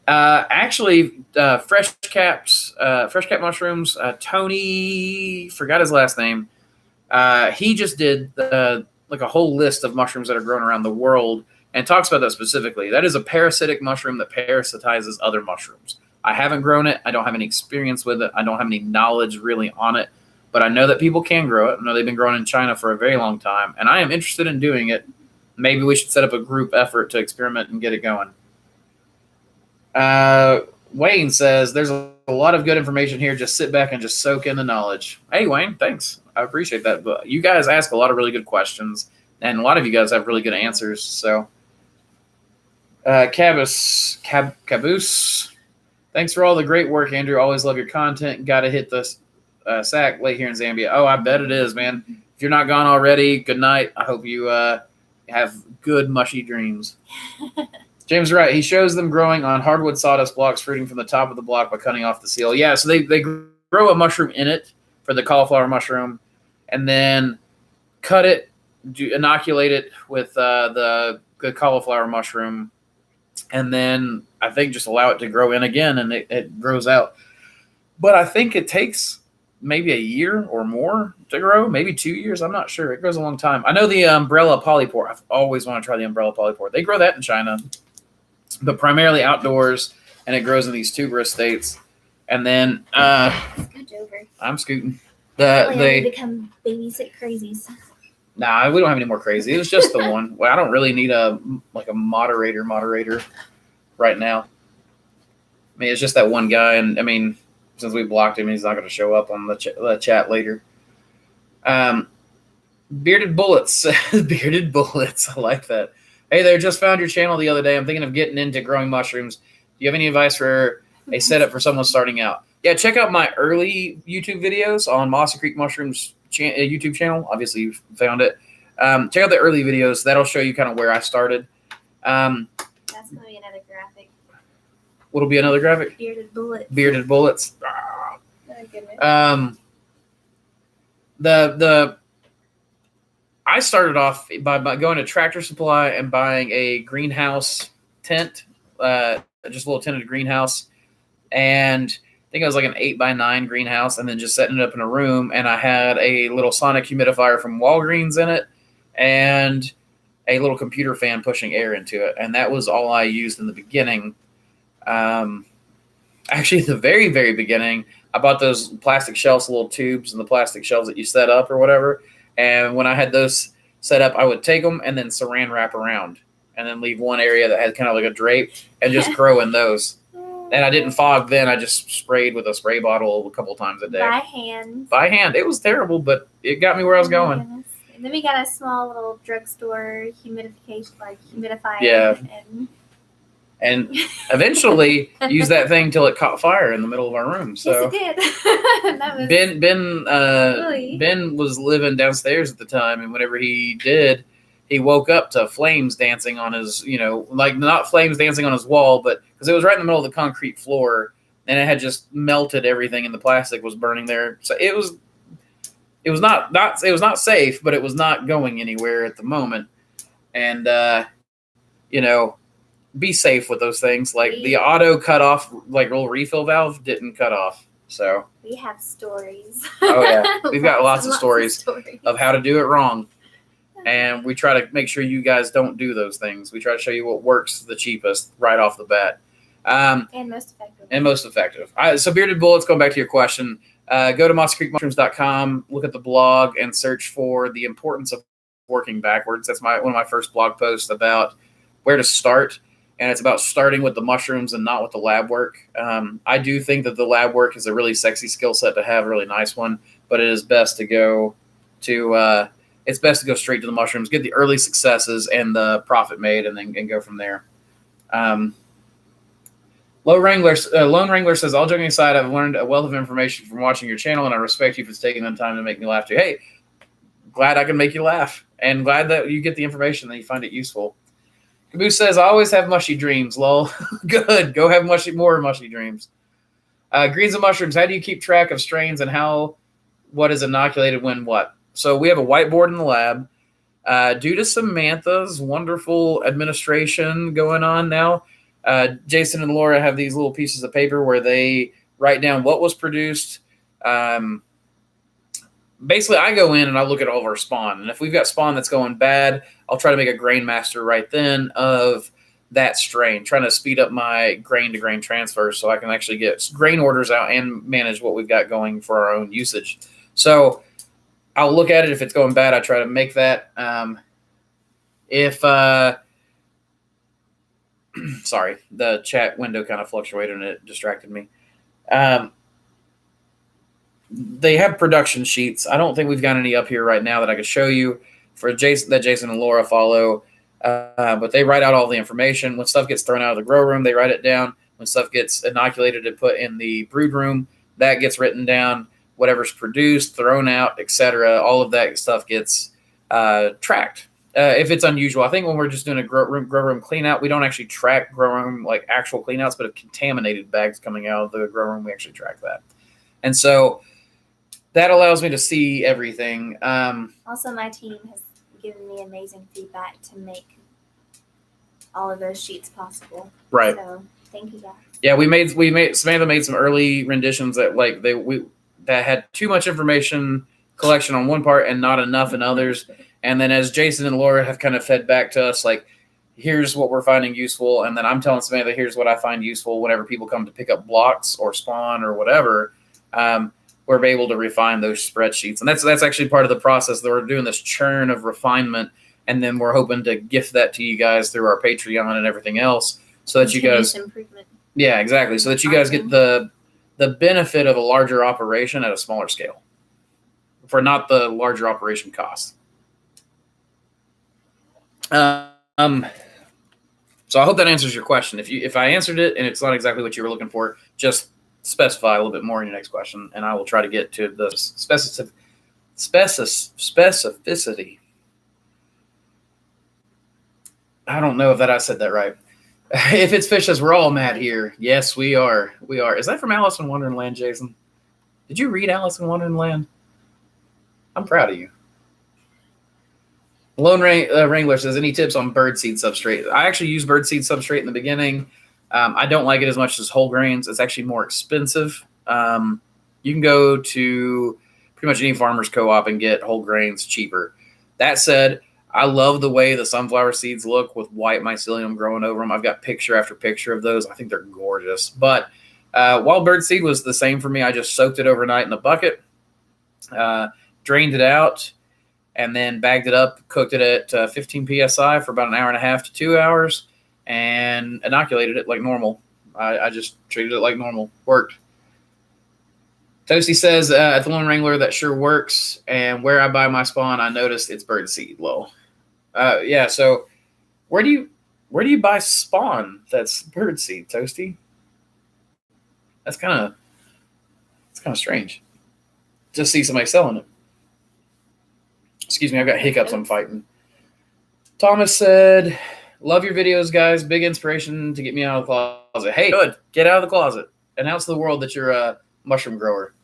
Fresh cap mushrooms. Tony, forgot his last name. He just did like a whole list of mushrooms that are grown around the world and talks about that specifically. That is a parasitic mushroom that parasitizes other mushrooms. I haven't grown it. I don't have any experience with it. I don't have any knowledge really on it, but I know that people can grow it. I know they've been growing in China for a very long time, and I am interested in doing it. Maybe we should set up a group effort to experiment and get it going." Wayne says, "There's a lot of good information here. Just sit back and just soak in the knowledge." Hey, Wayne, thanks. I appreciate that. But you guys ask a lot of really good questions, and a lot of you guys have really good answers. So, Caboose, thanks for all the great work, Andrew. Always love your content. Got to hit the sack late here in Zambia. Oh, I bet it is, man. If you're not gone already, good night. I hope you have good mushy dreams. James Wright, he shows them growing on hardwood sawdust blocks, fruiting from the top of the block by cutting off the seal. Yeah, so they grow a mushroom in it for the cauliflower mushroom, and then cut it, inoculate it with the cauliflower mushroom, and then I think just allow it to grow in again, and it grows out. But I think it takes maybe a year or more to grow, maybe 2 years. I'm not sure. It grows a long time. I know the umbrella polypore. I've always wanted to try the umbrella polypore. They grow that in China, but primarily outdoors, and it grows in these tuberous states. And then Scooch over. I'm scooting. They become babysit crazies. Nah, we don't have any more crazy. It was just the one. Well, I don't really need a moderator right now. I mean, it's just that one guy, and I mean, since we blocked him, he's not going to show up on the chat later. Bearded Bullets. Bearded Bullets. I like that. Hey there, just found your channel the other day. I'm thinking of getting into growing mushrooms. Do you have any advice for a setup for someone starting out? Yeah, check out my early YouTube videos on Mossy Creek Mushrooms YouTube channel. Obviously, you found it. Check out the early videos. That'll show you kind of where I started. That's going to be another graphic. What'll be another graphic? Bearded Bullets. Bearded Bullets. Oh, goodness. I started off by going to Tractor Supply and buying a greenhouse tent, just a little tinted greenhouse. And I think it was like an 8x9 greenhouse, and then just setting it up in a room. And I had a little sonic humidifier from Walgreens in it and a little computer fan pushing air into it. And that was all I used in the beginning. Actually, at the very, very beginning, I bought those plastic shelves, little tubes, and the plastic shelves that you set up or whatever. And when I had those set up, I would take them and then saran wrap around and then leave one area that had kind of like a drape and just grow in those. And I didn't fog then. I just sprayed with a spray bottle a couple times a day. By hand. It was terrible, but it got me where I was going. Goodness. And then we got a small little drugstore humidifier. Yeah. And eventually used that thing till it caught fire in the middle of our room. So yes, it did. Ben was living downstairs at the time, and whenever he did, he woke up to flames dancing on his, like not flames dancing on his wall, but because it was right in the middle of the concrete floor, and it had just melted everything, and the plastic was burning there. So it was not safe, but it was not going anywhere at the moment. and be safe with those things. Like the auto cut off, like little refill valve didn't cut off. So we have stories. Oh yeah, we've got lots of stories of how to do it wrong, and we try to make sure you guys don't do those things. We try to show you what works the cheapest right off the bat, and most effective. So Bearded Bullets, going back to your question, go to mosscreekmushrooms.com, look at the blog, and search for the importance of working backwards. That's one of my first blog posts about where to start. And it's about starting with the mushrooms and not with the lab work. I do think that the lab work is a really sexy skill set to have, a really nice one, but it is best to go to straight to the mushrooms, get the early successes and the profit made, and go from there. Lone Wrangler says, all joking aside, I've learned a wealth of information from watching your channel, and I respect you for taking the time to make me laugh too. Hey, glad I can make you laugh, and glad that you get the information, that you find it useful. Caboose says, I always have mushy dreams, lol. Good. Go have more mushy dreams. Greens and mushrooms, how do you keep track of strains and what is inoculated when what? So we have a whiteboard in the lab. Due to Samantha's wonderful administration going on now, Jason and Laura have these little pieces of paper where they write down what was produced. Basically, I go in and I look at all of our spawn. And if we've got spawn that's going bad, I'll try to make a grain master right then of that strain, trying to speed up my grain-to-grain transfer so I can actually get grain orders out and manage what we've got going for our own usage. So I'll look at it. If it's going bad, I try to make that. Sorry, the chat window kind of fluctuated and it distracted me. They have production sheets. I don't think we've got any up here right now that I could show you for Jason and Laura follow. But they write out all the information. When stuff gets thrown out of the grow room, they write it down. When stuff gets inoculated and put in the brood room, that gets written down. Whatever's produced, thrown out, etc., all of that stuff gets tracked. If it's unusual, I think when we're just doing a grow room clean out, we don't actually track grow room like actual clean outs, but if contaminated bags coming out of the grow room, we actually track that. And so that allows me to see everything. Also, my team has given me amazing feedback to make all of those sheets possible. Right. So thank you guys. Yeah, Samantha made some early renditions that that had too much information collection on one part and not enough in others. And then as Jason and Laura have kind of fed back to us, like, here's what we're finding useful. And then I'm telling Samantha, here's what I find useful whenever people come to pick up blocks or spawn or whatever. We're able to refine those spreadsheets. And that's actually part of the process that we're doing, this churn of refinement. And then we're hoping to gift that to you guys through our Patreon and everything else so that you guys, improvement. Yeah, exactly. So that you guys get the benefit of a larger operation at a smaller scale for not the larger operation cost. So I hope that answers your question. If I answered it and it's not exactly what you were looking for, just specify a little bit more in your next question, and I will try to get to the specificity. I don't know if I said that right. If it's fishes, we're all mad here. Yes, we are. We are. Is that from Alice in Wonderland, Jason? Did you read Alice in Wonderland? I'm proud of you. Lone Wrangler says, any tips on birdseed substrate? I actually use birdseed substrate in the beginning. I don't like it as much as whole grains. It's actually more expensive. You can go to pretty much any farmer's co-op and get whole grains cheaper. That said, I love the way the sunflower seeds look with white mycelium growing over them. I've got picture after picture of those. I think they're gorgeous. But wild birdseed was the same for me. I just soaked it overnight in a bucket, drained it out, and then bagged it up, cooked it at 15 PSI for about an hour and a half to 2 hours, and inoculated it like normal. I just treated it like normal. Worked. Toasty says, at the Lone Wrangler, that sure works. And where I buy my spawn, I noticed it's birdseed. Lol. Yeah, so where do you buy spawn that's birdseed, Toasty? It's kind of strange. Just see somebody selling it. Excuse me, I've got hiccups I'm fighting. Thomas said, love your videos, guys. Big inspiration to get me out of the closet. Hey, good. Get out of the closet. Announce to the world that you're a mushroom grower.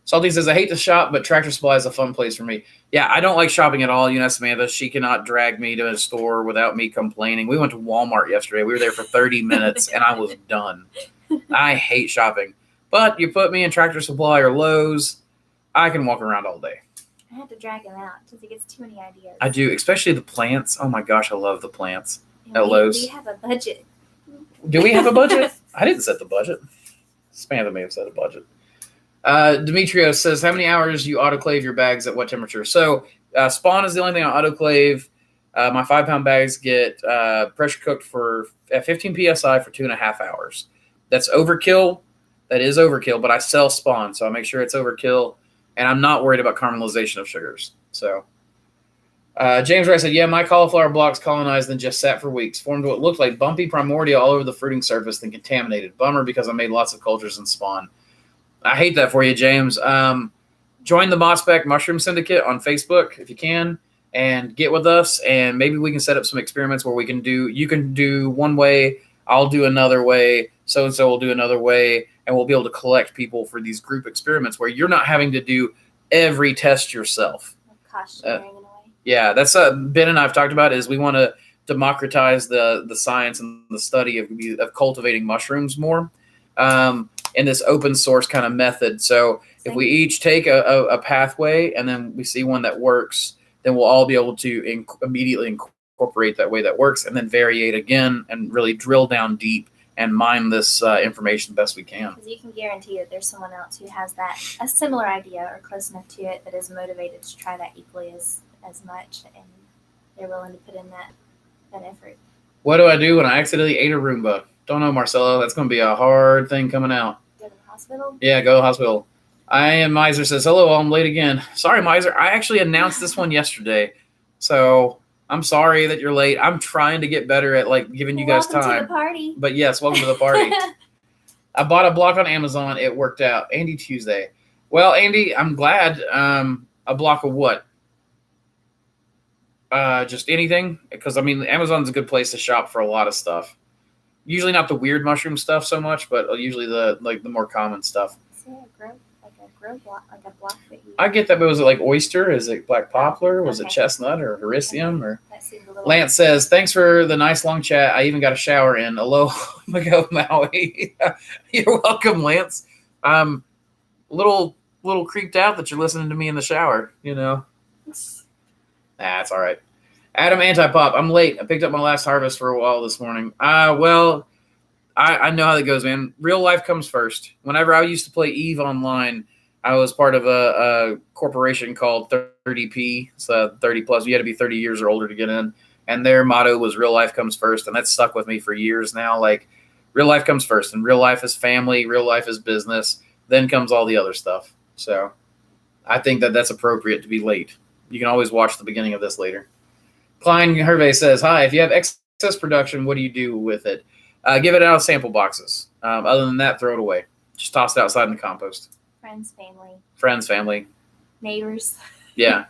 Salty says, I hate to shop, but Tractor Supply is a fun place for me. Yeah, I don't like shopping at all. You know, Samantha, she cannot drag me to a store without me complaining. We went to Walmart yesterday. We were there for 30 minutes, and I was done. I hate shopping. But you put me in Tractor Supply or Lowe's, I can walk around all day. I have to drag him out because he gets too many ideas. I do, especially the plants. Oh, my gosh, I love the plants at we, Lowe's. We have a budget. Do we have a budget? I didn't set the budget. Samantha may have set a budget. Demetrios says, how many hours do you autoclave your bags at what temperature? So Spawn is the only thing I autoclave. My 5-pound bags get pressure cooked at 15 PSI for 2.5 hours. That's overkill. That is overkill, but I sell Spawn, so I make sure it's overkill, and I'm not worried about caramelization of sugars. So James Wright said, yeah, my cauliflower blocks colonized and just sat for weeks. Formed what looked like bumpy primordia all over the fruiting surface, then contaminated. Bummer because I made lots of cultures in Spawn. I hate that for you, James. Join the MSL Mushroom Syndicate on Facebook if you can, and get with us, and maybe we can set up some experiments where you can do one way, I'll do another way, so-and-so will do another way, and we'll be able to collect people for these group experiments where you're not having to do every test yourself. Cost sharing in a way. Yeah, that's Ben and I have talked about is we want to democratize the science and the study of cultivating mushrooms more. In this open source kind of method. So if we each take a pathway and then we see one that works, then we'll all be able to immediately incorporate that way that works and then variate again and really drill down deep and mine this information best we can. Because you can guarantee that there's someone else who has a similar idea or close enough to it that is motivated to try that equally as much, and they're willing to put in that effort. What do I do when I accidentally ate a Roomba? Don't know, Marcelo. That's going to be a hard thing coming out. Go to the hospital? Yeah, go to the hospital. I am Miser says, hello, I'm late again. Sorry, Miser. I actually announced this one yesterday. So I'm sorry that you're late. I'm trying to get better at giving you guys time. Welcome to the party. But yes, welcome to the party. I bought a block on Amazon. It worked out. Andy Tuesday. Well, Andy, I'm glad. A block of what? Just anything? Because, I mean, Amazon's a good place to shop for a lot of stuff. Usually not the weird mushroom stuff so much, but usually the more common stuff. Grow block, like a block that you... I get that, but was it like Oyster? Is it black poplar? Was it chestnut or Hericium? Or Lance says, thanks for the nice long chat. I even got a shower in. Aloha, Maui. You're welcome, Lance. I'm a little creeped out that you're listening to me in the shower, you know. It's all right. Adam Antipop, I'm late. I picked up my last harvest for a while this morning. Well, I know how that goes, man. Real life comes first. Whenever I used to play EVE online, I was part of a corporation called 30P. It's 30 plus. You had to be 30 years or older to get in. And their motto was real life comes first. And that's stuck with me for years now. Like, real life comes first. And real life is family. Real life is business. Then comes all the other stuff. So I think that that's appropriate to be late. You can always watch the beginning of this later. Klein Hervey says, hi, if you have excess production, what do you do with it? Give it out of sample boxes. Other than that, throw it away. Just toss it outside in the compost. Friends, family. Neighbors. Yeah.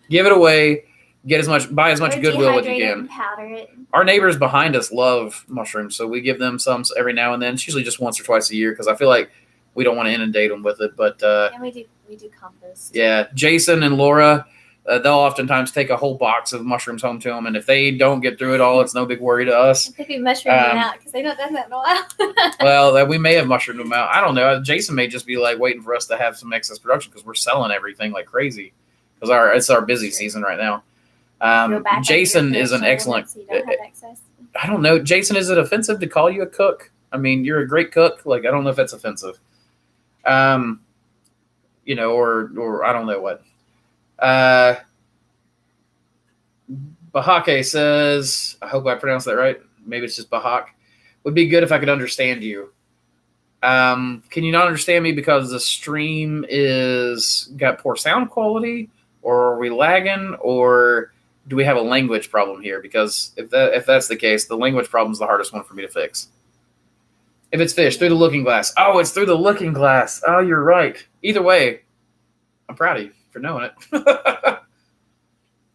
Give it away. Buy as much goodwill as you can. And powder it. Our neighbors behind us love mushrooms, so we give them some every now and then. It's usually just once or twice a year because I feel like we don't want to inundate them with it. But and we do compost. Yeah, Jason and Laura, they'll oftentimes take a whole box of mushrooms home to them, and if they don't get through it all, it's no big worry to us. They could be mushrooming out because they've not done that in a while. Well, we may have mushroomed them out. I don't know. Jason may just be waiting for us to have some excess production because we're selling everything like crazy because it's our busy season right now. Jason is an excellent. So you don't have excess. I don't know, Jason. Is it offensive to call you a cook? I mean, you're a great cook. I don't know if it's offensive. Or I don't know what. Bahake says, I hope I pronounced that right. Maybe it's just Bahak. Would be good if I could understand you. Can you not understand me because the stream got poor sound quality, or are we lagging, or do we have a language problem here? Because if that's the case, the language problem is the hardest one for me to fix. If it's fish, through the looking glass. Oh, it's through the looking glass. Oh, you're right. Either way, I'm proud of you for knowing it.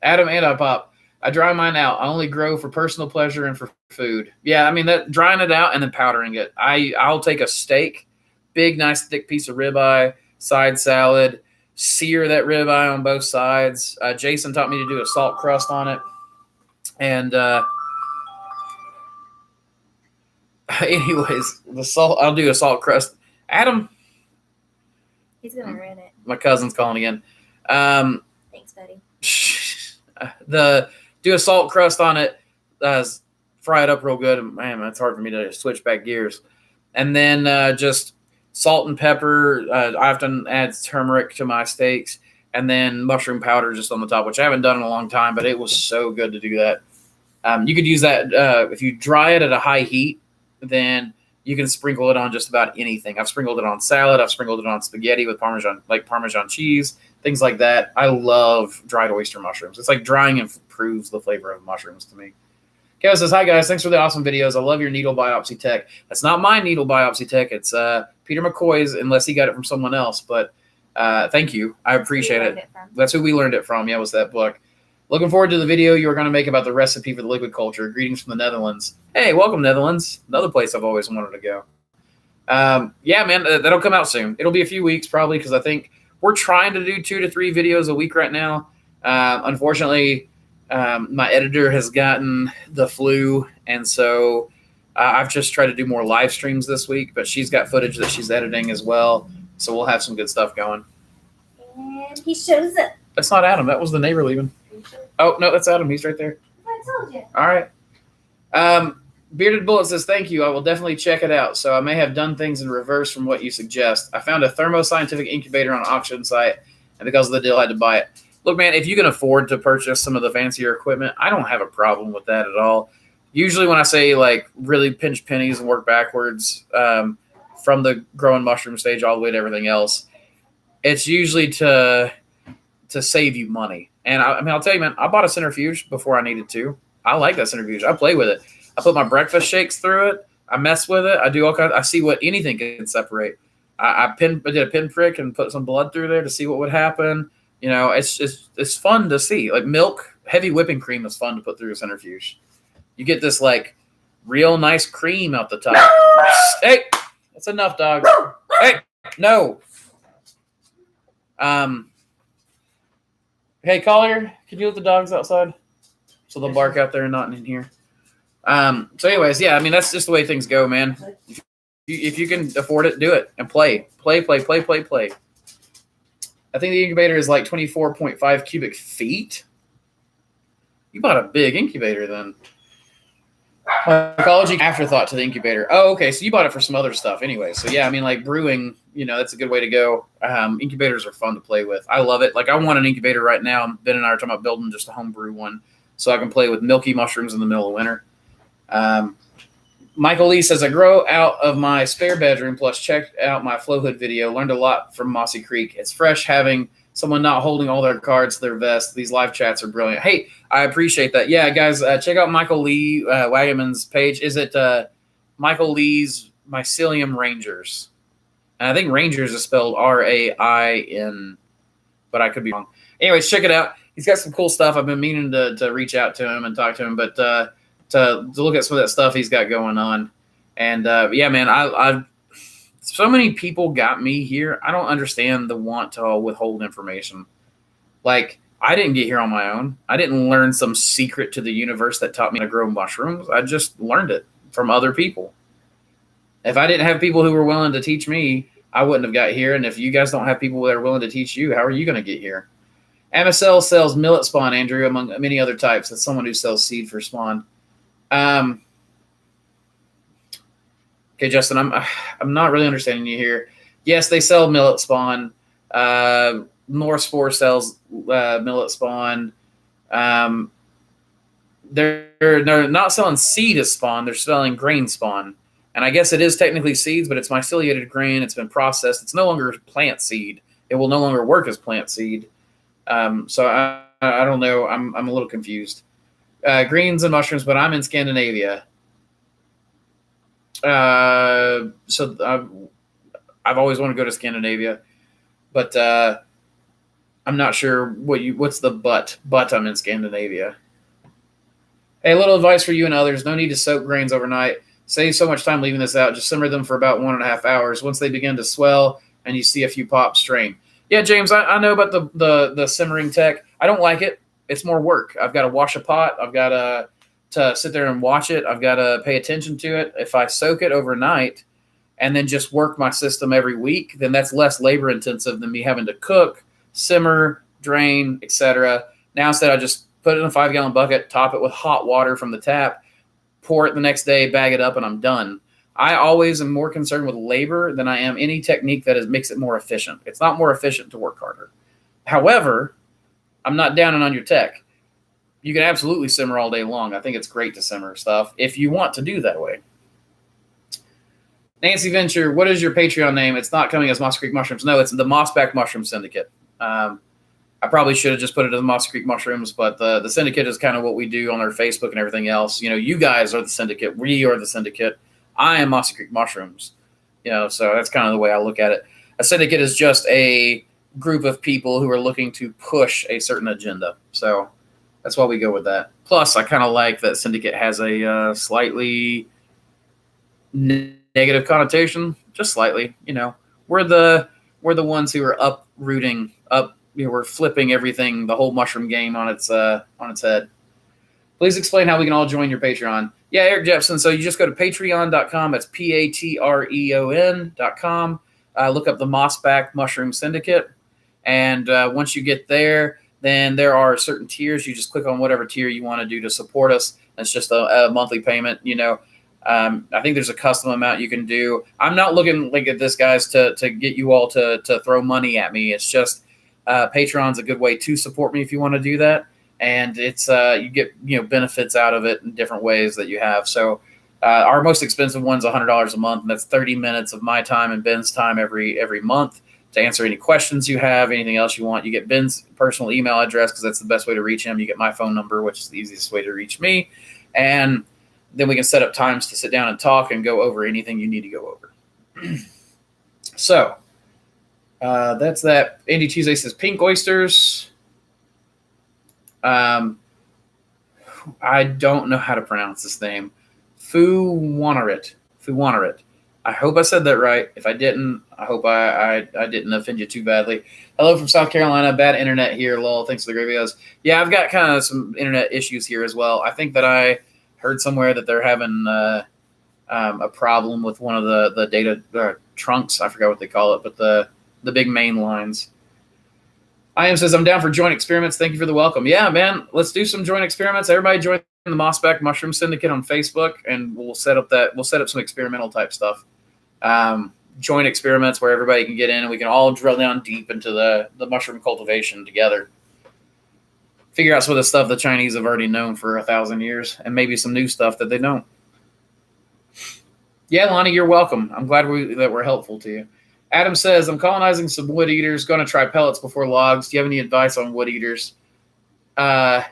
Adam Antipop. I dry mine out. I only grow for personal pleasure and for food. Yeah, I mean, that drying it out and then powdering it. I'll take a steak, big, nice, thick piece of ribeye, side salad, sear that ribeye on both sides. Jason taught me to do a salt crust on it. And anyways, I'll do a salt crust. Adam. He's going to ruin it. My cousin's calling again. Thanks, buddy. Do a salt crust on it, fry it up real good. Man, that's hard for me to switch back gears. And then just salt and pepper. I often add turmeric to my steaks, and then mushroom powder just on the top, which I haven't done in a long time, but it was so good to do that. You could use that if you dry it at a high heat, then you can sprinkle it on just about anything. I've sprinkled it on salad. I've sprinkled it on spaghetti with Parmesan cheese, things like that. I love dried oyster mushrooms. It's like drying improves the flavor of mushrooms to me. Kevin says, hi, guys. Thanks for the awesome videos. I love your needle biopsy tech. That's not my needle biopsy tech. It's Peter McCoy's, unless he got it from someone else. But thank you. I appreciate it. That's who we learned it from. Yeah, was that book. Looking forward to the video you are going to make about the recipe for the liquid culture. Greetings from the Netherlands. Hey, welcome, Netherlands. Another place I've always wanted to go. Yeah, man, that'll come out soon. It'll be a few weeks probably because I think we're trying to do 2 to 3 videos a week right now. Unfortunately, my editor has gotten the flu, and so I've just tried to do more live streams this week, but she's got footage that she's editing as well, so we'll have some good stuff going. And he shows up. That's not Adam. That was the neighbor leaving. Oh, no, that's Adam. He's right there. I told you. All right. Bearded Bullet says, thank you. I will definitely check it out. So I may have done things in reverse from what you suggest. I found a thermoscientific incubator on an auction site, and because of the deal, I had to buy it. Look, man, if you can afford to purchase some of the fancier equipment, I don't have a problem with that at all. Usually when I say, like, really pinch pennies and work backwards from the growing mushroom stage all the way to everything else, it's usually to save you money. And I mean, I'll tell you, man, I bought a centrifuge before I needed to. I like that centrifuge. I play with it. I put my breakfast shakes through it. I mess with it. I do all kinds. I see what anything can separate. I did a pinprick and put some blood through there to see what would happen. You know, it's fun to see. Like milk, heavy whipping cream is fun to put through a centrifuge. You get this like real nice cream out the top. Hey, that's enough, dog. Hey, no. Hey, Collier, can you let the dogs outside so they'll bark out there and not in here? So anyways, yeah, I mean, that's just the way things go, man. If you can afford it, do it and play. I think the incubator is like 24.5 cubic feet. You bought a big incubator then. Ecology afterthought to the incubator. Oh, okay. So you bought it for some other stuff anyway. So yeah, I mean, like brewing, you know, that's a good way to go. Incubators are fun to play with. I love it. Like I want an incubator right now. Ben and I are talking about building just a home brew one so I can play with milky mushrooms in the middle of winter. Michael Lee says, I grow out of my spare bedroom, plus checked out my Flow Hood video. Learned a lot from Mossy Creek. It's fresh having someone not holding all their cards to their vest. These live chats are brilliant. Hey, I appreciate that. Yeah, guys, check out Michael Lee Wagaman's page. Is it Michael Lee's Mycelium Rangers? And I think Rangers is spelled R-A-I-N, but I could be wrong. Anyways, check it out. He's got some cool stuff. I've been meaning to reach out to him and talk to him, but to look at some of that stuff he's got going on. And, yeah, man, I so many people got me here. I don't understand the want to withhold information. Like, I didn't get here on my own. I didn't learn some secret to the universe that taught me to grow mushrooms. I just learned it from other people. If I didn't have people who were willing to teach me, I wouldn't have got here. And if you guys don't have people that are willing to teach you, how are you going to get here? MSL sells millet spawn, Andrew, among many other types. That's someone who sells seed for spawn. Okay, Justin, I'm not really understanding you here. Yes, they sell millet spawn. Norspore sells millet spawn. They're not selling seed as spawn. They're selling grain spawn. And I guess it is technically seeds, but it's myceliated grain. It's been processed. It's no longer plant seed. It will no longer work as plant seed. So I don't know. I'm a little confused. Greens and mushrooms, but I'm in Scandinavia. So I've always wanted to go to Scandinavia, but I'm not sure what's the but I'm in Scandinavia. Hey, a little advice for you and others. No need to soak grains overnight. Save so much time leaving this out. Just simmer them for about 1.5 hours. Once they begin to swell, and you see a few pops, strain. Yeah, James, I know about the simmering tech. I don't like it. It's more work. I've got to wash a pot. I've got to sit there and watch it. I've got to pay attention to it. If I soak it overnight and then just work my system every week, then that's less labor intensive than me having to cook, simmer, drain, etc. Now instead, I just put it in a 5-gallon bucket, top it with hot water from the tap, pour it the next day, bag it up, and I'm done. I always am more concerned with labor than I am any technique that makes it more efficient. It's not more efficient to work harder. However, I'm not downing on your tech. You can absolutely simmer all day long. I think it's great to simmer stuff if you want to do that way. Nancy Venture, what is your Patreon name? It's not coming as Mossy Creek Mushrooms. No, it's the Mossback Mushroom Syndicate. I probably should have just put it as Mossy Creek Mushrooms, but the syndicate is kind of what we do on our Facebook and everything else. You guys are the syndicate. We are the syndicate. I am Mossy Creek Mushrooms. So that's kind of the way I look at it. A syndicate is just a group of people who are looking to push a certain agenda. So that's why we go with that. Plus, I kind of like that syndicate has a slightly negative connotation, just slightly. We're the ones who are uprooting up. We're flipping everything, the whole mushroom game on its head. Please explain how we can all join your Patreon. Yeah, Eric Jepson. So you just go to patreon.com. That's patreon.com. Look up the Mossback Mushroom Syndicate. And once you get there, then there are certain tiers. You just click on whatever tier you want to do to support us. It's just a monthly payment. I think there's a custom amount you can do. I'm not looking at this, guys, to get you all to throw money at me. It's just Patreon's a good way to support me if you want to do that. And it's you get benefits out of it in different ways that you have. So our most expensive one's $100 a month, and that's 30 minutes of my time and Ben's time every month to answer any questions you have, anything else you want. You get Ben's personal email address because that's the best way to reach him. You get my phone number, which is the easiest way to reach me, and then we can set up times to sit down and talk and go over anything you need to go over. So that's that. Andy Tuesday says pink oysters. I don't know how to pronounce this name. Fuwanarit. I hope I said that right. If I didn't, I hope I didn't offend you too badly. Hello from South Carolina. Bad internet here, lol. Thanks for the great videos. Yeah, I've got kind of some internet issues here as well. I think that I heard somewhere that they're having a problem with one of the data trunks. I forgot what they call it, but the big main lines. IM says, I'm down for joint experiments. Thank you for the welcome. Yeah, man, let's do some joint experiments. Everybody join the Mossback Mushroom Syndicate on Facebook, and we'll set up some experimental type stuff. Joint experiments where everybody can get in and we can all drill down deep into the mushroom cultivation together. Figure out some of the stuff the Chinese have already known for 1,000 years and maybe some new stuff that they don't. Yeah, Lonnie, you're welcome. I'm glad that we're helpful to you. Adam says, I'm colonizing some wood eaters. Going to try pellets before logs. Do you have any advice on wood eaters? Like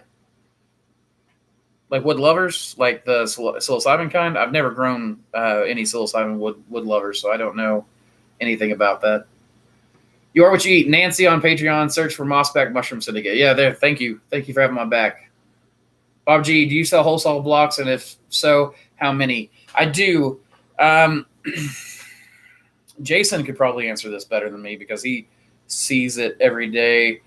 wood lovers, like the psilocybin kind? I've never grown any psilocybin wood lovers, so I don't know anything about that. You are what you eat. Nancy on Patreon. Search for Mossback Mushroom Syndicate. Yeah, there. Thank you. Thank you for having my back. Bob G, do you sell wholesale blocks? And if so, how many? I do. Jason could probably answer this better than me because he sees it every day.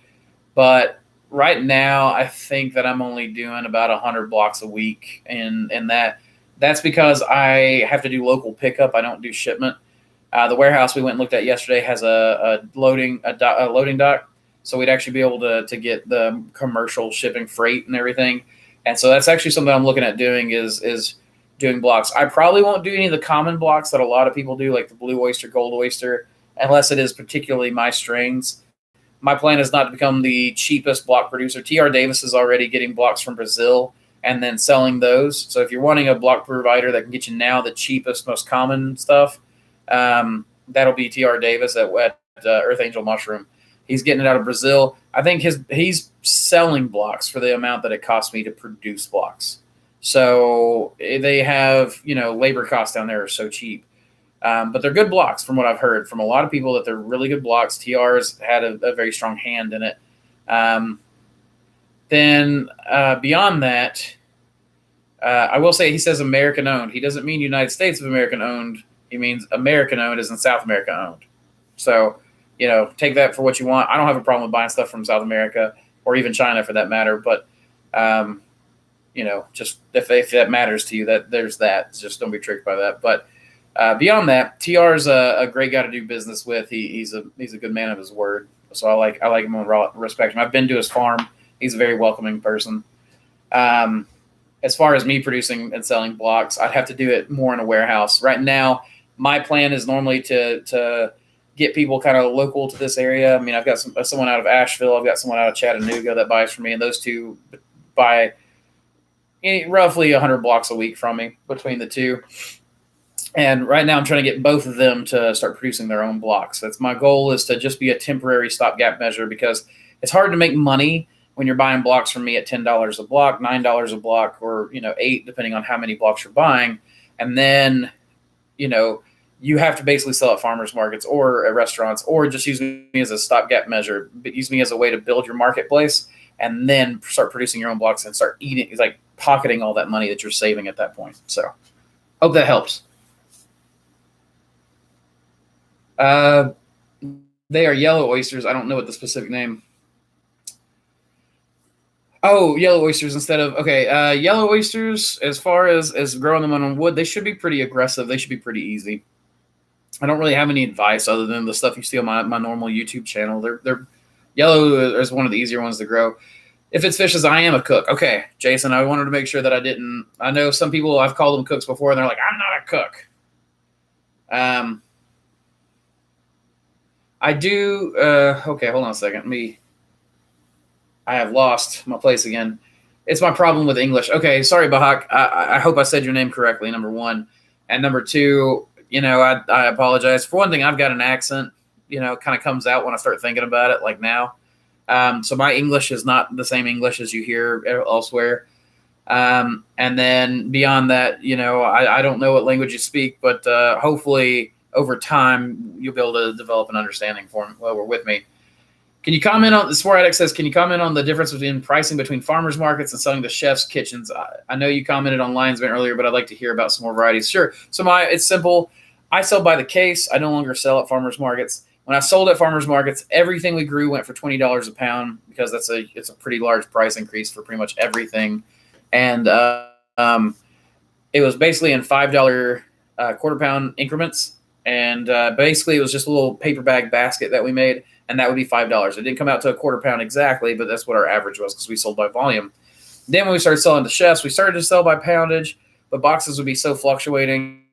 But right now, I think that I'm only doing about 100 blocks a week. And that's because I have to do local pickup. I don't do shipment. The warehouse we went and looked at yesterday has a loading dock. So we'd actually be able to get the commercial shipping freight and everything. And so that's actually something I'm looking at doing is doing blocks. I probably won't do any of the common blocks that a lot of people do, like the blue oyster, gold oyster, unless it is particularly my strains. My plan is not to become the cheapest block producer. TR Davis is already getting blocks from Brazil and then selling those. So if you're wanting a block provider that can get you now the cheapest, most common stuff, that'll be TR Davis at Earth Angel Mushroom. He's getting it out of Brazil. I think he's selling blocks for the amount that it costs me to produce blocks. So they have, labor costs down there are so cheap. But they're good blocks from what I've heard from a lot of people that they're really good blocks. TR's had a very strong hand in it. Then beyond that, I will say he says American owned. He doesn't mean United States of American owned. He means American owned as in South America owned. So, take that for what you want. I don't have a problem with buying stuff from South America or even China for that matter. But, just if that matters to you, that there's that. Just don't be tricked by that. But beyond that, TR is a great guy to do business with. He's a good man of his word. So I like him and respect him. I've been to his farm. He's a very welcoming person. As far as me producing and selling blocks, I'd have to do it more in a warehouse. Right now, my plan is normally to get people kind of local to this area. I mean, I've got someone out of Asheville. I've got someone out of Chattanooga that buys from me, and those two buy roughly 100 blocks a week from me between the two. And right now I'm trying to get both of them to start producing their own blocks. That's my goal, is to just be a temporary stopgap measure, because it's hard to make money when you're buying blocks from me at $10 a block, $9 a block, or, $8, depending on how many blocks you're buying. And then, you have to basically sell at farmers markets or at restaurants, or just use me as a stopgap measure, but use me as a way to build your marketplace and then start producing your own blocks and start eating. It's like pocketing all that money that you're saving at that point. So hope that helps. They are yellow oysters. I don't know what the specific name. Oh, yellow oysters instead of, okay. Yellow oysters, as far as growing them on wood, they should be pretty aggressive. They should be pretty easy. I don't really have any advice other than the stuff you see on my normal YouTube channel. They're yellow is one of the easier ones to grow. If it's fishes, I am a cook. Okay, Jason, I wanted to make sure that I know some people, I've called them cooks before, and they're like, I'm not a cook. I do, okay, hold on a second. I have lost my place again. It's my problem with English. Okay, sorry, Bahak. I hope I said your name correctly, number one. And number two, I apologize. For one thing, I've got an accent, kind of comes out when I start thinking about it, like now. So my English is not the same English as you hear elsewhere. And then beyond that, I don't know what language you speak, but hopefully over time you'll be able to develop an understanding for them while we're with me. Can you comment on, Sporadic says, can you comment on the difference between pricing between farmers markets and selling to chefs' kitchens? I know you commented on Lion's Mane earlier, but I'd like to hear about some more varieties. Sure. So it's simple. I sell by the case. I no longer sell at farmers markets. When I sold at farmers markets, everything we grew went for $20 a pound, because it's a pretty large price increase for pretty much everything. And it was basically in $5 quarter pound increments. And basically it was just a little paper bag basket that we made, and that would be $5. It didn't come out to a quarter pound exactly, but that's what our average was, because we sold by volume. Then when we started selling to chefs, we started to sell by poundage, but boxes would be so fluctuating.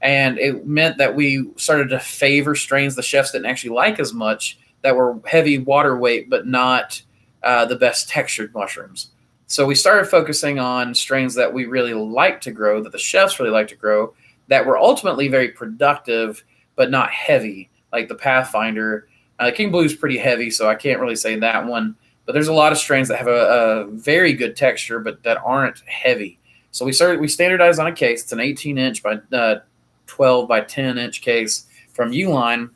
And it meant that we started to favor strains the chefs didn't actually like as much, that were heavy water weight, but not the best textured mushrooms. So we started focusing on strains that we really like to grow, that the chefs really like to grow, that were ultimately very productive, but not heavy, like the Pathfinder. King Blue is pretty heavy, so I can't really say that one. But there's a lot of strains that have a very good texture, but that aren't heavy. So we standardized on a case. It's an 18-inch by 12 by 10-inch case from Uline,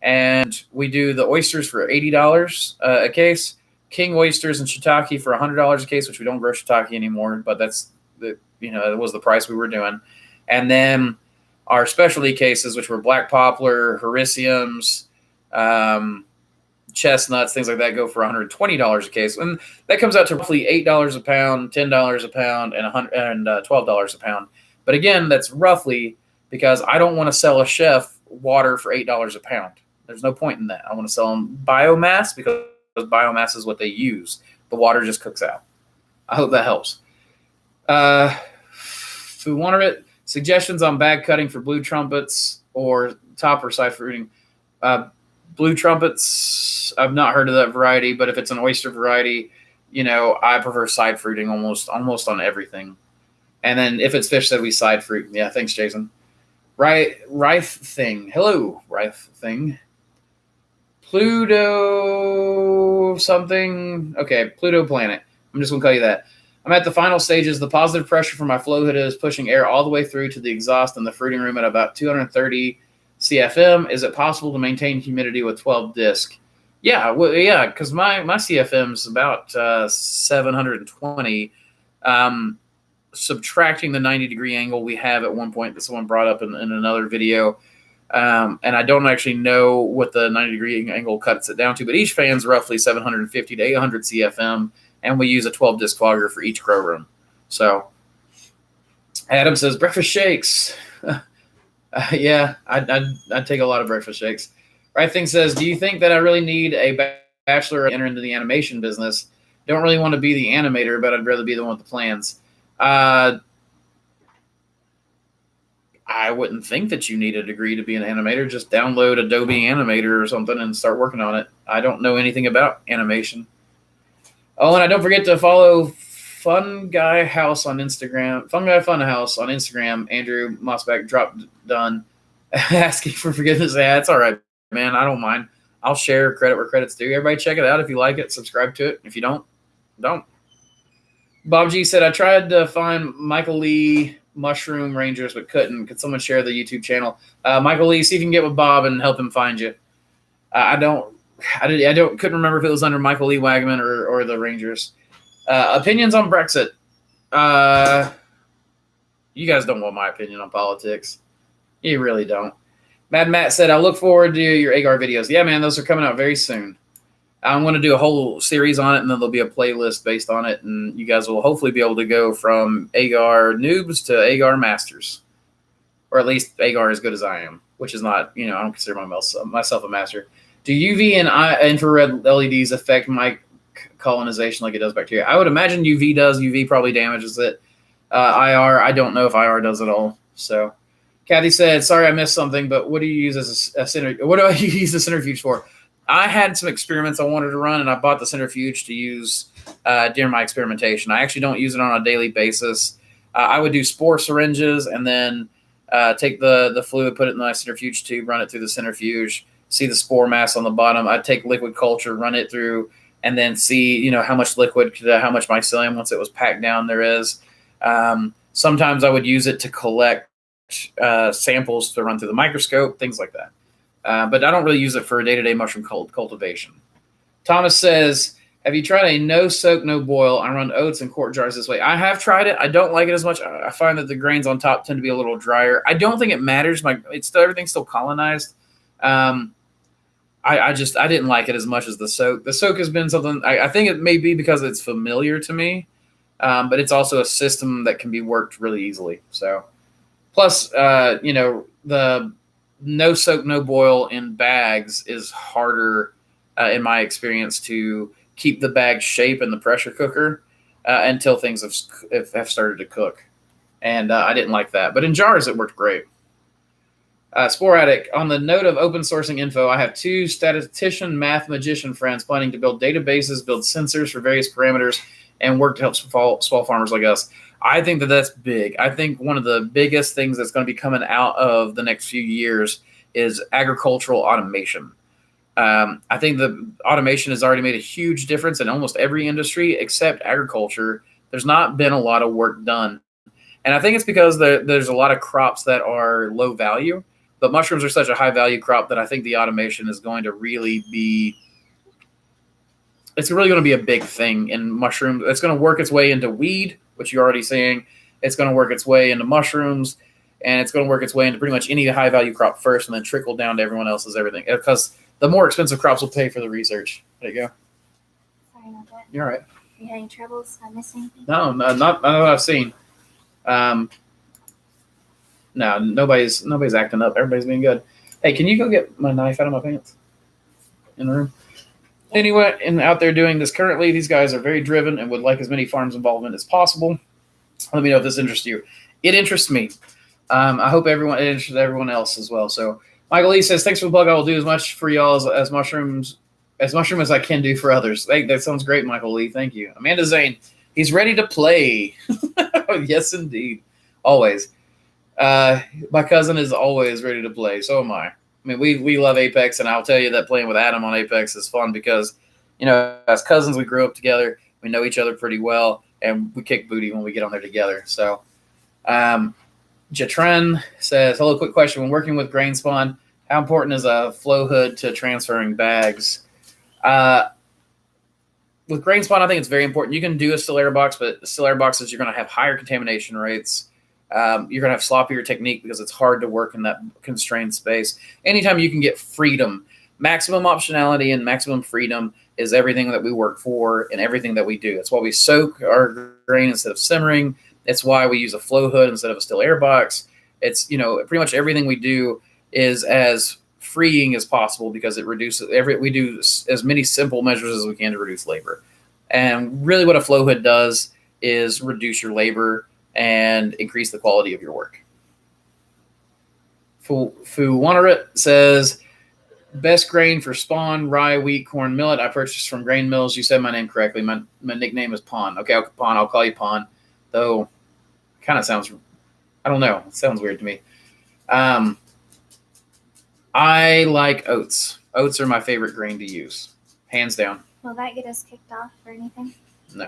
and we do the oysters for $80 a case, king oysters and shiitake for $100 a case, which we don't grow shiitake anymore, but it was the price we were doing. And then our specialty cases, which were black poplar, hericiums, chestnuts, things like that, go for $120 a case, and that comes out to roughly $8 a pound, $10 a pound, and $12 a pound. But again, that's roughly, because I don't want to sell a chef water for $8 a pound. There's no point in that. I want to sell them biomass, because biomass is what they use. The water just cooks out. I hope that helps. Fuwanerit, suggestions on bag cutting for blue trumpets or top or side fruiting. Blue trumpets, I've not heard of that variety, but if it's an oyster variety, I prefer side fruiting almost on everything. And then if it's fish, that we side fruit. Yeah, thanks, Jason. Rife Thing. Hello, Rife Thing. Pluto something. Okay, Pluto Planet. I'm just going to call you that. I'm at the final stages. The positive pressure from my flow hood is pushing air all the way through to the exhaust in the fruiting room at about 230 CFM. Is it possible to maintain humidity with 12 disc? Yeah, because my CFM is about 720. Subtracting the 90-degree angle we have at one point that someone brought up in another video, And I don't actually know what the 90-degree angle cuts it down to, but each fan's roughly 750 to 800 CFM, and we use a 12-disc fogger for each grow room. So Adam says, breakfast shakes. Yeah, I'd take a lot of breakfast shakes. Right Thing says, do you think that I really need a bachelor to enter into the animation business? Don't really want to be the animator, but I'd rather be the one with the plans. I wouldn't think that you need a degree to be an animator. Just download Adobe Animator or something and start working on it. I don't know anything about animation. Oh, and I don't forget to follow Fungi House on Instagram. Fungi Fun House on Instagram. Andrew Mossback dropped done asking for forgiveness. Yeah, it's all right, man. I don't mind. I'll share credit where credit's due. Everybody check it out. If you like it, subscribe to it. If you don't, don't. Bob G said, I tried to find Michael Lee mushroom rangers, but couldn't. Could someone share the YouTube channel? Michael Lee, see if you can get with Bob and help him find you. I couldn't remember if it was under Michael Lee Wagman or the Rangers. Opinions on Brexit. You guys don't want my opinion on politics. You really don't. Mad Matt said, I look forward to your Agar videos. Yeah, man, those are coming out very soon. I'm going to do a whole series on it, and then there'll be a playlist based on it, and you guys will hopefully be able to go from Agar noobs to Agar masters, or at least Agar as good as I am, which is not, I don't consider myself a master. Do UV and infrared LEDs affect mic colonization like it does bacteria? I would imagine UV does. UV probably damages it. IR, I don't know if IR does at all. So, Kathy said, sorry I missed something, but what do you use as a centrifuge? What do I use the centrifuge for? I had some experiments I wanted to run, and I bought the centrifuge to use during my experimentation. I actually don't use it on a daily basis. I would do spore syringes and then take the fluid, put it in my centrifuge tube, run it through the centrifuge, see the spore mass on the bottom. I'd take liquid culture, run it through, and then see, how much liquid, how much mycelium once it was packed down there is. Sometimes I would use it to collect samples to run through the microscope, things like that. But I don't really use it for day-to-day mushroom cultivation. Thomas says, have you tried a no soak, no boil? I run oats in quart jars this way. I have tried it. I don't like it as much. I find that the grains on top tend to be a little drier. I don't think it matters. Everything's still colonized. I didn't like it as much as the soak. The soak has been something, I think it may be because it's familiar to me, but it's also a system that can be worked really easily. So, plus, the no soak, no boil in bags is harder, in my experience, to keep the bag shape in the pressure cooker until things have started to cook. And I didn't like that. But in jars, it worked great. Sporadic, on the note of open sourcing info, I have 2 statistician math magician friends planning to build databases, build sensors for various parameters, and work to help small farmers like us. I think that's big. I think one of the biggest things that's going to be coming out of the next few years is agricultural automation. I think the automation has already made a huge difference in almost every industry except agriculture. There's not been a lot of work done. And I think it's because there's a lot of crops that are low value, but mushrooms are such a high value crop that I think the automation is going to really be a big thing in mushrooms. It's going to work its way into weed, which you're already seeing. It's going to work its way into mushrooms, and it's going to work its way into pretty much any high value crop first and then trickle down to everyone else's everything. Because the more expensive crops will pay for the research. There you go. Sorry about that. You're all right. Are you having troubles? Am I missing anything? No, not that I've seen. No, nobody's acting up. Everybody's being good. Hey, can you go get my knife out of my pants in the room? Anyway, and out there doing this currently, these guys are very driven and would like as many farms involvement as possible. Let me know if this interests you. It interests me. I hope it interests everyone else as well. So Michael Lee says, thanks for the plug. I will do as much for y'all as mushroom as I can do for others. Hey, that sounds great, Michael Lee. Thank you. Amanda Zane, he's ready to play. Yes, indeed. Always. My cousin is always ready to play. So am I. I mean, we love Apex, and I'll tell you that playing with Adam on Apex is fun because, as cousins, we grew up together. We know each other pretty well, and we kick booty when we get on there together. So, Jatren says, hello, quick question. When working with grain spawn, how important is a flow hood to transferring bags? With grain spawn, I think it's very important. You can do a still air box, but still air boxes, you're going to have higher contamination rates. You're going to have sloppier technique because it's hard to work in that constrained space. Anytime you can get freedom, maximum optionality and maximum freedom is everything that we work for and everything that we do. That's why we soak our grain instead of simmering. It's why we use a flow hood instead of a still air box. It's, pretty much everything we do is as freeing as possible because it reduces we do as many simple measures as we can to reduce labor. And really what a flow hood does is reduce your labor and increase the quality of your work. Fu Wanarit says, best grain for spawn, rye, wheat, corn, millet. I purchased from grain mills. You said my name correctly. My nickname is Pon. Okay, Pon. I'll call you Pon. Though, kind of sounds, I don't know. It sounds weird to me. I like oats. Oats are my favorite grain to use. Hands down. Will that get us kicked off or anything? No.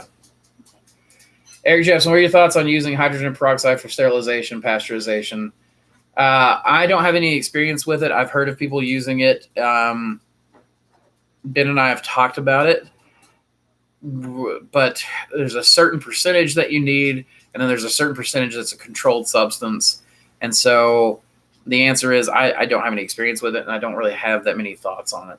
Eric Jepson, what are your thoughts on using hydrogen peroxide for sterilization, pasteurization? I don't have any experience with it. I've heard of people using it. Ben and I have talked about it. But there's a certain percentage that you need, and then there's a certain percentage that's a controlled substance. And so the answer is I don't have any experience with it, and I don't really have that many thoughts on it.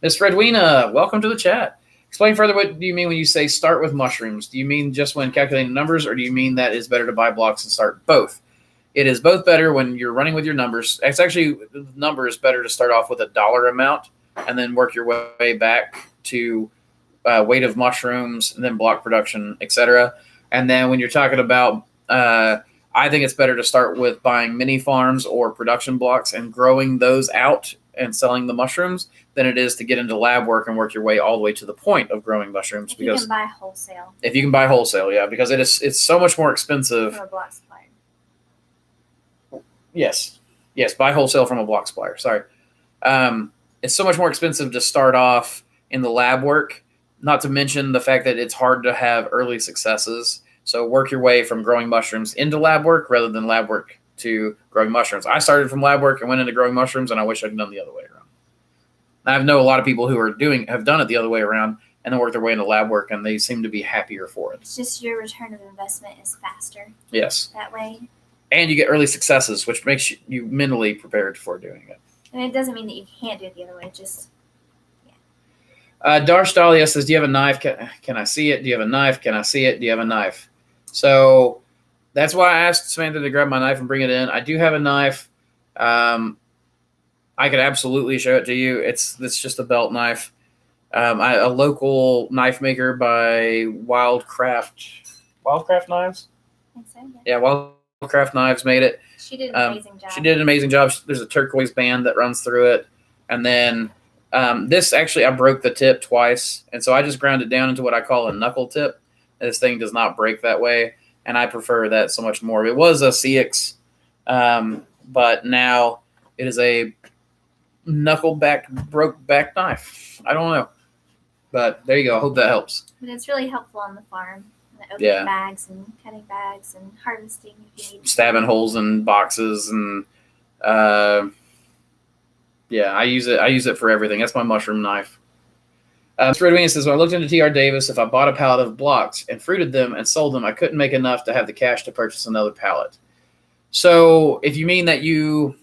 Miss Fredwina, welcome to the chat. Explain further, what do you mean when you say start with mushrooms? Do you mean just when calculating numbers, or do you mean that it's better to buy blocks and start both? It is both better when you're running with your numbers. It's actually, the number is better to start off with a dollar amount and then work your way back to weight of mushrooms and then block production, etc. And then when you're talking about, I think it's better to start with buying mini farms or production blocks and growing those out and selling the mushrooms than it is to get into lab work and work your way all the way to the point of growing mushrooms. If you can buy wholesale. If you can buy wholesale, yeah, because it's so much more expensive. From a block supplier. Yes, buy wholesale from a block supplier. Sorry. It's so much more expensive to start off in the lab work, not to mention the fact that it's hard to have early successes. So work your way from growing mushrooms into lab work rather than lab work to growing mushrooms. I started from lab work and went into growing mushrooms, and I wish I'd done the other way around. I know a lot of people who have done it the other way around and then worked their way into lab work, and they seem to be happier for it. It's just your return of investment is faster. Yes. That way. And you get early successes, which makes you mentally prepared for doing it. And it doesn't mean that you can't do it the other way. Just, Darsh Dahlia says, do you have a knife? Can I see it? Do you have a knife? Can I see it? Do you have a knife? So that's why I asked Samantha to grab my knife and bring it in. I do have a knife. I could absolutely show it to you. It's just a belt knife. A local knife maker by Wildcraft Knives? I think so, yeah. Wildcraft Knives made it. She did an amazing job. She did an amazing job. There's a turquoise band that runs through it. And then this, actually, I broke the tip twice. And so I just ground it down into what I call a knuckle tip. This thing does not break that way. And I prefer that so much more. It was a CX, but now it is a broke back knife. I don't know. But there you go. I hope that helps. But it's really helpful on the farm. Opening bags and cutting bags and harvesting if you need. Stabbing holes in boxes and I use it for everything. That's my mushroom knife. Mr. Redwing says, when I looked into TR Davis, if I bought a pallet of blocks and fruited them and sold them, I couldn't make enough to have the cash to purchase another pallet. So if you mean that you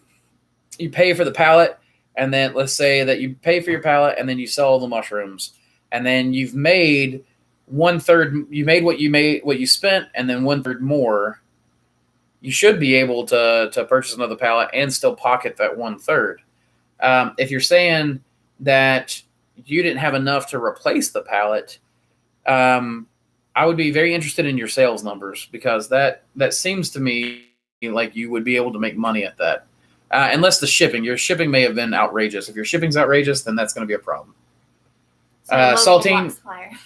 pay for the pallet, and then let's say that you pay for your pallet and then you sell the mushrooms, and then you've made 1/3, you made what you spent, and then 1/3 more, you should be able to purchase another pallet and still pocket that 1/3. If you're saying that you didn't have enough to replace the pallet, I would be very interested in your sales numbers, because that seems to me like you would be able to make money at that. Unless your shipping may have been outrageous. If your shipping's outrageous, then that's going to be a problem. Saltine,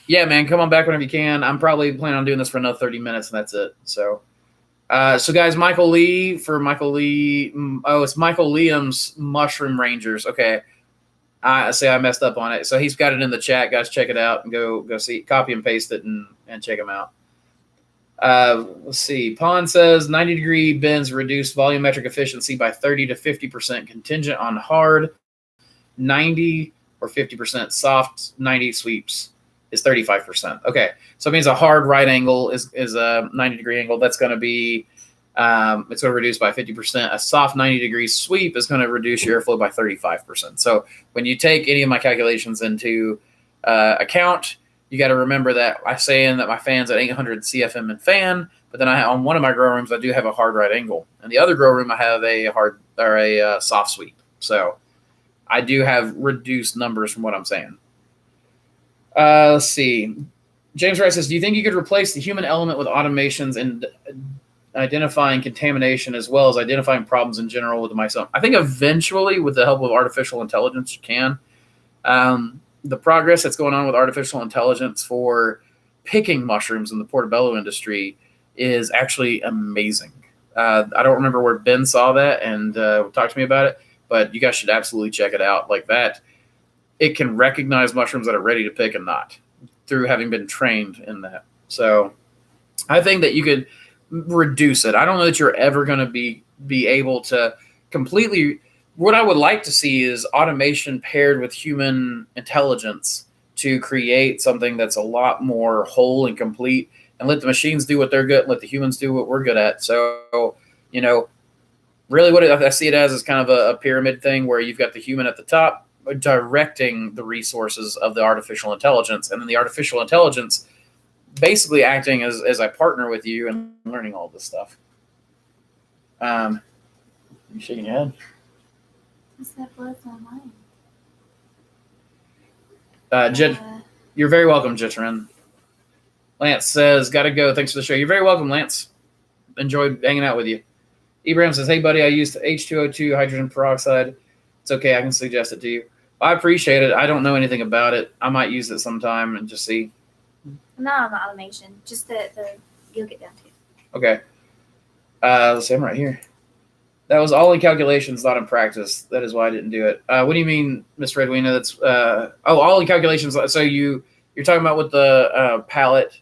yeah, man, come on back whenever you can. I'm probably planning on doing this for another 30 minutes, and that's it. So guys, Michael Lee, it's Michael Liam's Mushroom Rangers. Okay, I say I messed up on it. So he's got it in the chat, guys. Check it out and go see, copy and paste it, and check him out. Let's see. Pond says 90-degree bends reduce volumetric efficiency by 30 to 50%, contingent on hard 90 or 50%, soft 90 sweeps is 35%. Okay, so it means a hard right angle is a 90-degree angle. That's going to be It's going to reduce by 50%. A soft 90-degree sweep is going to reduce your airflow by 35%. So when you take any of my calculations into account, you got to remember that I'm saying that my fan's at 800 CFM in fan, but then on one of my grow rooms I do have a hard right angle, and the other grow room I have a soft sweep. So I do have reduced numbers from what I'm saying. Let's see. James Wright says, do you think you could replace the human element with automations and identifying contamination as well as identifying problems in general with the mycelium? I think eventually, with the help of artificial intelligence, you can. The progress that's going on with artificial intelligence for picking mushrooms in the portobello industry is actually amazing. I don't remember where Ben saw that and talked to me about it, but you guys should absolutely check it out. Like that, it can recognize mushrooms that are ready to pick and not, through having been trained in that. So I think that you could reduce it. I don't know that you're ever going to be able to completely. What I would like to see is automation paired with human intelligence to create something that's a lot more whole and complete, and let the machines do what they're good, let the humans do what we're good at. So, really what I see it as is kind of a pyramid thing where you've got the human at the top directing the resources of the artificial intelligence, and then the artificial intelligence basically acting as I partner with you and learning all this stuff. You shaking your head? That blows my mind. You're very welcome, Jitterin. Lance says, gotta go. Thanks for the show. You're very welcome, Lance. Enjoyed hanging out with you. Ibrahim says, hey, buddy, I used H2O2 hydrogen peroxide. It's okay. I can suggest it to you. I appreciate it. I don't know anything about it. I might use it sometime and just see. Not on the automation. Just the you'll get down to it. Okay. Let's see. I'm right here. That was all in calculations, not in practice. That is why I didn't do it. What do you mean, Miss Redwina? That's all in calculations. So you're talking about with the palette.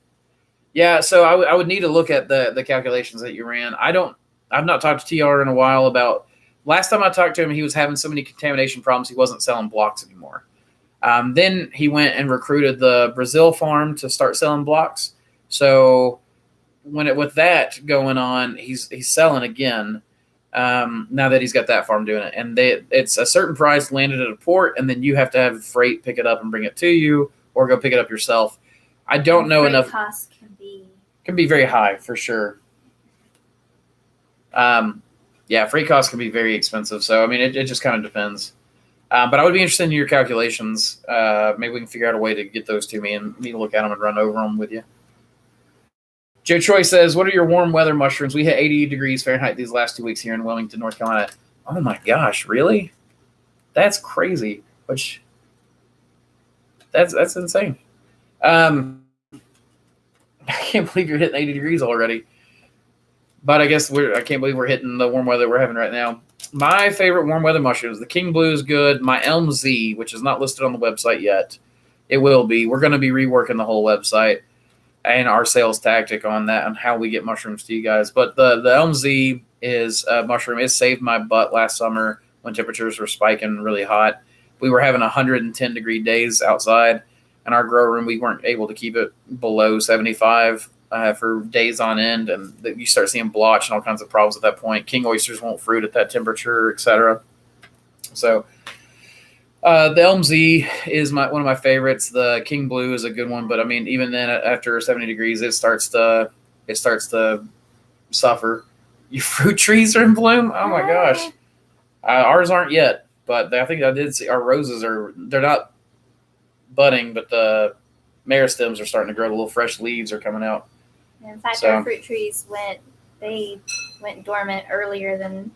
Yeah. So I would need to look at the calculations that you ran. I've not talked to TR in a while about. Last time I talked to him, he was having so many contamination problems he wasn't selling blocks anymore. Then he went and recruited the Brazil farm to start selling blocks. So with that going on, he's selling again. Now that he's got that farm doing it, and it's a certain price landed at a port, and then you have to have freight pick it up and bring it to you, or go pick it up yourself. I don't know enough. Costs can be very high for sure. Yeah, freight costs can be very expensive. So I mean, it just kind of depends. But I would be interested in your calculations. Maybe we can figure out a way to get those to me and me to look at them and run over them with you. Joe Troy says, what are your warm weather mushrooms? We hit 80 degrees Fahrenheit these last 2 weeks here in Wilmington, North Carolina. Oh my gosh, really? That's crazy. That's insane. I can't believe you're hitting 80 degrees already. But I guess I can't believe we're hitting the warm weather we're having right now. My favorite warm weather mushrooms, the King Blue is good. My Elm Z, which is not listed on the website yet. It will be. We're going to be reworking the whole website and our sales tactic on that and how we get mushrooms to you guys. But the Elm Z is a mushroom. It saved my butt last summer when temperatures were spiking really hot. We were having 110 degree days outside in our grow room. We weren't able to keep it below 75 for days on end, and you start seeing blotch and all kinds of problems at that point. King oysters won't fruit at that temperature, etc. So the Elm Z is one of my favorites. The King Blue is a good one, but I mean, even then, after 70 degrees, it starts to suffer. Your fruit trees are in bloom. Oh my gosh, ours aren't yet, but I think I did see our roses they're not budding, but the meristems are starting to grow. The little fresh leaves are coming out. In fact, our fruit trees went dormant earlier than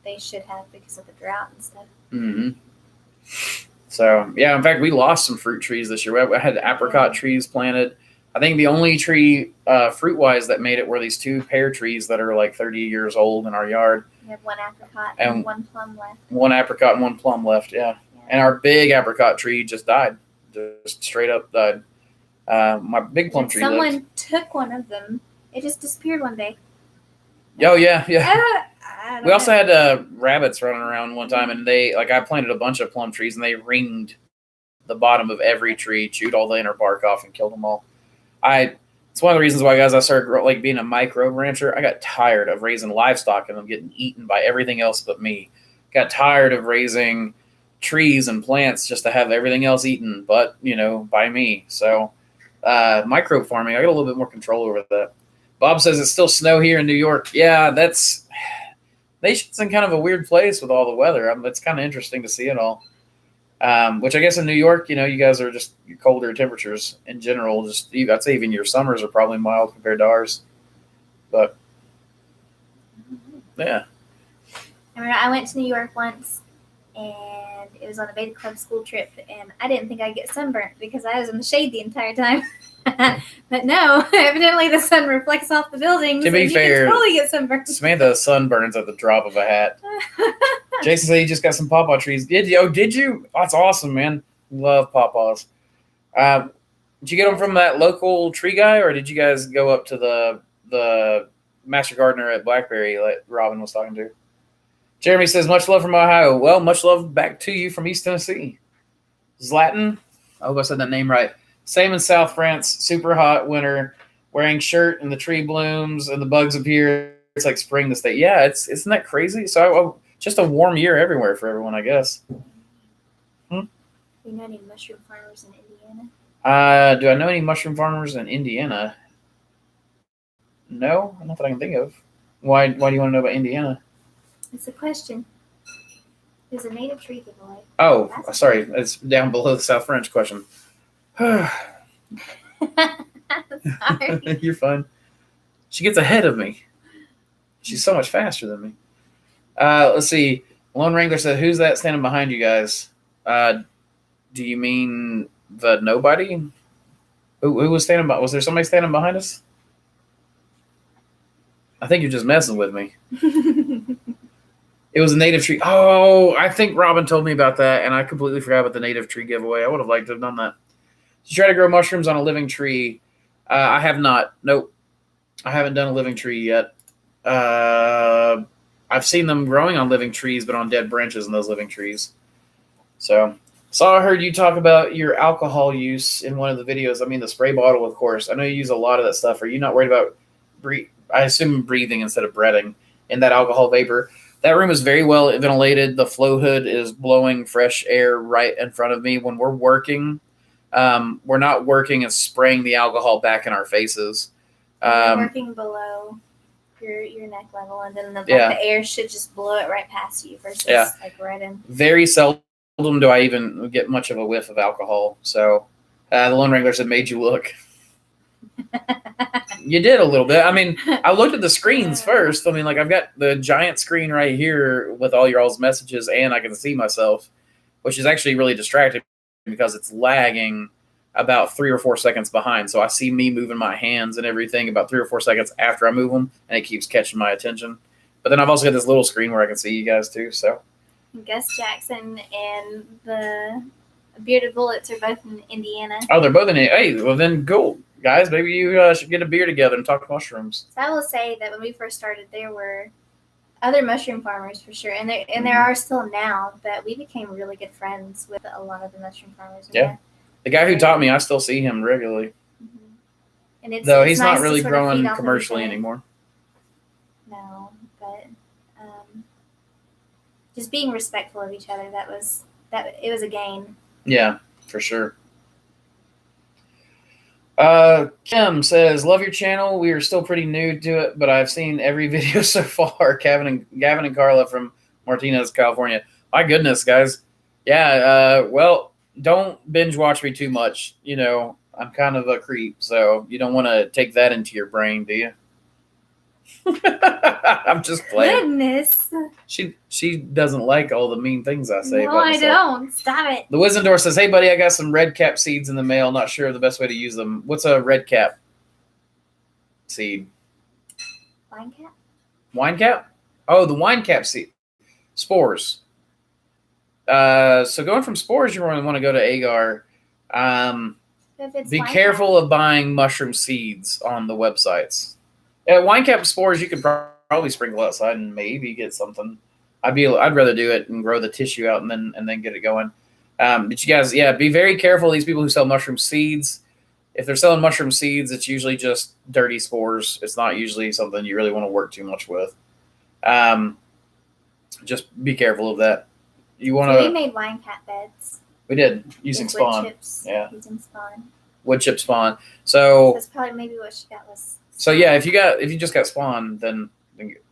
they should have because of the drought and stuff. Mm-hmm. So, yeah, in fact, we lost some fruit trees this year. We had apricot trees planted. I think the only tree fruit-wise that made it were these two pear trees that are like 30 years old in our yard. We have one apricot and one plum left. One apricot and one plum left, yeah. And our big apricot tree just died. Just straight up died. My big plum tree Someone took one of them. It just disappeared one day. Oh, yeah. We also had rabbits running around one time, and I planted a bunch of plum trees, and they ringed the bottom of every tree, chewed all the inner bark off, and killed them all. It's It's one of the reasons why, guys, I started like being a microbe rancher. I got tired of raising livestock and them getting eaten by everything else but me. Got tired of raising trees and plants just to have everything else eaten, but by me. So microbe farming, I got a little bit more control over that. Bob says it's still snow here in New York. Yeah, nation's in kind of a weird place with all the weather. It's kind of interesting to see it all. Which I guess in New York, you guys are just colder temperatures in general. I'd say even your summers are probably mild compared to ours. But yeah. I remember I went to New York once, and it was on a beta club school trip, and I didn't think I'd get sunburnt because I was in the shade the entire time. But no, evidently the sun reflects off the buildings. To be fair, you can totally get sunburned. Samantha sunburns at the drop of a hat. Jason said he just got some pawpaw trees. Did you? Oh, did you? That's awesome, man. Love pawpaws. Did you get them from that local tree guy, or did you guys go up to the master gardener at Blackberry that Robin was talking to? Jeremy says, much love from Ohio. Well, much love back to you from East Tennessee. Zlatan, I hope I said that name right. Same in South France, super hot winter, wearing shirt and the tree blooms and the bugs appear. It's like spring this day. Yeah, isn't that crazy? So just a warm year everywhere for everyone, I guess. Do you know any mushroom farmers in Indiana? Do I know any mushroom farmers in Indiana? No, not that I can think of. Why do you want to know about Indiana? It's a question. There's a native tree giveaway. Oh, sorry. It's down below the South French question. Sorry. You're fine. She gets ahead of me. She's so much faster than me. Let's see. Lone Wrangler said, who's that standing behind you guys? Do you mean the nobody? Who was standing by? Was there somebody standing behind us? I think you're just messing with me. It was a native tree. Oh, I think Robin told me about that, and I completely forgot about the native tree giveaway. I would have liked to have done that. Did you try to grow mushrooms on a living tree? I have not. Nope. I haven't done a living tree yet. I've seen them growing on living trees, but on dead branches in those living trees. So I heard you talk about your alcohol use in one of the videos. I mean, the spray bottle, of course. I know you use a lot of that stuff. Are you not worried about, I assume, breathing instead of breathing in that alcohol vapor? That room is very well ventilated. The flow hood is blowing fresh air right in front of me. When we're working, we're not working and spraying the alcohol back in our faces. Working below your neck level, and then the air should just blow it right past you versus like right in. Very seldom do I even get much of a whiff of alcohol. So the Lone Wrangler said, made you look. You did a little bit. I mean, I looked at the screens first. I mean, like, I've got the giant screen right here with all your all's messages, and I can see myself, which is actually really distracting because it's lagging about 3 or 4 seconds behind. So I see me moving my hands and everything about 3 or 4 seconds after I move them, and it keeps catching my attention. But then I've also got this little screen where I can see you guys too. So Gus Jackson and the Bearded Bullets are both in Indiana. Oh, they're both in it. Hey, well then, cool. Guys, maybe you should get a beer together and talk mushrooms. So I will say that when we first started, there were other mushroom farmers for sure, and there are still now, but we became really good friends with a lot of the mushroom farmers. Yeah. The guy who taught me, I still see him regularly. And it's he's nice not really to sort of growing feed off of commercially each other. anymore. No, but just being respectful of each other, it was a gain. Yeah, for sure. Kim says, love your channel. We are still pretty new to it, but I've seen every video so far. Gavin and Carla from Martinez, California. My goodness, guys. Yeah, well, don't binge watch me too much. You know, I'm kind of a creep, so you don't want to take that into your brain, do you? I'm just playing. Goodness. She doesn't like all the mean things I say. No, about I myself. don't. Stop it. The Wisdom Door says, hey, buddy, I got some red cap seeds in the mail. Not sure of the best way to use them. What's a red cap seed? Wine cap? Wine cap? Oh, the wine cap seed. Spores. So going from spores, you want to go to agar. Be careful of buying mushroom seeds on the websites. Wine cap spores, you could probably sprinkle outside and maybe get something. I'd rather do it and grow the tissue out and then get it going. But you guys, be very careful. These people who sell mushroom seeds, if they're selling mushroom seeds, it's usually just dirty spores. It's not usually something you really want to work too much with. Just be careful of that. You want So we to. made wine cat beds. We did using with Spawn. Wood chips. Yeah. Using Spawn. Wood chip Spawn. So that's probably maybe what she got was. So yeah, if you just got Spawn, then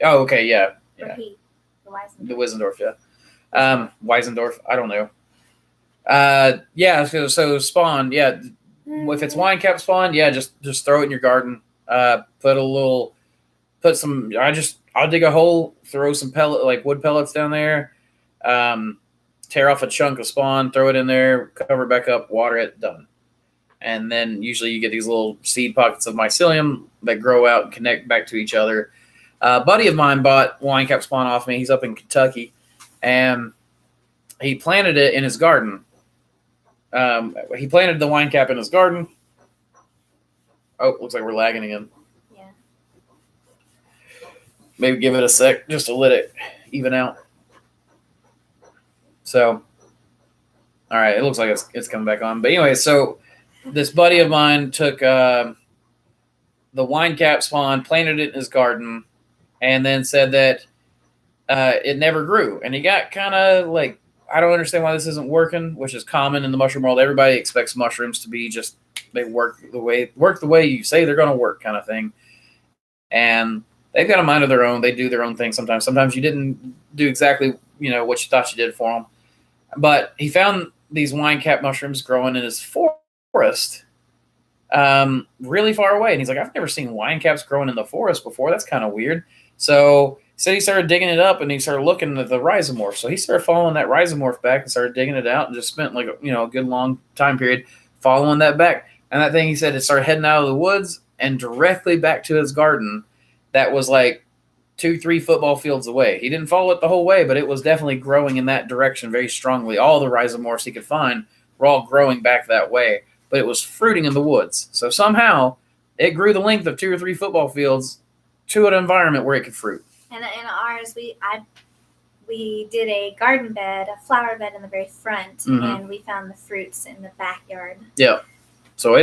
oh okay, yeah. Or he, the Wisendorf, yeah. Weisendorf, I don't know. Yeah, so Spawn, yeah. If it's wine cap Spawn, yeah, just throw it in your garden. I'll dig a hole, throw some wood pellets down there, tear off a chunk of Spawn, throw it in there, cover it back up, water it, done. And then usually you get these little seed pockets of mycelium that grow out and connect back to each other. A buddy of mine bought wine cap Spawn off me. He's up in Kentucky, and he planted it in his garden. He planted the wine cap in his garden. Oh, looks like we're lagging again. Yeah. Maybe give it a sec just to let it even out. So, all right, it looks like it's coming back on. But anyway, so this buddy of mine took the wine cap Spawn, planted it in his garden, and then said that it never grew. And he got kind of like, I don't understand why this isn't working, which is common in the mushroom world. Everybody expects mushrooms to be just, they work the way you say they're going to work kind of thing. And they've got a mind of their own. They do their own thing sometimes. Sometimes you didn't do exactly, what you thought you did for them. But he found these wine cap mushrooms growing in his forest really far away. And he's like, I've never seen wine caps growing in the forest before. That's kind of weird. So he said he started digging it up and he started looking at the rhizomorph. So he started following that rhizomorph back and started digging it out and just spent like, a good long time period following that back. And that thing, he said, it started heading out of the woods and directly back to his garden. That was like 2-3 football fields away. He didn't follow it the whole way, but it was definitely growing in that direction very strongly. All the rhizomorphs he could find were all growing back that way, but it was fruiting in the woods. So somehow it grew the length of 2 or 3 football fields to an environment where it could fruit. And in ours, we did a garden bed, a flower bed in the very front, and we found the fruits in the backyard. Yeah. So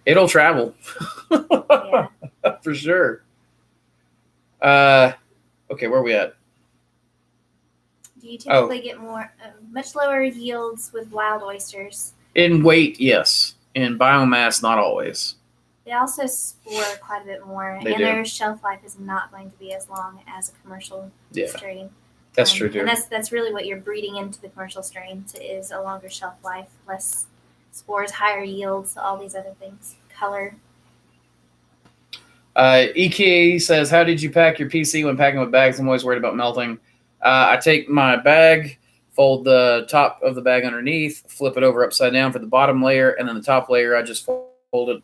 it'll travel. Yeah. For sure. Okay, where are we at? Do you typically get much lower yields with wild oysters? In weight, yes. In biomass, not always. They also spore quite a bit more, and their shelf life is not going to be as long as a commercial strain. That's true too. And that's really what you're breeding into the commercial strain is a longer shelf life, less spores, higher yields, all these other things, color. EK says, how did you pack your PC when packing with bags? I'm always worried about melting. I take my bag, fold the top of the bag underneath, flip it over upside down for the bottom layer, and then the top layer I just fold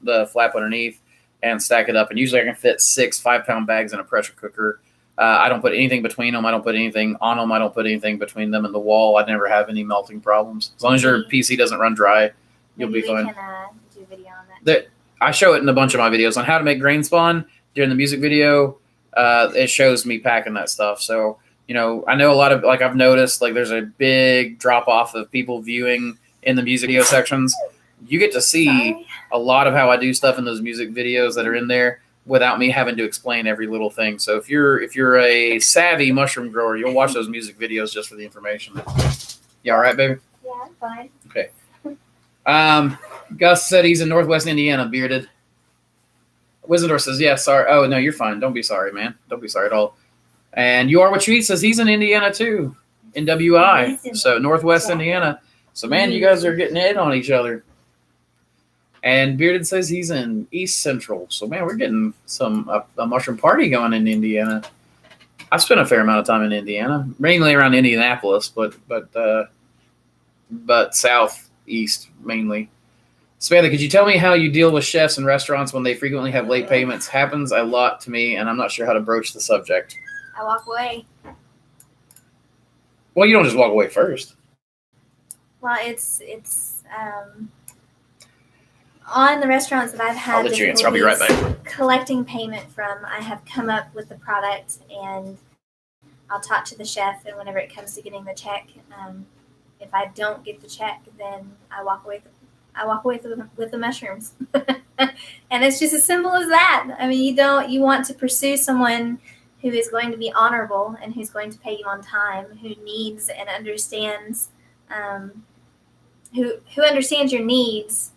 the flap underneath and stack it up. And usually I can fit 6 5-pound bags in a pressure cooker. I don't put anything between them. I don't put anything on them. I don't put anything between them and the wall. I never have any melting problems. As long as your PC doesn't run dry, you'll be fine. We can do a video on that. I show it in a bunch of my videos on how to make grain spawn. During the music video, it shows me packing that stuff. So, I know a lot of, I've noticed, there's a big drop-off of people viewing in the music video sections. You get to see a lot of how I do stuff in those music videos that are in there without me having to explain every little thing. So if you're a savvy mushroom grower, you'll watch those music videos just for the information. You all right, baby? Yeah, I'm fine. Okay. Gus said he's in Northwest Indiana, bearded. Wizardor says, yeah, sorry. Oh, no, you're fine. Don't be sorry, man. Don't be sorry at all. And You Are What You Eat says he's in Indiana, too. In WI. So Northwest Indiana. So, man, you guys are getting in on each other. And Bearded says he's in East Central. So, man, we're getting a mushroom party going in Indiana. I've spent a fair amount of time in Indiana, mainly around Indianapolis, but southeast mainly. Samantha, could you tell me how you deal with chefs and restaurants when they frequently have late payments? Happens a lot to me, and I'm not sure how to broach the subject. I walk away. Well, you don't just walk away first. Well, it's on the restaurants that I've had. I'll let you answer. I'll be right back. Collecting payment from, I have come up with the product, and I'll talk to the chef, and whenever it comes to getting the check, if I don't get the check, then I walk away I walk away with the mushrooms. And it's just as simple as that. I mean, you want to pursue someone who is going to be honorable and who's going to pay you on time, who needs and understands, who understands your needs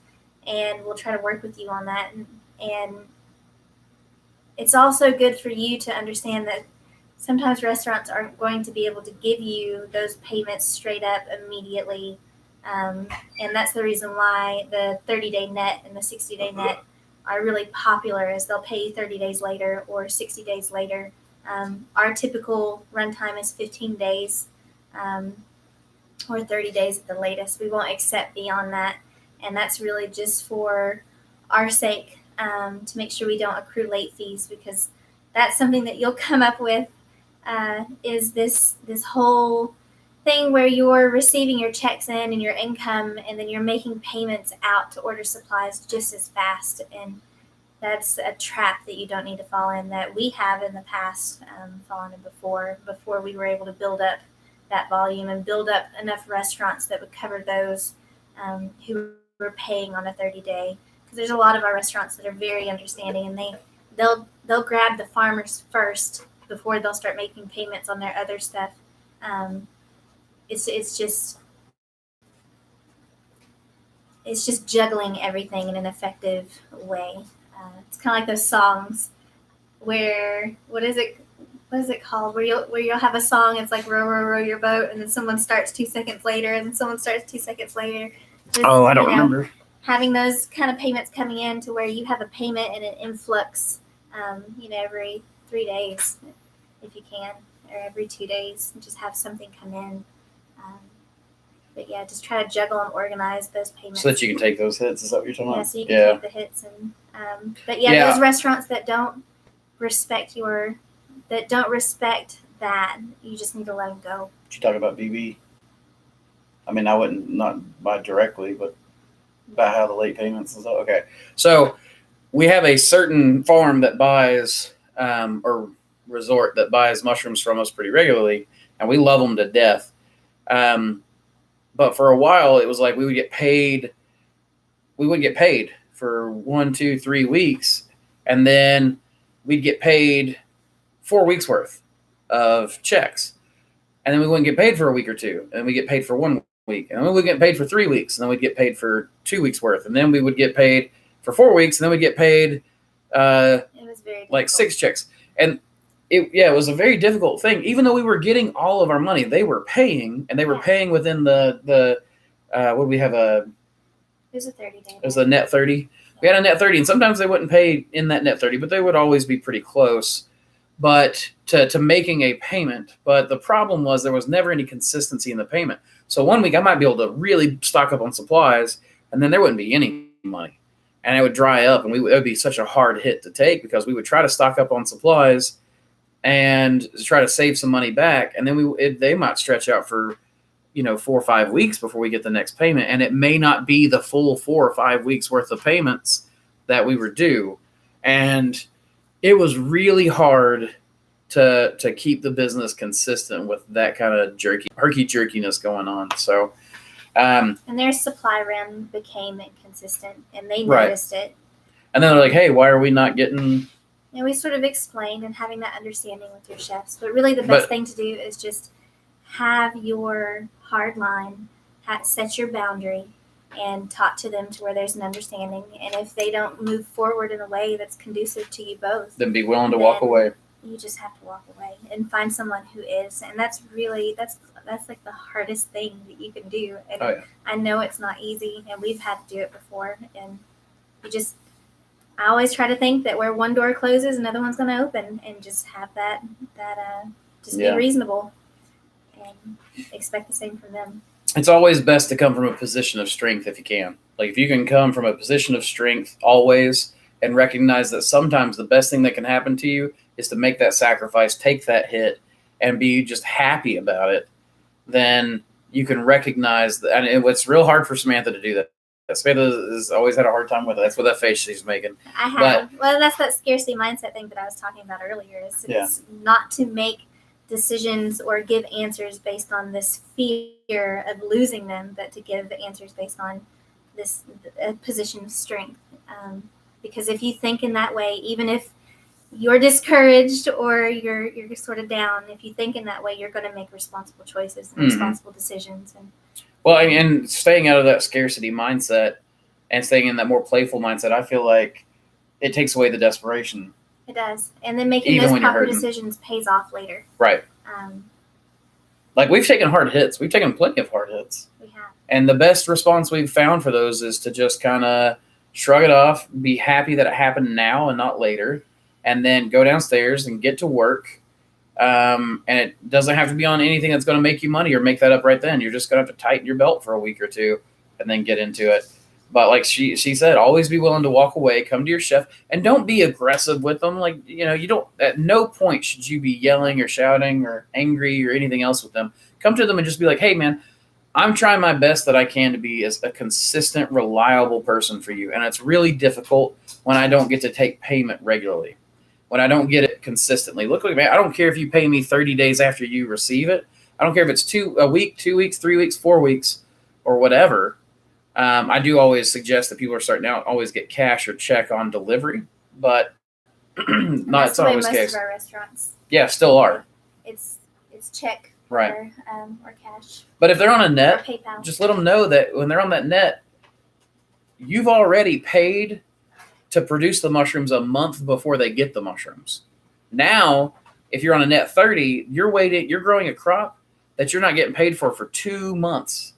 and will try to work with you on that. And it's also good for you to understand that sometimes restaurants aren't going to be able to give you those payments straight up immediately. And that's the reason why the 30-day net and the 60-day net are really popular, is they'll pay you 30 days later or 60 days later. Our typical runtime is 15 days or 30 days at the latest. We won't accept beyond that. And that's really just for our sake, to make sure we don't accrue late fees, because that's something that you'll come up with, is this whole thing where you're receiving your checks in and your income, and then you're making payments out to order supplies just as fast. And that's a trap that you don't need to fall in, that we have in the past fallen in before we were able to build up that volume and build up enough restaurants that would cover those who were paying on a 30-day. Because there's a lot of our restaurants that are very understanding, and they'll grab the farmers first before they'll start making payments on their other stuff. It's just juggling everything in an effective way. It's kind of like those songs where, what is it called? Where you'll have a song, it's like row, row, row your boat, and then someone starts 2 seconds later, and then someone starts 2 seconds later. Just, I don't remember. Having those kind of payments coming in to where you have a payment and an influx, every 3 days, if you can, or every 2 days, and just have something come in. But yeah, just try to juggle and organize those payments so that you can take those hits. Is that what you're talking about? Yeah, so you can take the hits. And those restaurants that don't respect that, you just need to let them go. Did you talk about BB? I mean, I wouldn't, not buy directly, but about how the late payments and stuff. Okay, so we have a certain farm that buys, or resort that buys mushrooms from us pretty regularly, and we love them to death. But for a while, it was like we would get paid. We wouldn't get paid for 1, 2, 3 weeks, and then we'd get paid 4 weeks worth of checks, and then we wouldn't get paid for a week or two, and then we get paid for 1 week, and then we'd get paid for 3 weeks, and then we'd get paid for 2 weeks worth, and then we would get paid for 4 weeks, and then we'd get paid it was very like 6 checks, and it was a very difficult thing. Even though we were getting all of our money, they were paying, and they were paying within the what do we have It was a 30-day. It was a net 30. We had a net 30, and sometimes they wouldn't pay in that net 30, but they would always be pretty close. But to making a payment. But the problem was there was never any consistency in the payment. So 1 week I might be able to really stock up on supplies, and then there wouldn't be any money, and it would dry up, and it would be such a hard hit to take, because we would try to stock up on supplies and try to save some money back, and then they might stretch out for 4 or 5 weeks before we get the next payment, and it may not be the full 4 or 5 weeks worth of payments that we were due, and it was really hard to keep the business consistent with that kind of herky jerkiness going on. So, and their supply run became inconsistent, and they noticed it. And then they're like, "Hey, why are we not getting?" And we sort of explained and having that understanding with your chefs. But really the best thing to do is just have your hard line, set your boundary, and talk to them to where there's an understanding. And if they don't move forward in a way that's conducive to you both, then be willing to walk away. You just have to walk away and find someone who is. And that's really, that's like the hardest thing that you can do. And I know it's not easy, and we've had to do it before. And I always try to think that where one door closes, another one's going to open, and just have that be reasonable and expect the same from them. It's always best to come from a position of strength if you can. Like, if you can come from a position of strength always, and recognize that sometimes the best thing that can happen to you is to make that sacrifice, take that hit, and be just happy about it, then you can recognize that. And it's real hard for Samantha to do that. Samantha has always had a hard time with it. That's what that face she's making. I have. Well, that's that scarcity mindset thing that I was talking about earlier. It's not to make decisions or give answers based on this fear of losing them, but to give answers based on this position of strength. Because if you think in that way, even if you're discouraged or you're sort of down, if you think in that way, you're going to make responsible choices and responsible decisions. And staying out of that scarcity mindset and staying in that more playful mindset, I feel like it takes away the desperation. It does. And then making those proper decisions pays off later. Right. Like, we've taken hard hits. We've taken plenty of hard hits. We have. And the best response we've found for those is to just kind of shrug it off, be happy that it happened now and not later, and then go downstairs and get to work. And it doesn't have to be on anything that's going to make you money or make that up right then. You're just going to have to tighten your belt for a week or two and then get into it. But like she said, always be willing to walk away, come to your chef, and don't be aggressive with them. Like, you don't, at no point should you be yelling or shouting or angry or anything else with them. Come to them and just be like, hey, man, I'm trying my best that I can to be as a consistent, reliable person for you. And it's really difficult when I don't get to take payment regularly, when I don't get it consistently. Look, man, I don't care if you pay me 30 days after you receive it. I don't care if it's a week, 2 weeks, 3 weeks, 4 weeks, or whatever. I do always suggest that people are starting out always get cash or check on delivery, but it's not always the case. Most of our restaurants, still are. It's check, right, or cash. But if they're on a net, PayPal, just let them know that when they're on that net, you've already paid to produce the mushrooms a month before they get the mushrooms. Now, if you're on a net 30, you're growing a crop that you're not getting paid for 2 months.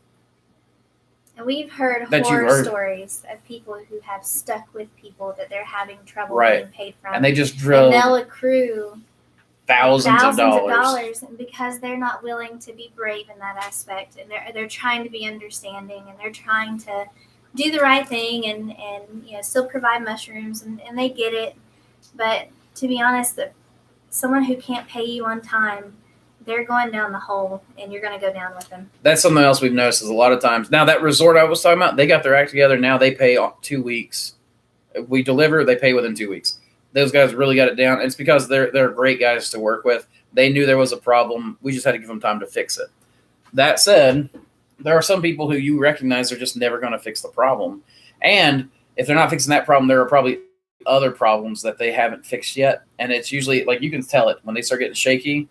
And we've heard horror stories of people who have stuck with people that they're having trouble getting paid from. And they just drill. And they'll accrue thousands of dollars. And because they're not willing to be brave in that aspect, and they're trying to be understanding, and they're trying to do the right thing and still provide mushrooms, and they get it. But to be honest, someone who can't pay you on time, they're going down the hole, and you're going to go down with them. That's something else we've noticed is a lot of times. Now, that resort I was talking about, they got their act together. Now they pay 2 weeks. If we deliver, they pay within 2 weeks. Those guys really got it down. It's because they're great guys to work with. They knew there was a problem. We just had to give them time to fix it. That said, there are some people who you recognize are just never going to fix the problem. And if they're not fixing that problem, there are probably other problems that they haven't fixed yet. And it's usually, like, you can tell it when they start getting shaky.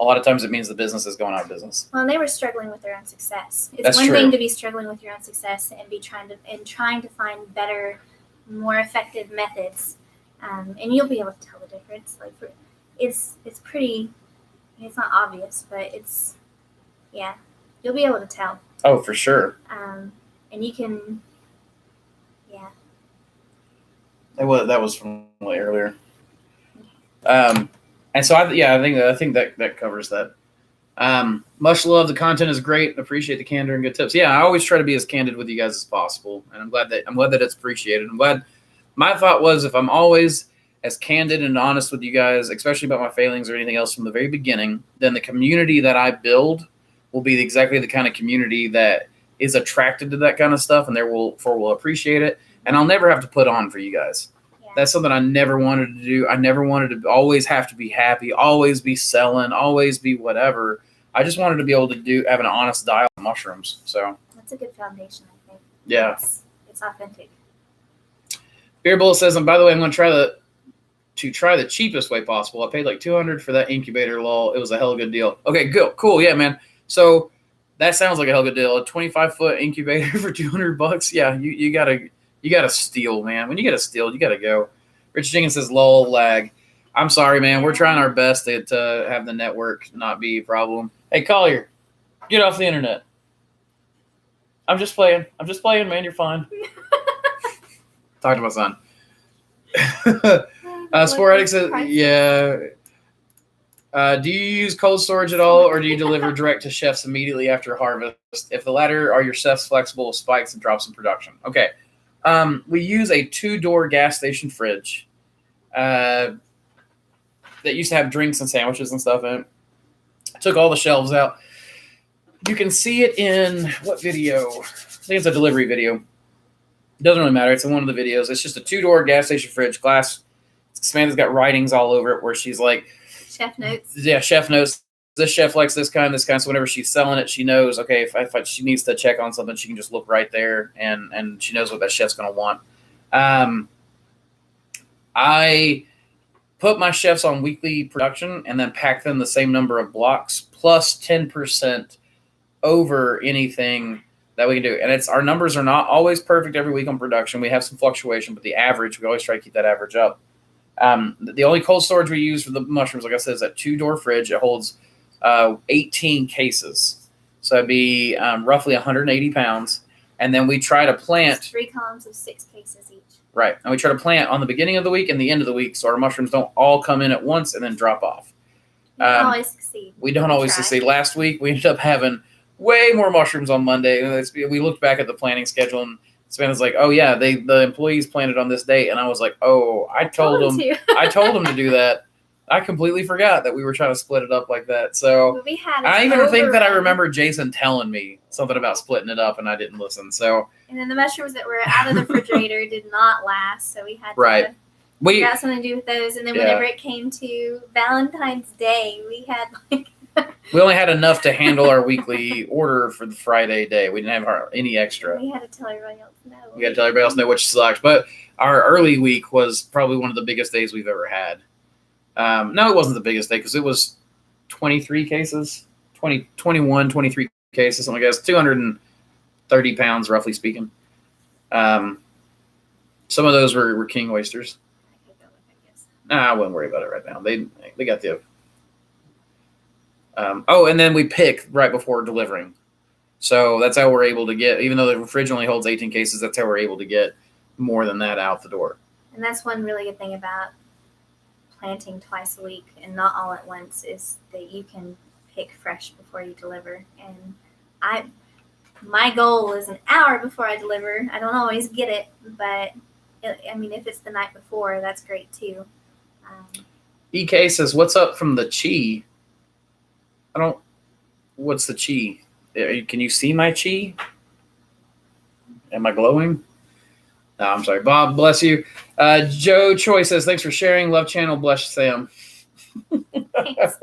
A lot of times it means the business is going out of business. Well, and they were struggling with their own success. It's That's one true. thing to be struggling with your own success and trying to find better, more effective methods, and you'll be able to tell the difference. Like, it's pretty. It's not obvious, but you'll be able to tell. Oh, for sure. And you can, That was from earlier. And so I think that covers that. Much love. The content is great. Appreciate the candor and good tips. Yeah, I always try to be as candid with you guys as possible, and I'm glad that it's appreciated. I'm glad. My thought was, if I'm always as candid and honest with you guys, especially about my failings or anything else from the very beginning, then the community that I build will be exactly the kind of community that is attracted to that kind of stuff, and will appreciate it. And I'll never have to put on for you guys. That's something I never wanted to do. I never wanted to always have to be happy, always be selling, always be whatever. I just wanted to be able to have an honest dialogue on mushrooms. So that's a good foundation, I think. Yeah. It's authentic. Beer Bull says, and by the way, I'm going to try the cheapest way possible. I paid like $200 for that incubator, lol. It was a hell of a good deal. Okay, good. Cool. Yeah, man. So that sounds like a hell of a good deal. A 25-foot incubator for $200. Yeah, you gotta steal, man. When you gotta steal, you gotta go. Rich Jenkins says, lol, lag. I'm sorry, man. We're trying our best to have the network not be a problem. Hey, Collier, get off the internet. I'm just playing, man. You're fine. Talk to my son. Sporadic says, yeah. Do you use cold storage at all, or do you deliver direct to chefs immediately after harvest? If the latter, are your chefs flexible with spikes and drops in production? Okay. We use a 2-door gas station fridge that used to have drinks and sandwiches and stuff in it. I took all the shelves out. You can see it in what video? I think it's a delivery video. It doesn't really matter. It's in one of the videos. It's just a 2-door gas station fridge, glass. Samantha's got writings all over it where she's like, chef notes. Yeah, chef notes. this chef likes this kind. So whenever she's selling it, she knows, okay, if she needs to check on something, she can just look right there, and she knows what that chef's going to want. I put my chefs on weekly production and then pack them the same number of blocks plus 10% over anything that we can do. And our numbers are not always perfect every week on production. We have some fluctuation, but the average, we always try to keep that average up. The only cold storage we use for the mushrooms, like I said, is a 2-door fridge. It holds 18 cases. So it'd be roughly 180 pounds. And then we try to plant. It's 3 columns of 6 cases each. Right. And we try to plant on the beginning of the week and the end of the week so our mushrooms don't all come in at once and then drop off. We don't always succeed. We don't always succeed. Last week, we ended up having way more mushrooms on Monday. We looked back at the planning schedule, and Savannah's like, "Oh yeah, the employees planted on this date," and I was like, "Oh, I told them to do that. I completely forgot that we were trying to split it up like that." So I even think that I remember Jason telling me something about splitting it up, and I didn't listen. So and then the mushrooms that were out of the refrigerator did not last, so we had to we got something to do with those. And then whenever it came to Valentine's Day, we had we only had enough to handle our weekly order for the Friday day. We didn't have any extra. We had to tell everybody else no. We had to tell everybody else no, which sucks. But our early week was probably one of the biggest days we've ever had. No, it wasn't the biggest day because it was 23 cases, 21, 23 cases, something like that. 230 pounds, roughly speaking. Some of those were king oysters. I wouldn't worry about it right now. They got the. And then we pick right before delivering. So that's how we're able to get, even though the fridge only holds 18 cases, that's how we're able to get more than that out the door. And that's one really good thing about planting twice a week and not all at once is that you can pick fresh before you deliver. And my goal is an hour before I deliver. I don't always get it, but if it's the night before, that's great too. EK says, "What's up from the chi?" What's the chi? Can you see my chi? Am I glowing? No, I'm sorry. Bob, bless you. Joe Choi says, "Thanks for sharing. Love channel. Bless Sam." Thanks.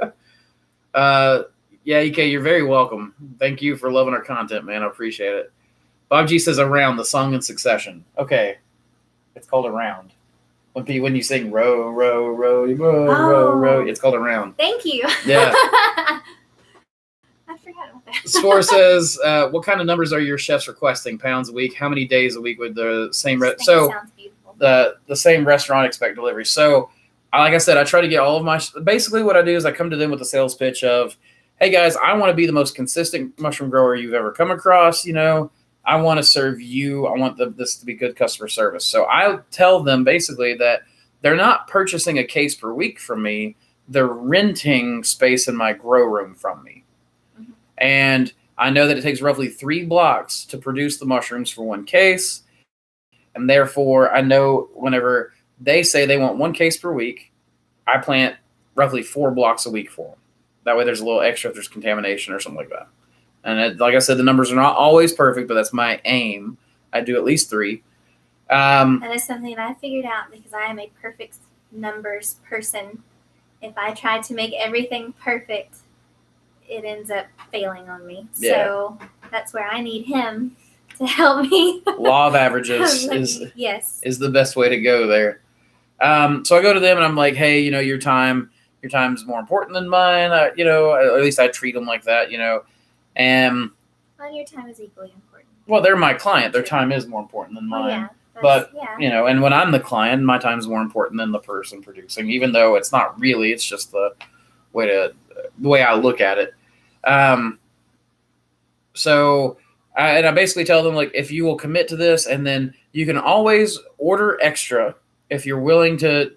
Yeah, EK, you're very welcome. Thank you for loving our content, man. I appreciate it. Bob G says, "Around," the song in Succession. Okay. It's called Around. When you sing row, row, row, row, row, row, it's called Around. Thank you. Yeah. I forgot about that. Score says, "What kind of numbers are your chefs requesting? Pounds a week? How many days a week would the same sounds beautiful. the same restaurant expect delivery?" So, like I said, I try to get all of my. Basically, what I do is I come to them with a sales pitch of, "Hey guys, I want to be the most consistent mushroom grower you've ever come across. I want to serve you. I want this to be good customer service." So I tell them basically that they're not purchasing a case per week from me. They're renting space in my grow room from me. Mm-hmm. And I know that it takes roughly 3 blocks to produce the mushrooms for 1 case. And therefore, I know whenever they say they want 1 case per week, I plant roughly 4 blocks a week for them. That way there's a little extra if there's contamination or something like that. And like I said, the numbers are not always perfect, but that's my aim. I do at least 3. That is something that I figured out because I am a perfect numbers person. If I try to make everything perfect, it ends up failing on me. Yeah. So that's where I need him to help me. Law of averages is the best way to go there. So I go to them and I'm like, "Hey, your time is more important than mine. At least I treat them like that, And your time is equally important. Well, they're my client. Their time is more important than mine. And when I'm the client, my time is more important than the person producing, even though it's not really. It's just the way I look at it. So I basically tell them, like, if you will commit to this, and then you can always order extra if you're willing to,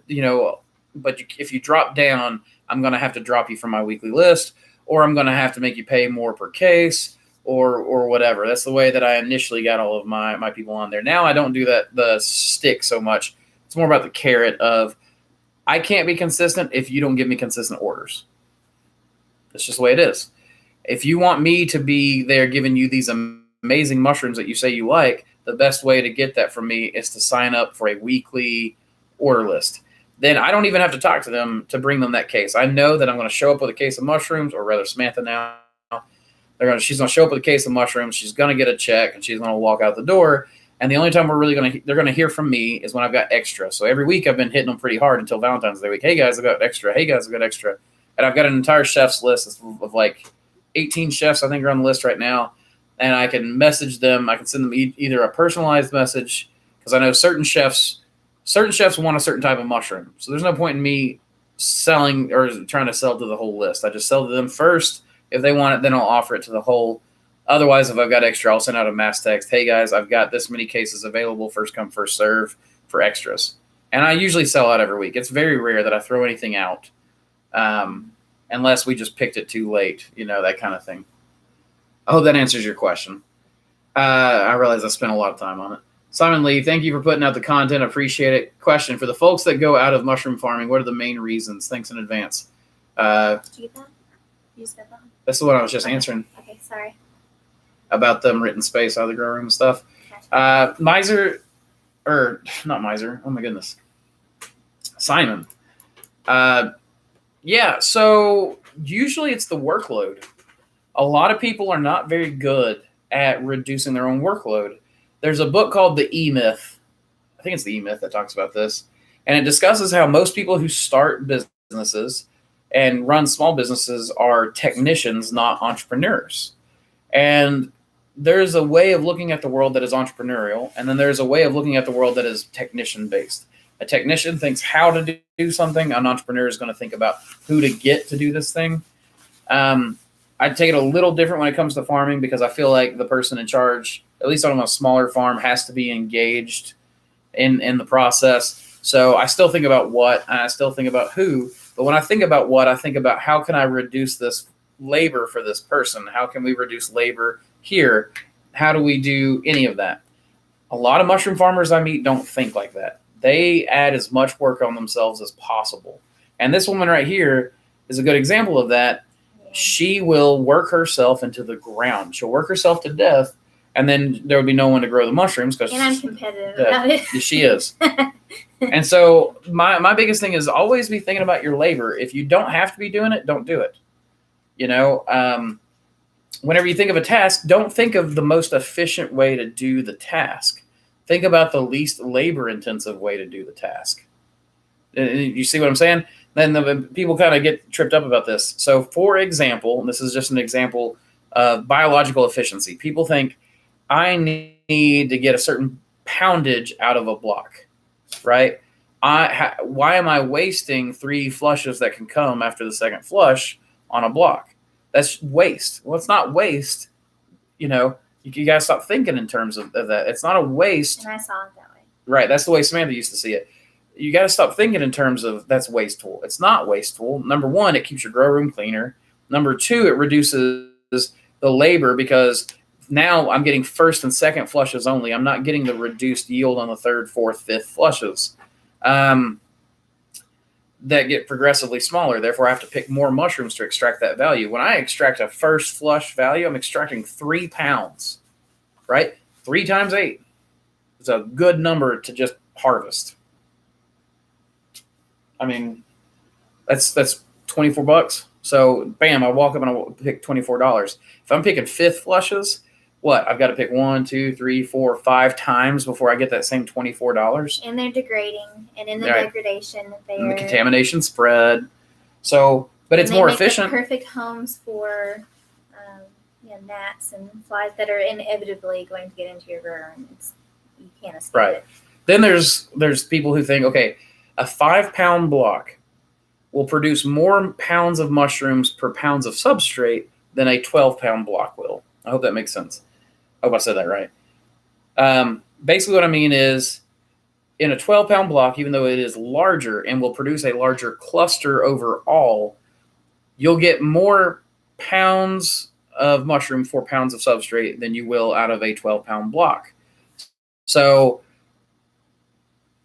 but if you drop down, I'm going to have to drop you from my weekly list, or I'm going to have to make you pay more per case, or whatever. That's the way that I initially got all of my people on there. Now I don't do the stick so much. It's more about the carrot of, I can't be consistent if you don't give me consistent orders. That's just the way it is. If you want me to be there giving you these amazing mushrooms that you say you like, the best way to get that from me is to sign up for a weekly order list. then I don't even have to talk to them to bring them that case. I know that I'm going to show up with a case of mushrooms, or rather Samantha now. She's going to show up with a case of mushrooms. She's going to get a check, and she's going to walk out the door. And the only time they're going to hear from me is when I've got extra. So every week I've been hitting them pretty hard until Valentine's Day week. Hey guys, I got extra. Hey guys, I got extra. And I've got an entire chef's list of like 18 chefs I think are on the list right now. And I can message them. I can send them either a personalized message, because I know certain chefs want a certain type of mushroom. So there's no point in me selling or trying to sell to the whole list. I just sell to them first. If they want it, then I'll offer it to the whole. Otherwise, if I've got extra, I'll send out a mass text. Hey guys, I've got this many cases available. First come, first serve for extras. And I usually sell out every week. It's very rare that I throw anything out, unless we just picked it too late, that kind of thing. I hope that answers your question. I realize I spent a lot of time on it. Simon Lee, thank you for putting out the content. Appreciate it. Question: for the folks that go out of mushroom farming, what are the main reasons? Thanks in advance. Did you get that? You said that? That's the one I was just answering. Okay, sorry. About them renting space out of the grow room and stuff. Miser, or not Miser. Oh my goodness. Simon. Yeah, so usually it's the workload. A lot of people are not very good at reducing their own workload. There's a book called The E-Myth. I think it's The E-Myth that talks about this. And it discusses how most people who start businesses and run small businesses are technicians, not entrepreneurs. And there's a way of looking at the world that is entrepreneurial, and then there's a way of looking at the world that is technician-based. A technician thinks how to do something. An entrepreneur is going to think about who to get to do this thing. I'd take it a little different when it comes to farming, because I feel like the person in charge, at least on a smaller farm, has to be engaged in the process. So I still think about what, and I still think about who. But when I think about what, I think about how can I reduce this labor for this person? How can we reduce labor here? How do we do any of that? A lot of mushroom farmers I meet don't think like that. They add as much work on themselves as possible. And this woman right here is a good example of that. She will work herself into the ground. She'll work herself to death, and then there would be no one to grow the mushrooms. And I'm competitive about it. She is. And so my biggest thing is always be thinking about your labor. If you don't have to be doing it, don't do it. Whenever you think of a task, don't think of the most efficient way to do the task. Think about the least labor-intensive way to do the task. You see what I'm saying? Then the people kind of get tripped up about this. So, for example, and this is just an example of biological efficiency. People think, I need to get a certain poundage out of a block, right? Why am I wasting 3 flushes that can come after the second flush on a block? That's waste. Well, it's not waste. You got to stop thinking in terms of that. It's not a waste. And I saw it that way. Right. That's the way Samantha used to see it. You got to stop thinking in terms of that's wasteful. It's not wasteful. Number one, it keeps your grow room cleaner. Number two, it reduces the labor, because now I'm getting first and second flushes only. I'm not getting the reduced yield on the third, fourth, fifth flushes that get progressively smaller. Therefore, I have to pick more mushrooms to extract that value. When I extract a first flush value, I'm extracting 3 pounds, right? 3 times 8. It's a good number to just harvest. I mean, that's $24. So, bam, I walk up and I pick $24. If I'm picking fifth flushes, I've got to pick 1, 2, 3, 4, 5 times before I get that same $24. And they're degrading, and in the degradation, and the contamination spread. So, but it's more efficient. Perfect homes for gnats and flies that are inevitably going to get into your grow room. You can't escape it. Then there's people who think, okay, a 5-pound block will produce more pounds of mushrooms per pounds of substrate than a 12-pound block will. I hope that makes sense. I hope I said that right. Basically what I mean is, in a 12-pound block, even though it is larger and will produce a larger cluster overall, you'll get more pounds of mushroom, 4 pounds of substrate, than you will out of a 12-pound block. So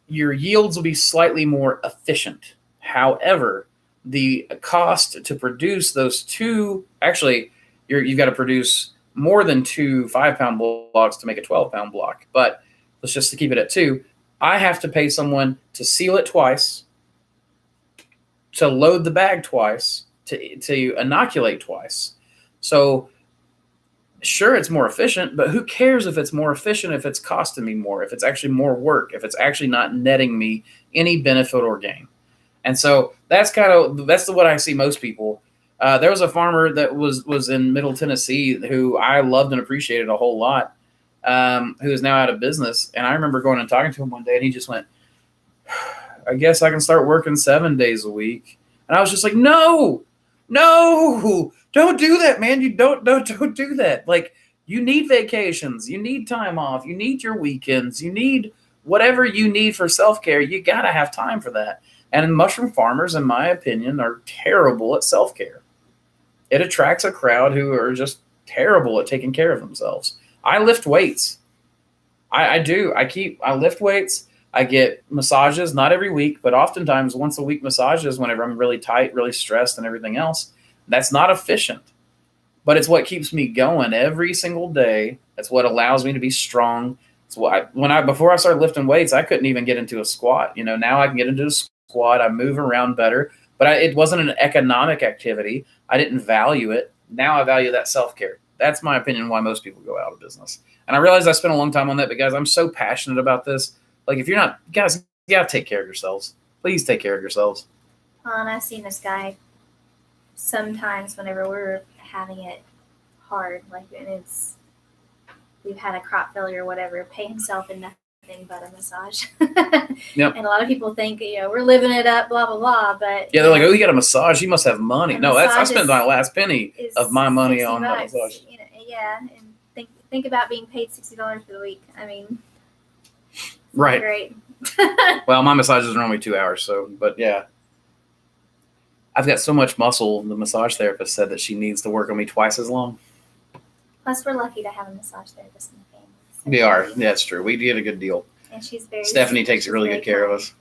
your yields will be slightly more efficient. However, the cost to produce those two, actually, you've got to produce more than 2 5-pound blocks to make a 12-pound block. But let's just keep it at 2. I have to pay someone to seal it twice, to load the bag twice, to inoculate twice. So sure, it's more efficient, but who cares if it's more efficient, if it's costing me more, if it's actually more work, if it's actually not netting me any benefit or gain. And so that's what I see most people. There was a farmer that was in Middle Tennessee who I loved and appreciated a whole lot, who is now out of business. And I remember going and talking to him one day, and he just went, I guess I can start working 7 days a week. And I was just like, no, don't do that, man. You don't do that. Like, you need vacations. You need time off. You need your weekends. You need whatever you need for self-care. You got to have time for that. And mushroom farmers, in my opinion, are terrible at self-care. It attracts a crowd who are just terrible at taking care of themselves. I lift weights. I do. I lift weights. I get massages, not every week, but oftentimes once a week massages whenever I'm really tight, really stressed, and everything else. That's not efficient, but it's what keeps me going every single day. That's what allows me to be strong. It's what before I started lifting weights, I couldn't even get into a squat. Now I can get into a squat. I move around better, but it wasn't an economic activity. I didn't value it. Now I value that self-care. That's my opinion why most people go out of business. And I realize I spent a long time on that, but guys, I'm so passionate about this. Like, if you're not, guys, you gotta take care of yourselves. Please take care of yourselves. And I've seen this guy sometimes whenever we're having it hard, like, and we've had a crop failure or whatever, pay himself in nothing but a massage. Yep. And a lot of people think, we're living it up, blah, blah, blah. But yeah, they're like, oh, you got a massage. You must have money. No, I spent my last penny of my money on my massage. Yeah, and think about being paid $60 for the week. I mean, right. Great. Well, my massages are only 2 hours, so, but yeah. I've got so much muscle, the massage therapist said that she needs to work on me twice as long. Plus, we're lucky to have a massage therapist in the family. So We are. Yeah, that's true. We get a good deal. And she's very Stephanie takes really good care of us.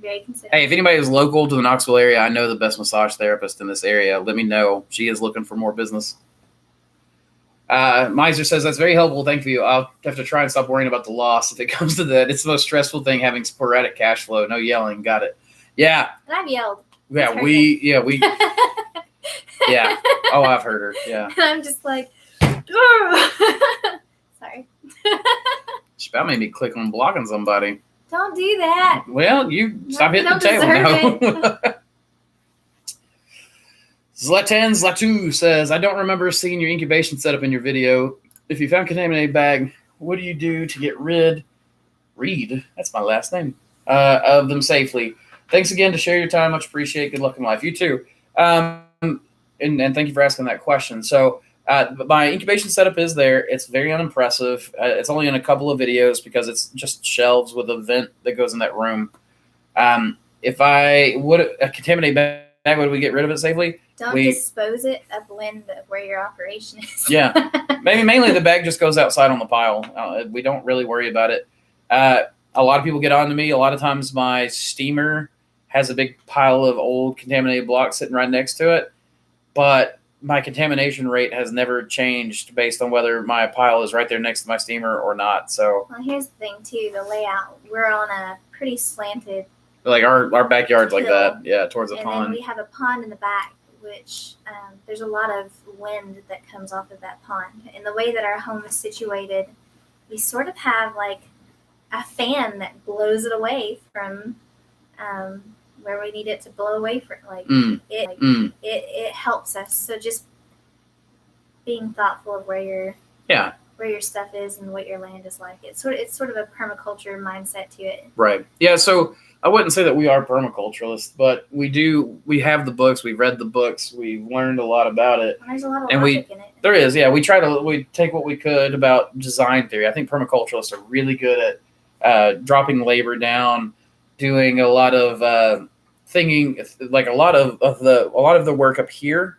Very considerate. Hey, if anybody is local to the Knoxville area, I know the best massage therapist in this area. Let me know. She is looking for more business. Miser says, that's very helpful. Thank you. I'll have to try and stop worrying about the loss if it comes to that. It's the most stressful thing, having sporadic cash flow. No yelling. Got it. Yeah. And I've yelled. Yeah, we. Yeah. Oh, I've heard her. Yeah. And I'm just like, sorry. She about made me click on blocking somebody. Don't do that. Well, you stop hitting the table now. Zlatu says, I don't remember seeing your incubation setup in your video. If you found contaminated bag, what do you do to get rid? That's my last name. Of them safely. Thanks again to share your time. Much appreciate. Good luck in life. You too. And thank you for asking that question. So my incubation setup is there. It's very unimpressive. It's only in a couple of videos because it's just shelves with a vent that goes in that room. If I would a contaminated bag, would we get rid of it safely? Don't dispose it upwind of where your operation is. Yeah. Maybe mainly the bag just goes outside on the pile. We don't really worry about it. A lot of people get on to me. A lot of times my steamer has a big pile of old contaminated blocks sitting right next to it. But my contamination rate has never changed based on whether my pile is right there next to my steamer or not. So, well, here's the thing, too. The layout. We're on a pretty slanted like our backyard's like that. Yeah, towards a pond. pond. And then we have a pond in the back, which there's a lot of wind that comes off of that pond. And the way that our home is situated, we sort of have like a fan that blows it away from where we need it to blow away from. It helps us. So just being thoughtful of where your stuff is and what your land is like. It's sort of a permaculture mindset to it. Right. Yeah. So I wouldn't say that we are permaculturalists, but we have the books. We've read the books. We've learned a lot about it. Well, there's a lot of logic in it. There is. Yeah. We take what we could about design theory. I think permaculturalists are really good at dropping labor down, doing a lot of thinking, like a lot of the work up here.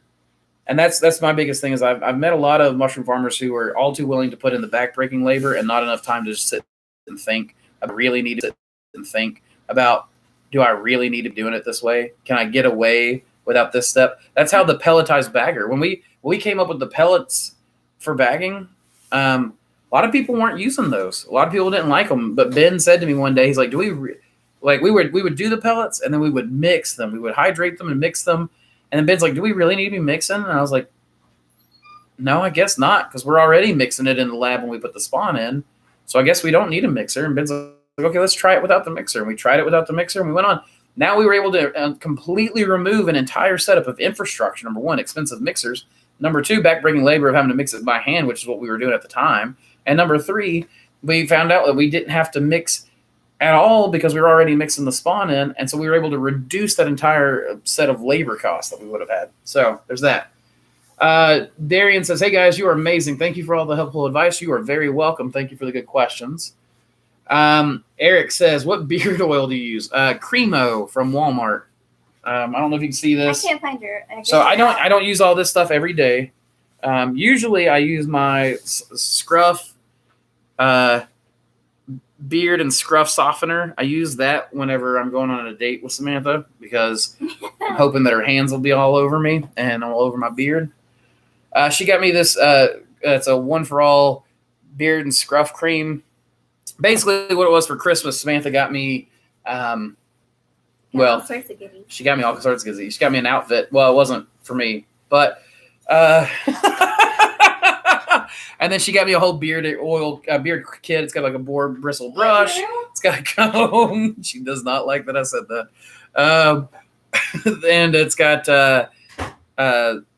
And that's my biggest thing is I've met a lot of mushroom farmers who are all too willing to put in the backbreaking labor and not enough time to just sit and think. I really need to sit and think about, do I really need to be doing it this way? Can I get away without this step? That's how the pelletized bagger. When we came up with the pellets for bagging, a lot of people weren't using those. A lot of people didn't like them. But Ben said to me one day, he's like, Like we would do the pellets and then we would mix them. We would hydrate them and mix them. And then Ben's like, do we really need to be mixing? And I was like, no, I guess not, because we're already mixing it in the lab when we put the spawn in. So I guess we don't need a mixer. And Ben's like, okay, let's try it without the mixer. And we tried it without the mixer and we went on. Now we were able to completely remove an entire setup of infrastructure. Number one, expensive mixers. Number two, backbreaking labor of having to mix it by hand, which is what we were doing at the time. And number three, we found out that we didn't have to mix at all because we were already mixing the spawn in. And so we were able to reduce that entire set of labor costs that we would have had. So there's that. Darian says, hey guys, you are amazing. Thank you for all the helpful advice. You are very welcome. Thank you for the good questions. Eric says, what beard oil do you use? Cremo from Walmart. I don't know if you can see this. I can't find your. So I don't use all this stuff every day. Usually I use my Scruff beard and scruff softener. I use that whenever I'm going on a date with Samantha because I'm hoping that her hands will be all over me and all over my beard. She got me this. It's a one for all beard and scruff cream. Basically, what it was for Christmas, Samantha got me. Well, she got me all sorts of goodies. She got me an outfit. Well, it wasn't for me, but and then she got me a whole beard oil beard kit. It's got like a boar bristle brush. It's got a comb. She does not like that I said that. And it's got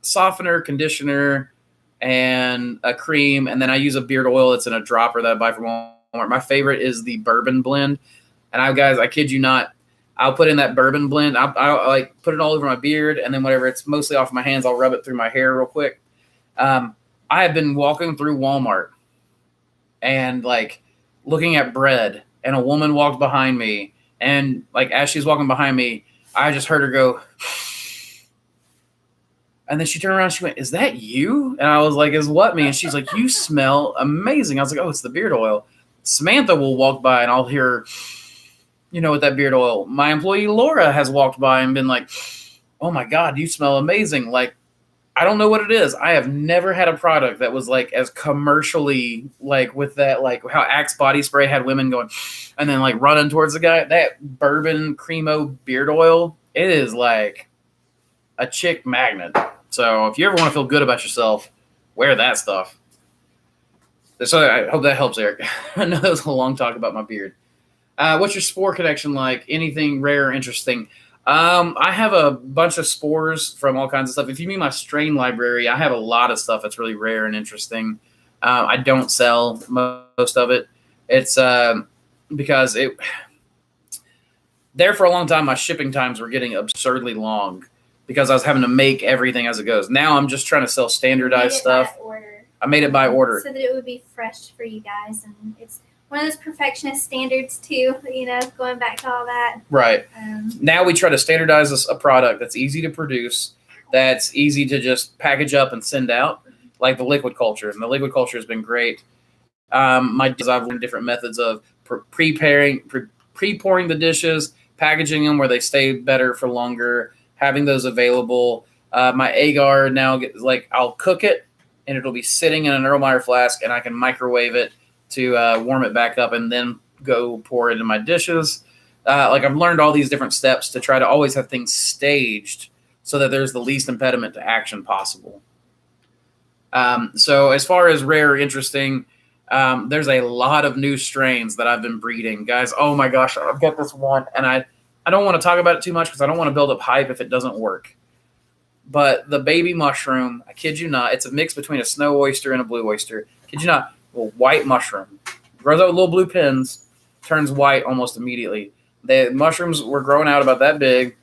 softener, conditioner, and a cream. And then I use a beard oil that's in a dropper that I buy from Walmart. My favorite is the bourbon blend. And I kid you not, I'll put in that bourbon blend. I'll like put it all over my beard, and then whatever it's mostly off my hands, I'll rub it through my hair real quick. I have been walking through Walmart and like looking at bread, and a woman walked behind me, and like as she's walking behind me, I just heard her go, and then she turned around. She went, "Is that you?" And I was like, "Is what me?" And she's like, "You smell amazing." I was like, "Oh, it's the beard oil." Samantha will walk by, and I'll hear, with that beard oil. My employee Laura has walked by and been like, "Oh my God, you smell amazing!" Like, I don't know what it is. I have never had a product that was like as commercially like with that, like how Axe body spray had women going and then like running towards the guy. That bourbon cremo beard oil, it is like a chick magnet. So if you ever want to feel good about yourself, wear that stuff. So I hope that helps, Eric. I know that was a long talk about my beard. What's your spore connection like? Anything rare or interesting? I have a bunch of spores from all kinds of stuff. If you mean my strain library, I have a lot of stuff that's really rare and interesting. I don't sell most of it. It's because there for a long time, my shipping times were getting absurdly long because I was having to make everything as it goes. Now I'm just trying to sell standardized stuff. I made it by order. So that it would be fresh for you guys. And it's one of those perfectionist standards too, going back to all that. Right. Now we try to standardize a product that's easy to produce, that's easy to just package up and send out, like the liquid culture. And the liquid culture has been great. I've learned different methods of pre-pouring the dishes, packaging them where they stay better for longer, having those available. My agar now, I'll cook it, and it'll be sitting in an Erlenmeyer flask, and I can microwave it to warm it back up and then go pour it into my dishes. I've learned all these different steps to try to always have things staged so that there's the least impediment to action possible. So as far as rare or interesting, there's a lot of new strains that I've been breeding. Guys, oh my gosh, I've got this one, and I don't want to talk about it too much because I don't want to build up hype if it doesn't work. But the baby mushroom, I kid you not, it's a mix between a snow oyster and a blue oyster. Kid you not, a white mushroom. Grows out with little blue pins, turns white almost immediately. The mushrooms were growing out about that big,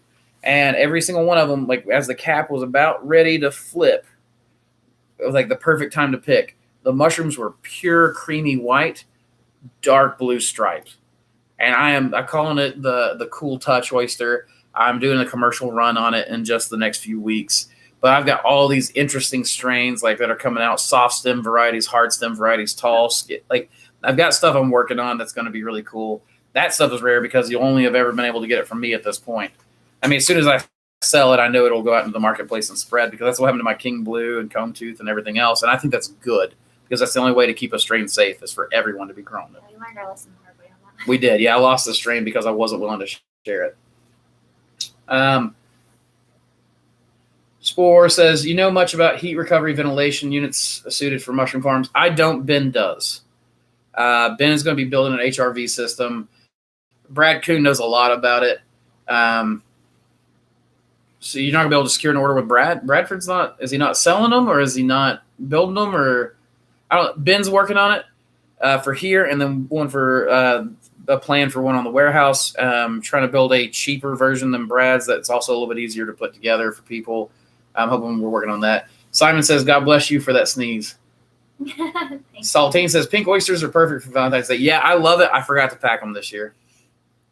and every single one of them, like as the cap was about ready to flip, it was like the perfect time to pick. The mushrooms were pure creamy white, dark blue stripes. And I'm calling it the Cool Touch oyster. I'm doing a commercial run on it in just the next few weeks. But I've got all these interesting strains that are coming out, soft stem varieties, hard stem varieties, tall. I've got stuff I'm working on that's going to be really cool. That stuff is rare because you only have ever been able to get it from me at this point. I mean, as soon as I sell it, I know it'll go out into the marketplace and spread because that's what happened to my King Blue and Comb Tooth and everything else. And I think that's good because that's the only way to keep a strain safe is for everyone to be growing it. You learned our lesson the hard way on We did. Yeah, I lost the strain because I wasn't willing to share it. Spore says, you know much about heat recovery ventilation units suited for mushroom farms? I don't. Ben does. Ben is going to be building an HRV system. Brad Kuhn knows a lot about it. So you're not going to be able to secure an order with Brad? Bradford's not – is he not selling them or is he not building them? Or I don't – Ben's working on it for here, and then one for a plan for one on the warehouse. Trying to build a cheaper version than Brad's that's also a little bit easier to put together for people. I'm hoping we're working on that. Simon says, God bless you for that sneeze. Saltine says, pink oysters are perfect for Valentine's Day. Yeah, I love it. I forgot to pack them this year.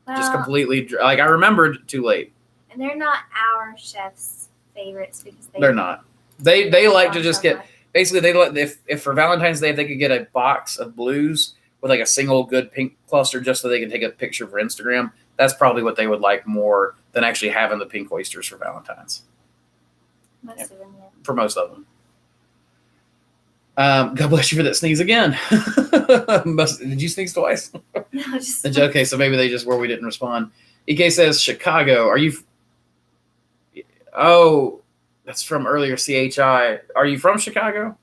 Well, Just completely – like I remembered too late. And they're not our chef's favorites because they're not. They like to just get – basically, they let if for Valentine's Day, if they could get a box of blues with like a single good pink cluster just so they can take a picture for Instagram, that's probably what they would like more than actually having the pink oysters for Valentine's. Most of them, yeah. For most of them. God bless you for that sneeze again. Did you sneeze twice? No, just okay, so maybe they just were. We didn't respond. EK says, Chicago. Are you? Oh, that's from earlier. CHI. Are you from Chicago?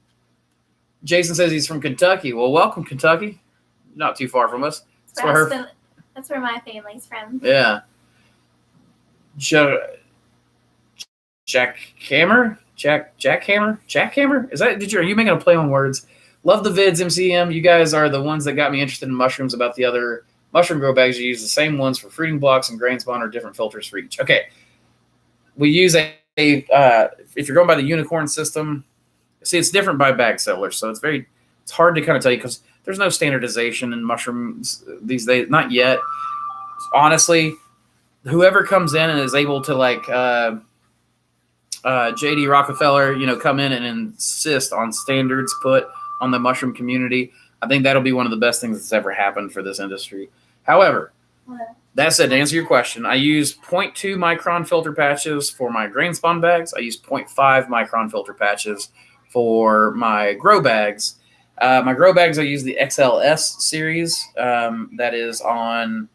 Jason says he's from Kentucky. Well, welcome, Kentucky. Not too far from us. That's where my family's from. Yeah. Jackhammer? Jackhammer? Is that? Are you making a play on words? Love the vids, MCM. You guys are the ones that got me interested in mushrooms. About the other mushroom grow bags, you use the same ones for fruiting blocks and grain spawn or different filters for each. Okay. We use if you're going by the unicorn system, see, it's different by bag sellers, so it's hard to kind of tell you because there's no standardization in mushrooms these days, not yet. Honestly, whoever comes in and is able to JD Rockefeller, come in and insist on standards put on the mushroom community, I think that'll be one of the best things that's ever happened for this industry. However, that said, to answer your question, I use 0.2 micron filter patches for my grain spawn bags. I use 0.5 micron filter patches for my grow bags. My grow bags, I use the XLS series that is on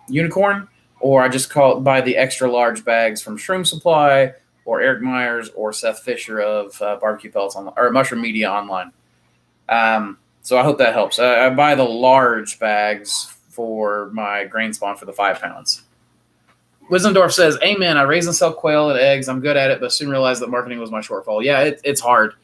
Unicorn, or I just buy the extra large bags from Shroom Supply or Eric Myers or Seth Fisher of Barbecue Pellets or Mushroom Media online. So I hope that helps. I buy the large bags for my grain spawn for the 5 pounds. Wisendorf says, amen. I raise and sell quail and eggs. I'm good at it, but soon realized that marketing was my shortfall. Yeah, it's hard.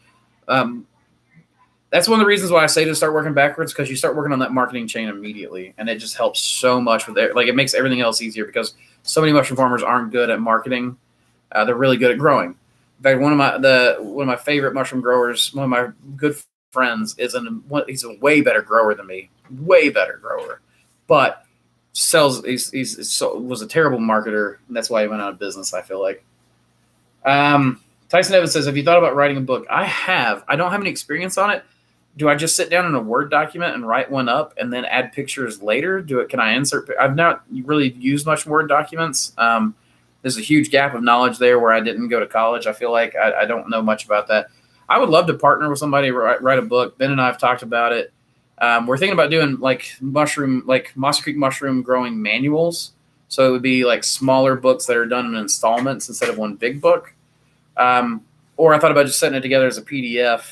That's one of the reasons why I say to start working backwards, because you start working on that marketing chain immediately, and it just helps so much with it. Like, it makes everything else easier because so many mushroom farmers aren't good at marketing. They're really good at growing. In fact, one of my favorite mushroom growers, one of my good friends, he's a way better grower than me, way better grower, but was a terrible marketer, and that's why he went out of business, I feel like. Tyson Evans says, have you thought about writing a book? I have. I don't have any experience on it. Do I just sit down in a Word document and write one up and then add pictures later? Can I insert? I've not really used much Word documents. There's a huge gap of knowledge there where I didn't go to college. I feel like I don't know much about that. I would love to partner with somebody, write a book. Ben and I have talked about it. We're thinking about doing Mossy Creek mushroom growing manuals. So it would be like smaller books that are done in installments instead of one big book. Or I thought about just setting it together as a PDF.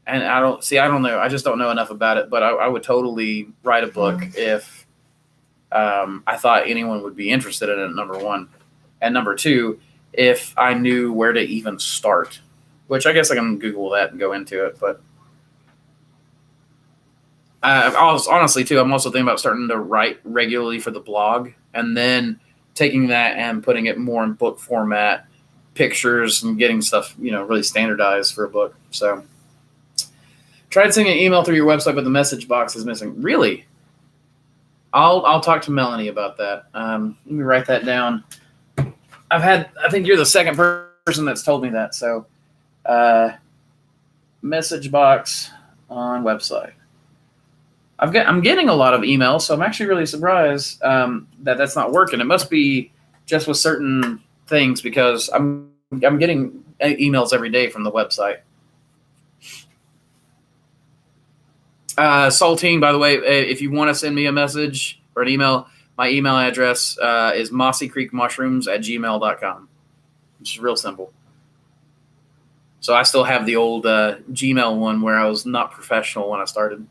And I don't know. I just don't know enough about it. But I would totally write a book if I thought anyone would be interested in it, number one. And number two, if I knew where to even start, which I guess I can Google that and go into it. But honestly, too, I'm also thinking about starting to write regularly for the blog and then taking that and putting it more in book format, pictures, and getting stuff, really standardized for a book. So tried sending an email through your website, but the message box is missing. Really? I'll talk to Melanie about that. Let me write that down. I think you're the second person that's told me that. So message box on website. I'm getting a lot of emails, so I'm actually really surprised that that's not working. It must be just with certain things because I'm getting emails every day from the website. Saltine, by the way, if you want to send me a message or an email, my email address is mossycreekmushrooms@gmail.com. Which is real simple. So I still have the old Gmail one where I was not professional when I started.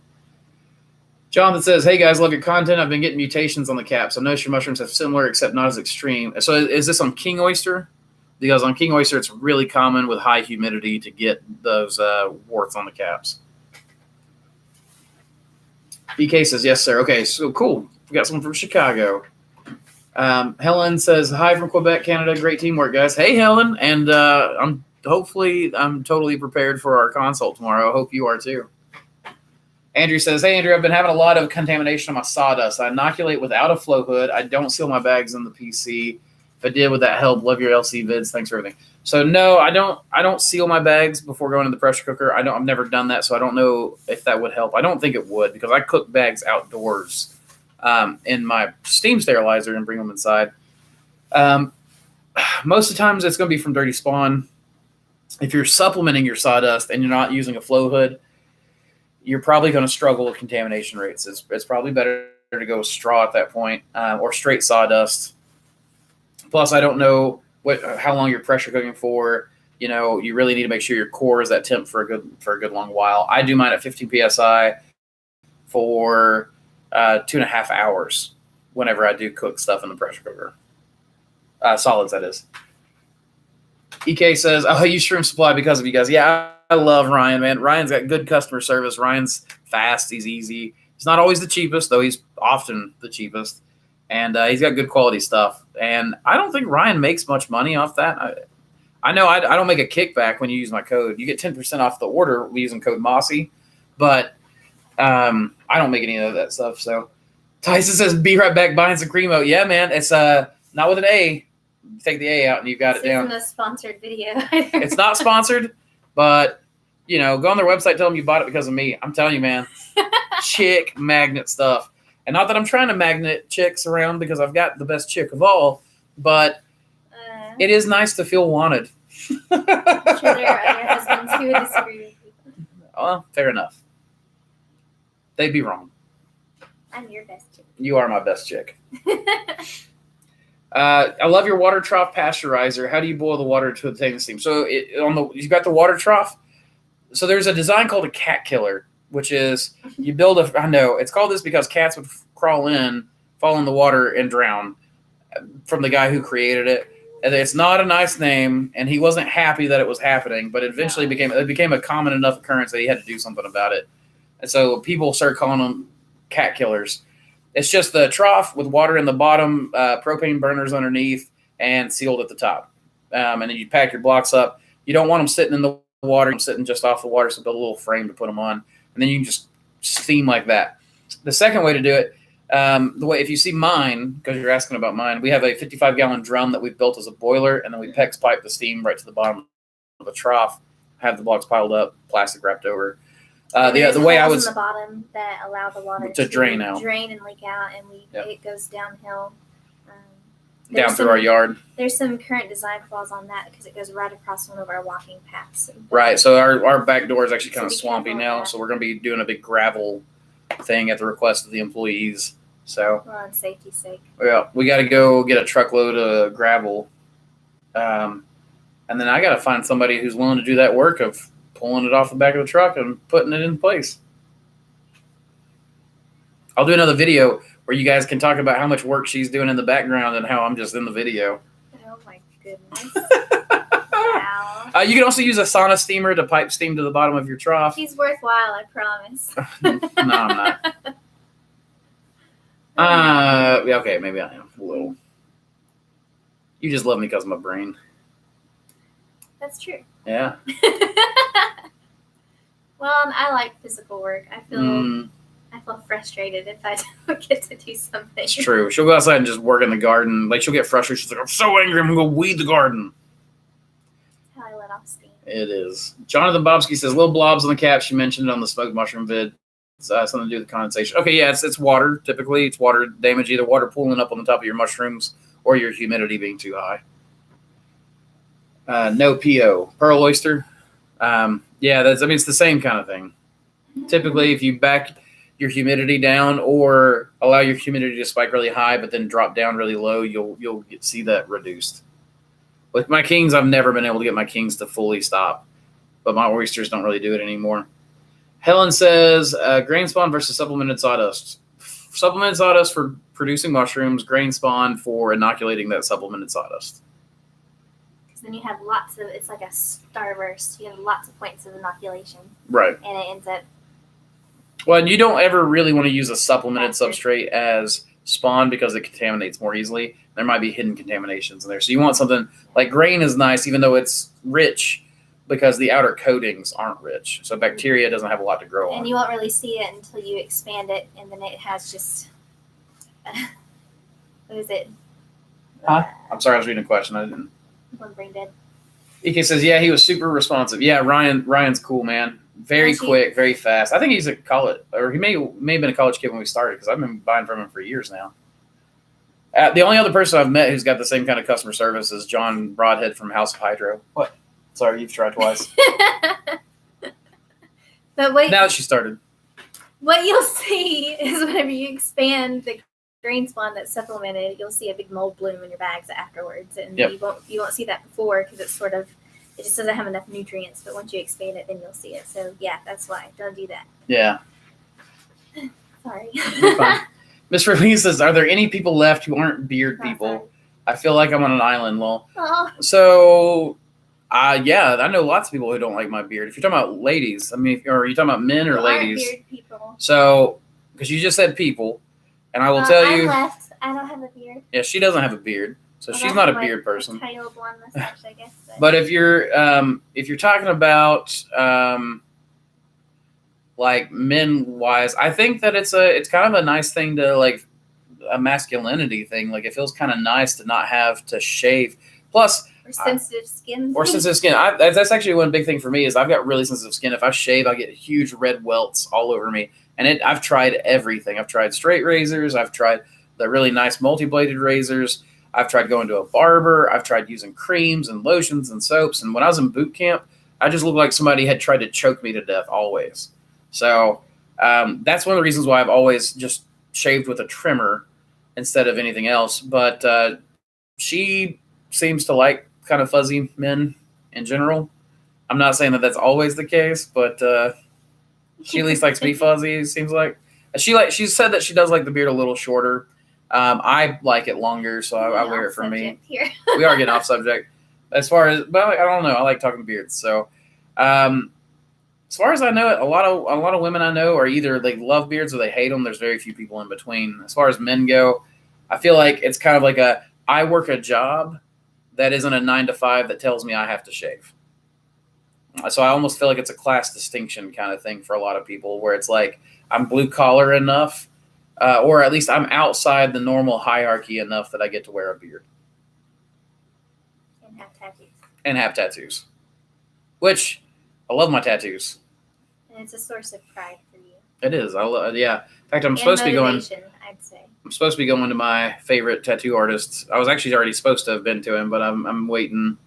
Jonathan says, hey guys, love your content. I've been getting mutations on the caps. I noticed your mushrooms have similar except not as extreme. So is this on King Oyster? Because on King Oyster, it's really common with high humidity to get those warts on the caps. BK says, yes, sir. Okay, so cool. We got someone from Chicago. Helen says, hi from Quebec, Canada. Great teamwork, guys. Hey, Helen. And I'm totally prepared for our consult tomorrow. I hope you are too. Andrew says, hey, Andrew, I've been having a lot of contamination on my sawdust. I inoculate without a flow hood. I don't seal my bags in the PC. If I did, would that help? Love your LC vids. Thanks for everything. So no, I don't seal my bags before going in the pressure cooker. I've never done that, so I don't know if that would help. I don't think it would because I cook bags outdoors in my steam sterilizer and bring them inside. Most of the times it's going to be from Dirty Spawn. If you're supplementing your sawdust and you're not using a flow hood, you're probably going to struggle with contamination rates. It's probably better to go straw at that point or straight sawdust. Plus, I don't know how long you're pressure cooking for. You know, you really need to make sure your core is at temp for a good long while. I do mine at 15 psi for 2.5 hours whenever I do cook stuff in the pressure cooker. Solids, that is. EK says, oh, I use Shroom Supply because of you guys. Yeah, I love Ryan, man. Ryan's got good customer service. Ryan's fast. He's easy. He's not always the cheapest, though he's often the cheapest. And he's got good quality stuff. And I don't think Ryan makes much money off that. I know I don't make a kickback when you use my code. You get 10% off the order using code Mossy. But I don't make any of that stuff. So Tyson says, be right back buying some Cremo. Yeah, man. It's not with an A. Take the A out and you've got it down. It's not a sponsored video either. It's not sponsored, but, you know, go on their website, tell them you bought it because of me. I'm telling you, man. Chick magnet stuff. And not that I'm trying to magnet chicks around because I've got the best chick of all, but it is nice to feel wanted. I'm sure there are other husbands who would disagree with you. Well, fair enough. They'd be wrong. I'm your best chick. You are my best chick. I love your water trough pasteurizer. How do you boil the water to obtain the steam? So you've got the water trough. So there's a design called a cat killer, which is you build I know it's called this because cats would crawl in, fall in the water and drown from the guy who created it. And it's not a nice name, and he wasn't happy that it was happening, but it eventually became a common enough occurrence that he had to do something about it. And so people started calling them cat killers. It's just the trough with water in the bottom, propane burners underneath, and sealed at the top. And then you pack your blocks up. You don't want them sitting in the water, sitting just off the water, so build a little frame to put them on. And then you can just steam like that. The second way to do it, if you see mine, because you're asking about mine, we have a 55-gallon drum that we've built as a boiler, and then we PEX pipe the steam right to the bottom of the trough, have the blocks piled up, plastic wrapped over. The way I was in the bottom that allow the water to drain out, drain and leak out, and it goes downhill down through our yard. There's some current design flaws on that because it goes right across one of our walking paths. Right, so our back door is actually kind of swampy now, so we're going to be doing a big gravel thing at the request of the employees. So, well, on safety's sake. Yeah, we got to go get a truckload of gravel, and then I got to find somebody who's willing to do that work of pulling it off the back of the truck and putting it in place. I'll do another video where you guys can talk about how much work she's doing in the background and how I'm just in the video. Oh my goodness. Wow. You can also use a sauna steamer to pipe steam to the bottom of your trough. She's worthwhile, I promise. No, I'm not. Okay, maybe I am a little. You just love me because of my brain. That's true. Yeah. Well, I like physical work. I feel frustrated if I don't get to do something. It's true. She'll go outside and just work in the garden. Like, she'll get frustrated. She's like, I'm so angry. I'm going to go weed the garden. That's how I let off steam. It is. Jonathan Bobsky says, little blobs on the cap. She mentioned it on the smoked mushroom vid. It's something to do with the condensation. Okay, yeah, it's water. Typically, it's water damage, either water pooling up on the top of your mushrooms or your humidity being too high. No PO. Pearl oyster. Yeah, it's the same kind of thing. Typically, if you back your humidity down or allow your humidity to spike really high, but then drop down really low, you'll see that reduced. With my kings, I've never been able to get my kings to fully stop, but my oysters don't really do it anymore. Helen says, grain spawn versus supplemented sawdust. Supplemented sawdust for producing mushrooms, grain spawn for inoculating that supplemented sawdust. Because then you have lots of, it's like a starburst. You have lots of points of inoculation. Right. And it ends up. Well, and you don't ever really want to use a supplemented substrate as spawn because it contaminates more easily. There might be hidden contaminations in there. So you want something like grain is nice, even though it's rich, because the outer coatings aren't rich. So bacteria doesn't have a lot to grow on. And you won't really see it until you expand it, and then it has just, what is it? Huh? I'm sorry, I was reading a question. I didn't. One brain dead. EK says, yeah, he was super responsive. Yeah, Ryan's cool, man. Very quick, very fast. I think he's a college, or he may have been a college kid when we started, because I've been buying from him for years now. The only other person I've met who's got the same kind of customer service is John Broadhead from House of Hydro. What? Sorry, you've tried twice. But wait. Now that she started. What you'll see is whenever you expand the grain spawn that's supplemented, you'll see a big mold bloom in your bags afterwards. And you won't see that before because it's sort of, it just doesn't have enough nutrients. But once you expand it, then you'll see it. So, yeah, that's why. Don't do that. Yeah. Sorry. Miss Ravine says, are there any people left who aren't beard people? I feel like I'm on an island, lol. Oh. So, yeah, I know lots of people who don't like my beard. If you're talking about ladies, I mean, or are you talking about men or ladies? Beard people. So, because you just said people, and I will tell you. I'm left. I don't have a beard. Yeah, she doesn't have a beard, so she's not a beard person. Title blonde mustache, I guess. But if you're talking about like men wise, I think that it's kind of a nice thing to like a masculinity thing. Like it feels kind of nice to not have to shave. Plus, or sensitive skin. Or sensitive skin. That's actually one big thing for me is I've got really sensitive skin. If I shave, I get huge red welts all over me. And I've tried everything. I've tried straight razors. I've tried the really nice multi-bladed razors. I've tried going to a barber. I've tried using creams and lotions and soaps. And when I was in boot camp, I just looked like somebody had tried to choke me to death always. So that's one of the reasons why I've always just shaved with a trimmer instead of anything else. But she seems to like kind of fuzzy men in general. I'm not saying that that's always the case, but she at least likes me fuzzy, it seems like. She said that she does like the beard a little shorter. I like it longer, so I wear it for me. We are getting off subject. As far as, but I don't know. I like talking beards. So, as far as I know, a lot of women I know are either they love beards or they hate them. There's very few people in between. As far as men go, I feel like it's kind of like I work a job that isn't a 9-to-5 that tells me I have to shave. So I almost feel like it's a class distinction kind of thing for a lot of people, where it's like I'm blue collar enough, or at least I'm outside the normal hierarchy enough that I get to wear a beard. And have tattoos. And have tattoos. Which, I love my tattoos. And it's a source of pride for you. It is. Yeah. In fact, I'm supposed to be going. I'd say. I'm supposed to be going to my favorite tattoo artist. I was actually already supposed to have been to him, but I'm waiting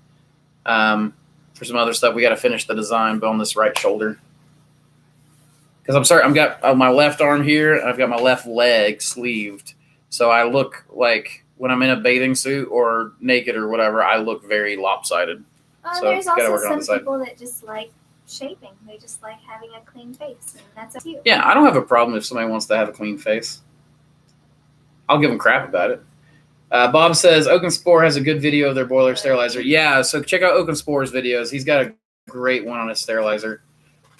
for some other stuff. We got to finish the design on this right shoulder. Because I'm sorry, I've got my left arm here, and I've got my left leg sleeved. So I look like, when I'm in a bathing suit or naked or whatever, I look very lopsided. So there's also some people that just like shaving. They just like having a clean face, and that's up to you. Yeah, I don't have a problem if somebody wants to have a clean face. I'll give them crap about it. Bob says, Oak and Spore has a good video of their boiler sterilizer. Yeah, so check out Oak and Spore's videos. He's got a great one on his sterilizer.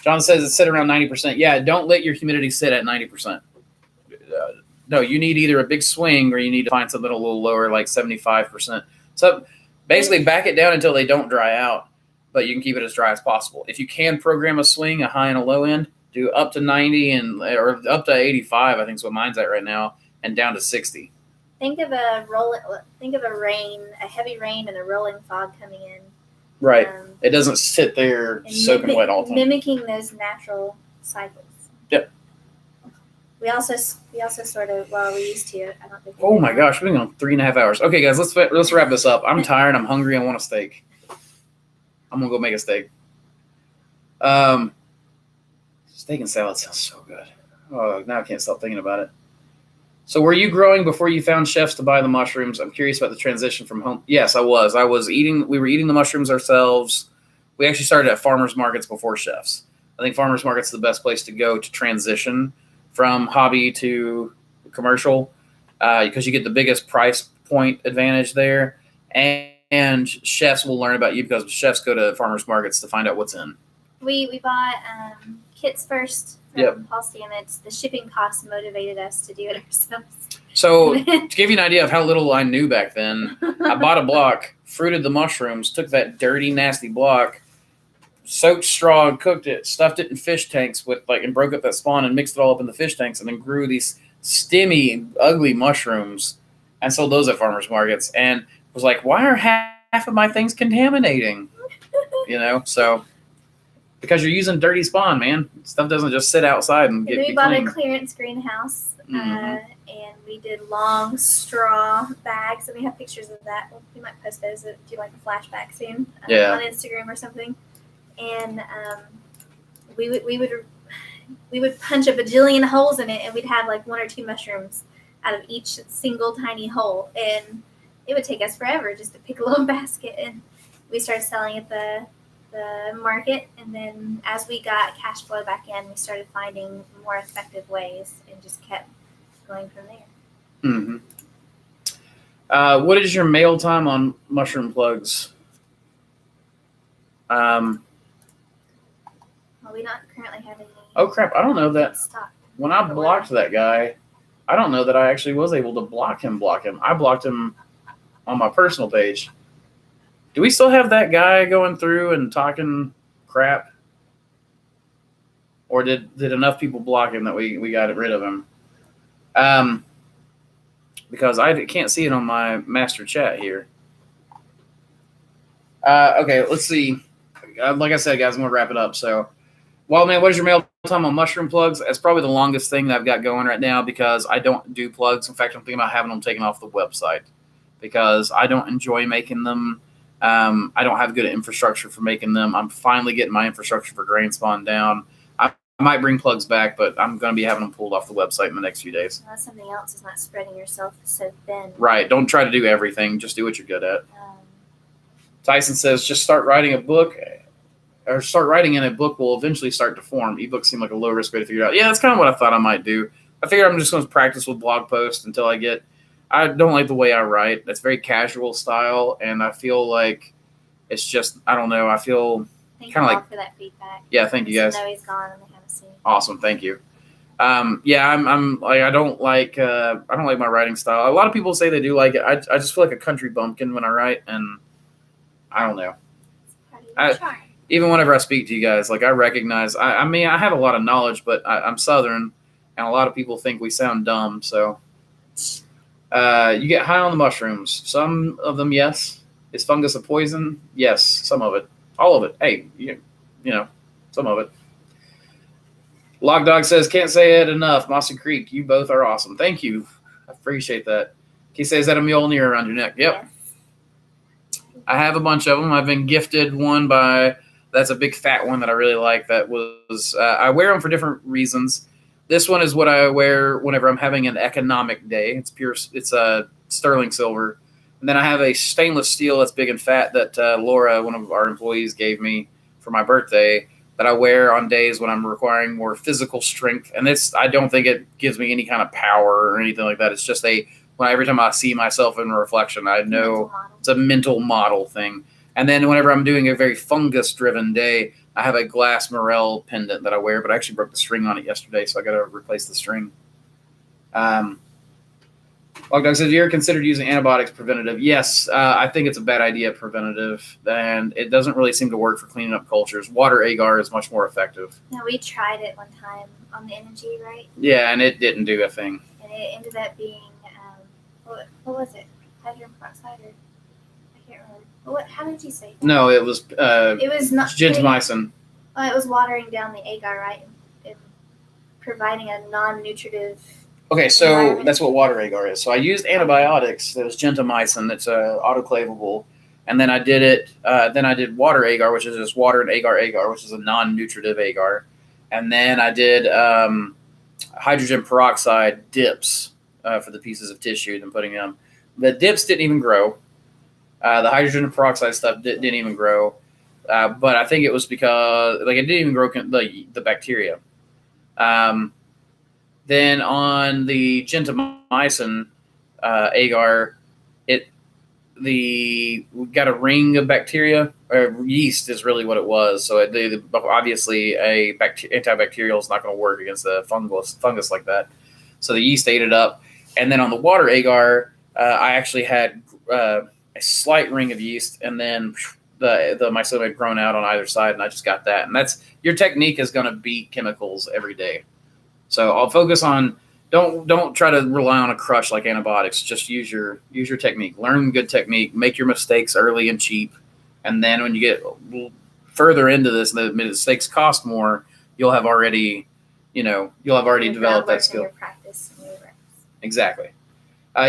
John says it's sit around 90%. Yeah, don't let your humidity sit at 90%. No, you need either a big swing or you need to find something a little lower, like 75%. So basically back it down until they don't dry out, but you can keep it as dry as possible. If you can program a swing, a high and a low end, do up to 90 or up to 85, I think is what mine's at right now, and down to 60. Think of a heavy rain and a rolling fog coming in. Right. It doesn't sit there soaking wet all the time. Mimicking those natural cycles. Yep. We also sort of, we used to. I don't think. Oh my gosh, we've been on 3.5 hours. Okay, guys, let's wrap this up. I'm tired. I'm hungry. I want a steak. I'm gonna go make a steak. Steak and salad sounds so good. Oh, now I can't stop thinking about it. So were you growing before you found chefs to buy the mushrooms? I'm curious about the transition from home. Yes, I was. We were eating the mushrooms ourselves. We actually started at farmers markets before chefs. I think farmers markets is the best place to go to transition from hobby to commercial because you get the biggest price point advantage there. And chefs will learn about you because chefs go to farmers markets to find out what's in. We bought kits first from Paul Stamets. The shipping costs motivated us to do it ourselves. So to give you an idea of how little I knew back then, I bought a block, fruited the mushrooms, took that dirty, nasty block, soaked straw and cooked it, stuffed it in fish tanks and broke up that spawn and mixed it all up in the fish tanks and then grew these stemmy, ugly mushrooms and sold those at farmers markets and was like, why are half of my things contaminating? So because you're using dirty spawn, man. Stuff doesn't just sit outside and get we bought clean. a clearance greenhouse and we did long straw bags and we have pictures of that. We might post those do like a flashback soon on Instagram or something. And we would punch a bajillion holes in it and we'd have like 1 or 2 mushrooms out of each single tiny hole and it would take us forever just to pick a little basket. And we started selling at the market, and then as we got cash flow back in, we started finding more effective ways and just kept going from there. What is your mail time on mushroom plugs? Well, we don't currently have any. Oh crap! I don't know that. Stock. When I blocked that guy, I don't know that I actually was able to block him. I blocked him on my personal page. Do we still have that guy going through and talking crap? Or did enough people block him that we got rid of him? Because I can't see it on my master chat here. Okay, let's see. Like I said, guys, I'm going to wrap it up. So, well, man, what is your mail time on mushroom plugs? That's probably the longest thing that I've got going right now because I don't do plugs. In fact, I'm thinking about having them taken off the website because I don't enjoy making them. I don't have good infrastructure for making them. I'm finally getting my infrastructure for grain spawn down. I might bring plugs back, but I'm going to be having them pulled off the website in the next few days. Well, that's something else is not spreading yourself so thin. Right. Don't try to do everything. Just do what you're good at. Tyson says, just start writing a book or start writing in a book will eventually start to form. Ebooks seem like a low risk way to figure it out. Yeah, that's kind of what I thought I might do. I figured I'm just going to practice with blog posts until I don't like the way I write. It's very casual style, and I feel like it's just, I don't know. I feel kind of like for that feedback. Yeah, thank you guys. I know he's gone and they haven't seen. Awesome, thank you. Yeah, I'm like I don't like my writing style. A lot of people say they do like it. I just feel like a country bumpkin when I write, and I don't know. Even whenever I speak to you guys, like I recognize. I mean, I have a lot of knowledge, but I'm Southern, and a lot of people think we sound dumb. So. You get high on the mushrooms. Some of them, yes. Is fungus a poison? Yes, some of it. All of it. Hey, you know, some of it. Log Dog says, can't say it enough. Mossy Creek, you both are awesome. Thank you. I appreciate that. He says, is that a Mjolnir around your neck? Yep. Yes. I have a bunch of them. I've been gifted one that's a big fat one that I really like. That was, I wear them for different reasons. This one is what I wear whenever I'm having an economic day. It's a sterling silver. And then I have a stainless steel that's big and fat that Laura, one of our employees, gave me for my birthday that I wear on days when I'm requiring more physical strength. And I don't think it gives me any kind of power or anything like that. It's just every time I see myself in a reflection, I know it's a mental model thing. And then whenever I'm doing a very fungus-driven day, I have a glass morel pendant that I wear, but I actually broke the string on it yesterday, so I got to replace the string. Log Dog says, have you ever considered using antibiotics preventative? Yes, I think it's a bad idea preventative, and it doesn't really seem to work for cleaning up cultures. Water agar is much more effective. No, we tried it one time on the energy, right? Yeah, and it didn't do a thing. And it ended up being, what was it? Hydrogen peroxide or I can't remember. How did you say that? No, it was not gentamicin. It was watering down the agar, right? And providing a non-nutritive. Okay, so that's what water agar is. So I used antibiotics. That was gentamicin. That's autoclavable, and then I did it. Then I did water agar, which is just water and agar, which is a non-nutritive agar. And then I did hydrogen peroxide dips for the pieces of tissue and putting them. The dips didn't even grow. The hydrogen peroxide stuff didn't even grow. But I think it was because it didn't even grow the bacteria. Then on the gentamicin agar, we got a ring of bacteria, or yeast is really what it was. So obviously antibacterial is not going to work against the fungus like that. So the yeast ate it up. And then on the water agar, I actually had a slight ring of yeast, and then the mycelium had grown out on either side, and I just got that. And that's your technique is going to beat chemicals every day. So I'll focus on don't try to rely on a crush like antibiotics. Just use your technique. Learn good technique. Make your mistakes early and cheap, and then when you get further into this, the mistakes cost more. You'll have already developed that skill. Your practice and your reps. Exactly.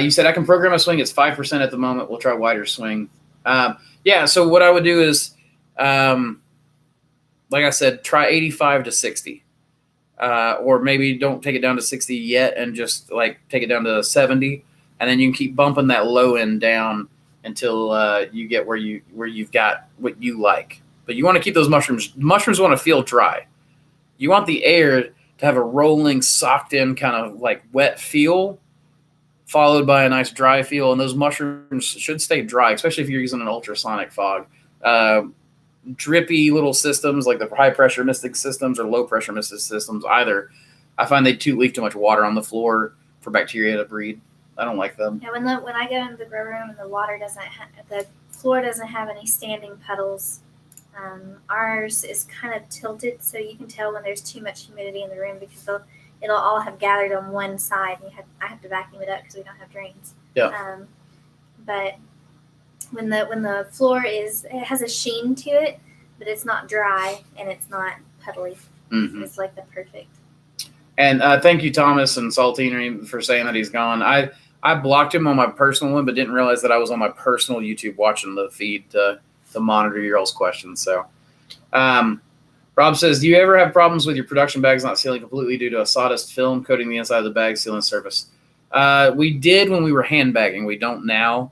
You said I can program a swing. It's 5% at the moment. We'll try wider swing. So what I would do is, like I said, try 85 to 60. Or maybe don't take it down to 60 yet and just take it down to 70. And then you can keep bumping that low end down until you get where you've got what you like. But you want to keep those mushrooms. Mushrooms want to feel dry. You want the air to have a rolling, socked in kind of wet feel, followed by a nice dry feel. And those mushrooms should stay dry, especially if you're using an ultrasonic fog. Drippy little systems like the high pressure mystic systems or low pressure mystic systems, either, I find they leave too much water on the floor for bacteria to breed. I don't like them. Yeah, when I go into the grow room and the floor doesn't have any standing puddles, ours is kind of tilted, so you can tell when there's too much humidity in the room because it'll all have gathered on one side, and I have to vacuum it up because we don't have drains. Yeah. But when the floor it has a sheen to it, but it's not dry and it's not puddly. Mm-hmm. It's the perfect. And thank you, Thomas and Saltine, for saying that he's gone. I blocked him on my personal one, but didn't realize that I was on my personal YouTube watching the feed to monitor your all's questions. So, Rob says, do you ever have problems with your production bags not sealing completely due to a sawdust film coating the inside of the bag, sealing the surface? We did when we were hand bagging. We don't now.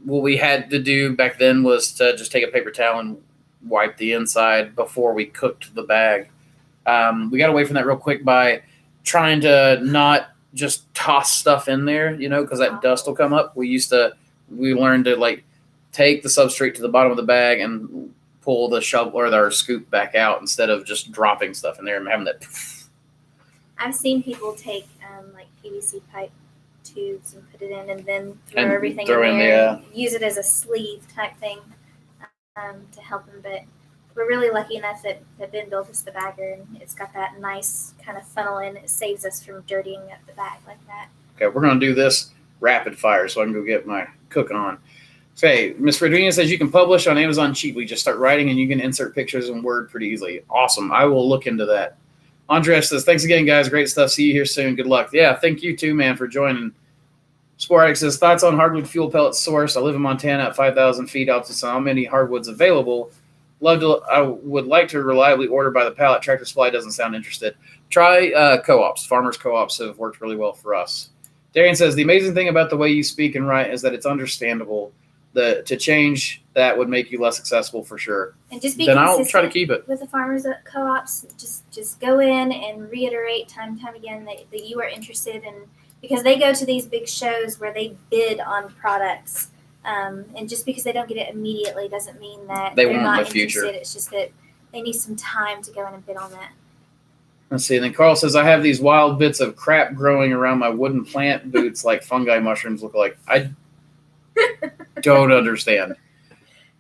What we had to do back then was to just take a paper towel and wipe the inside before we cooked the bag. We got away from that real quick by trying to not just toss stuff in there, because that dust will come up. We learned to take the substrate to the bottom of the bag and pull the shovel or our scoop back out instead of just dropping stuff in there and having that. I've seen people take PVC pipe tubes and put it in and then throw everything in there and use it as a sleeve type thing to help them. But we're really lucky enough that Ben built us the bagger, and it's got that nice kind of funnel in. It saves us from dirtying up the bag like that. Okay, we're going to do this rapid fire so I can go get my cook on. Okay, Miss Fredrina says you can publish on Amazon cheaply. Just start writing and you can insert pictures in Word pretty easily. Awesome. I will look into that. Andres says, thanks again, guys. Great stuff. See you here soon. Good luck. Yeah, thank you too, man, for joining. Sporadic says, thoughts on hardwood fuel pellet source. I live in Montana at 5,000 feet altitude, so how many hardwoods available? I would like to reliably order by the pallet. Tractor Supply doesn't sound interested. Try co-ops. Farmers co-ops have worked really well for us. Darian says, the amazing thing about the way you speak and write is that it's understandable. To change that would make you less accessible for sure. And just be then consistent I'll try to keep it. with the farmers co-ops. Just go in and reiterate time and time again that you are interested in, because they go to these big shows where they bid on products. And just because they don't get it immediately doesn't mean that they're not interested. Future. It's just that they need some time to go in and bid on that. Let's see. And then Carl says, I have these wild bits of crap growing around my wooden plant boots like fungi mushrooms look like. I don't understand.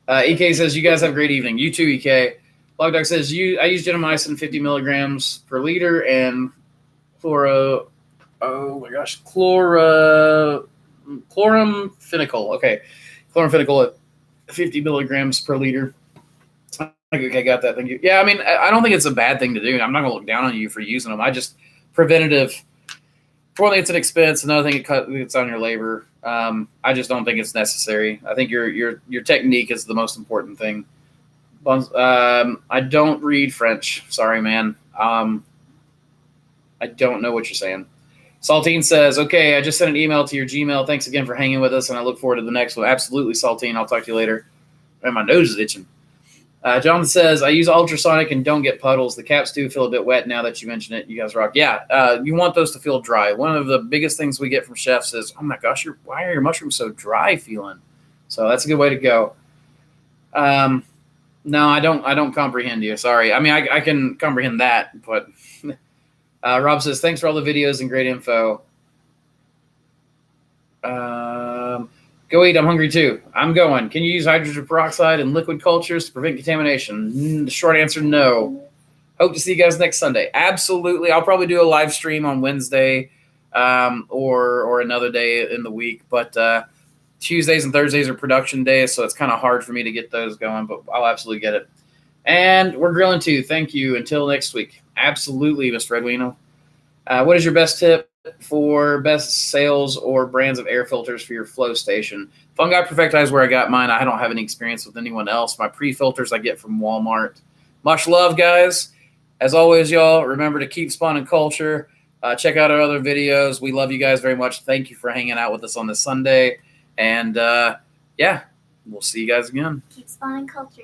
EK says, you guys have a great evening. You too, EK. Logdog says, I use gentamicin 50 milligrams per liter and chloramphenicol. Okay. Chloramphenicol at 50 milligrams per liter. Okay, got that. Thank you. Yeah, I mean, I don't think it's a bad thing to do. I'm not going to look down on you for using them. I just, preventative, for one thing, it's an expense. Another thing, it's on your labor. I just don't think it's necessary. I think your technique is the most important thing. I don't read French. Sorry, man. I don't know what you're saying. Saltine says, okay, I just sent an email to your Gmail. Thanks again for hanging with us, and I look forward to the next one. Absolutely, Saltine. I'll talk to you later. And my nose is itching. Jonathan says, I use ultrasonic and don't get puddles. The caps do feel a bit wet now that you mention it. You guys rock. Yeah, you want those to feel dry. One of the biggest things we get from chefs is, oh my gosh, why are your mushrooms so dry feeling? So that's a good way to go. No, I don't comprehend you. Sorry. I mean, I can comprehend that, but Rob says, thanks for all the videos and great info. Go eat. I'm hungry too. I'm going. Can you use hydrogen peroxide in liquid cultures to prevent contamination? The short answer, no. Hope to see you guys next Sunday. Absolutely. I'll probably do a live stream on Wednesday or another day in the week. But Tuesdays and Thursdays are production days, so it's kind of hard for me to get those going, but I'll absolutely get it. And we're grilling too. Thank you. Until next week. Absolutely, Mr. Redwino. What is your best tip for best sales or brands of air filters for your flow station? Fungi Perfecti is where I got mine. I don't have any experience with anyone else. My pre-filters I get from Walmart. Much love, guys. As always, y'all, remember to keep spawning culture. Check out our other videos. We love you guys very much. Thank you for hanging out with us on this Sunday. And, yeah, we'll see you guys again. Keep spawning culture.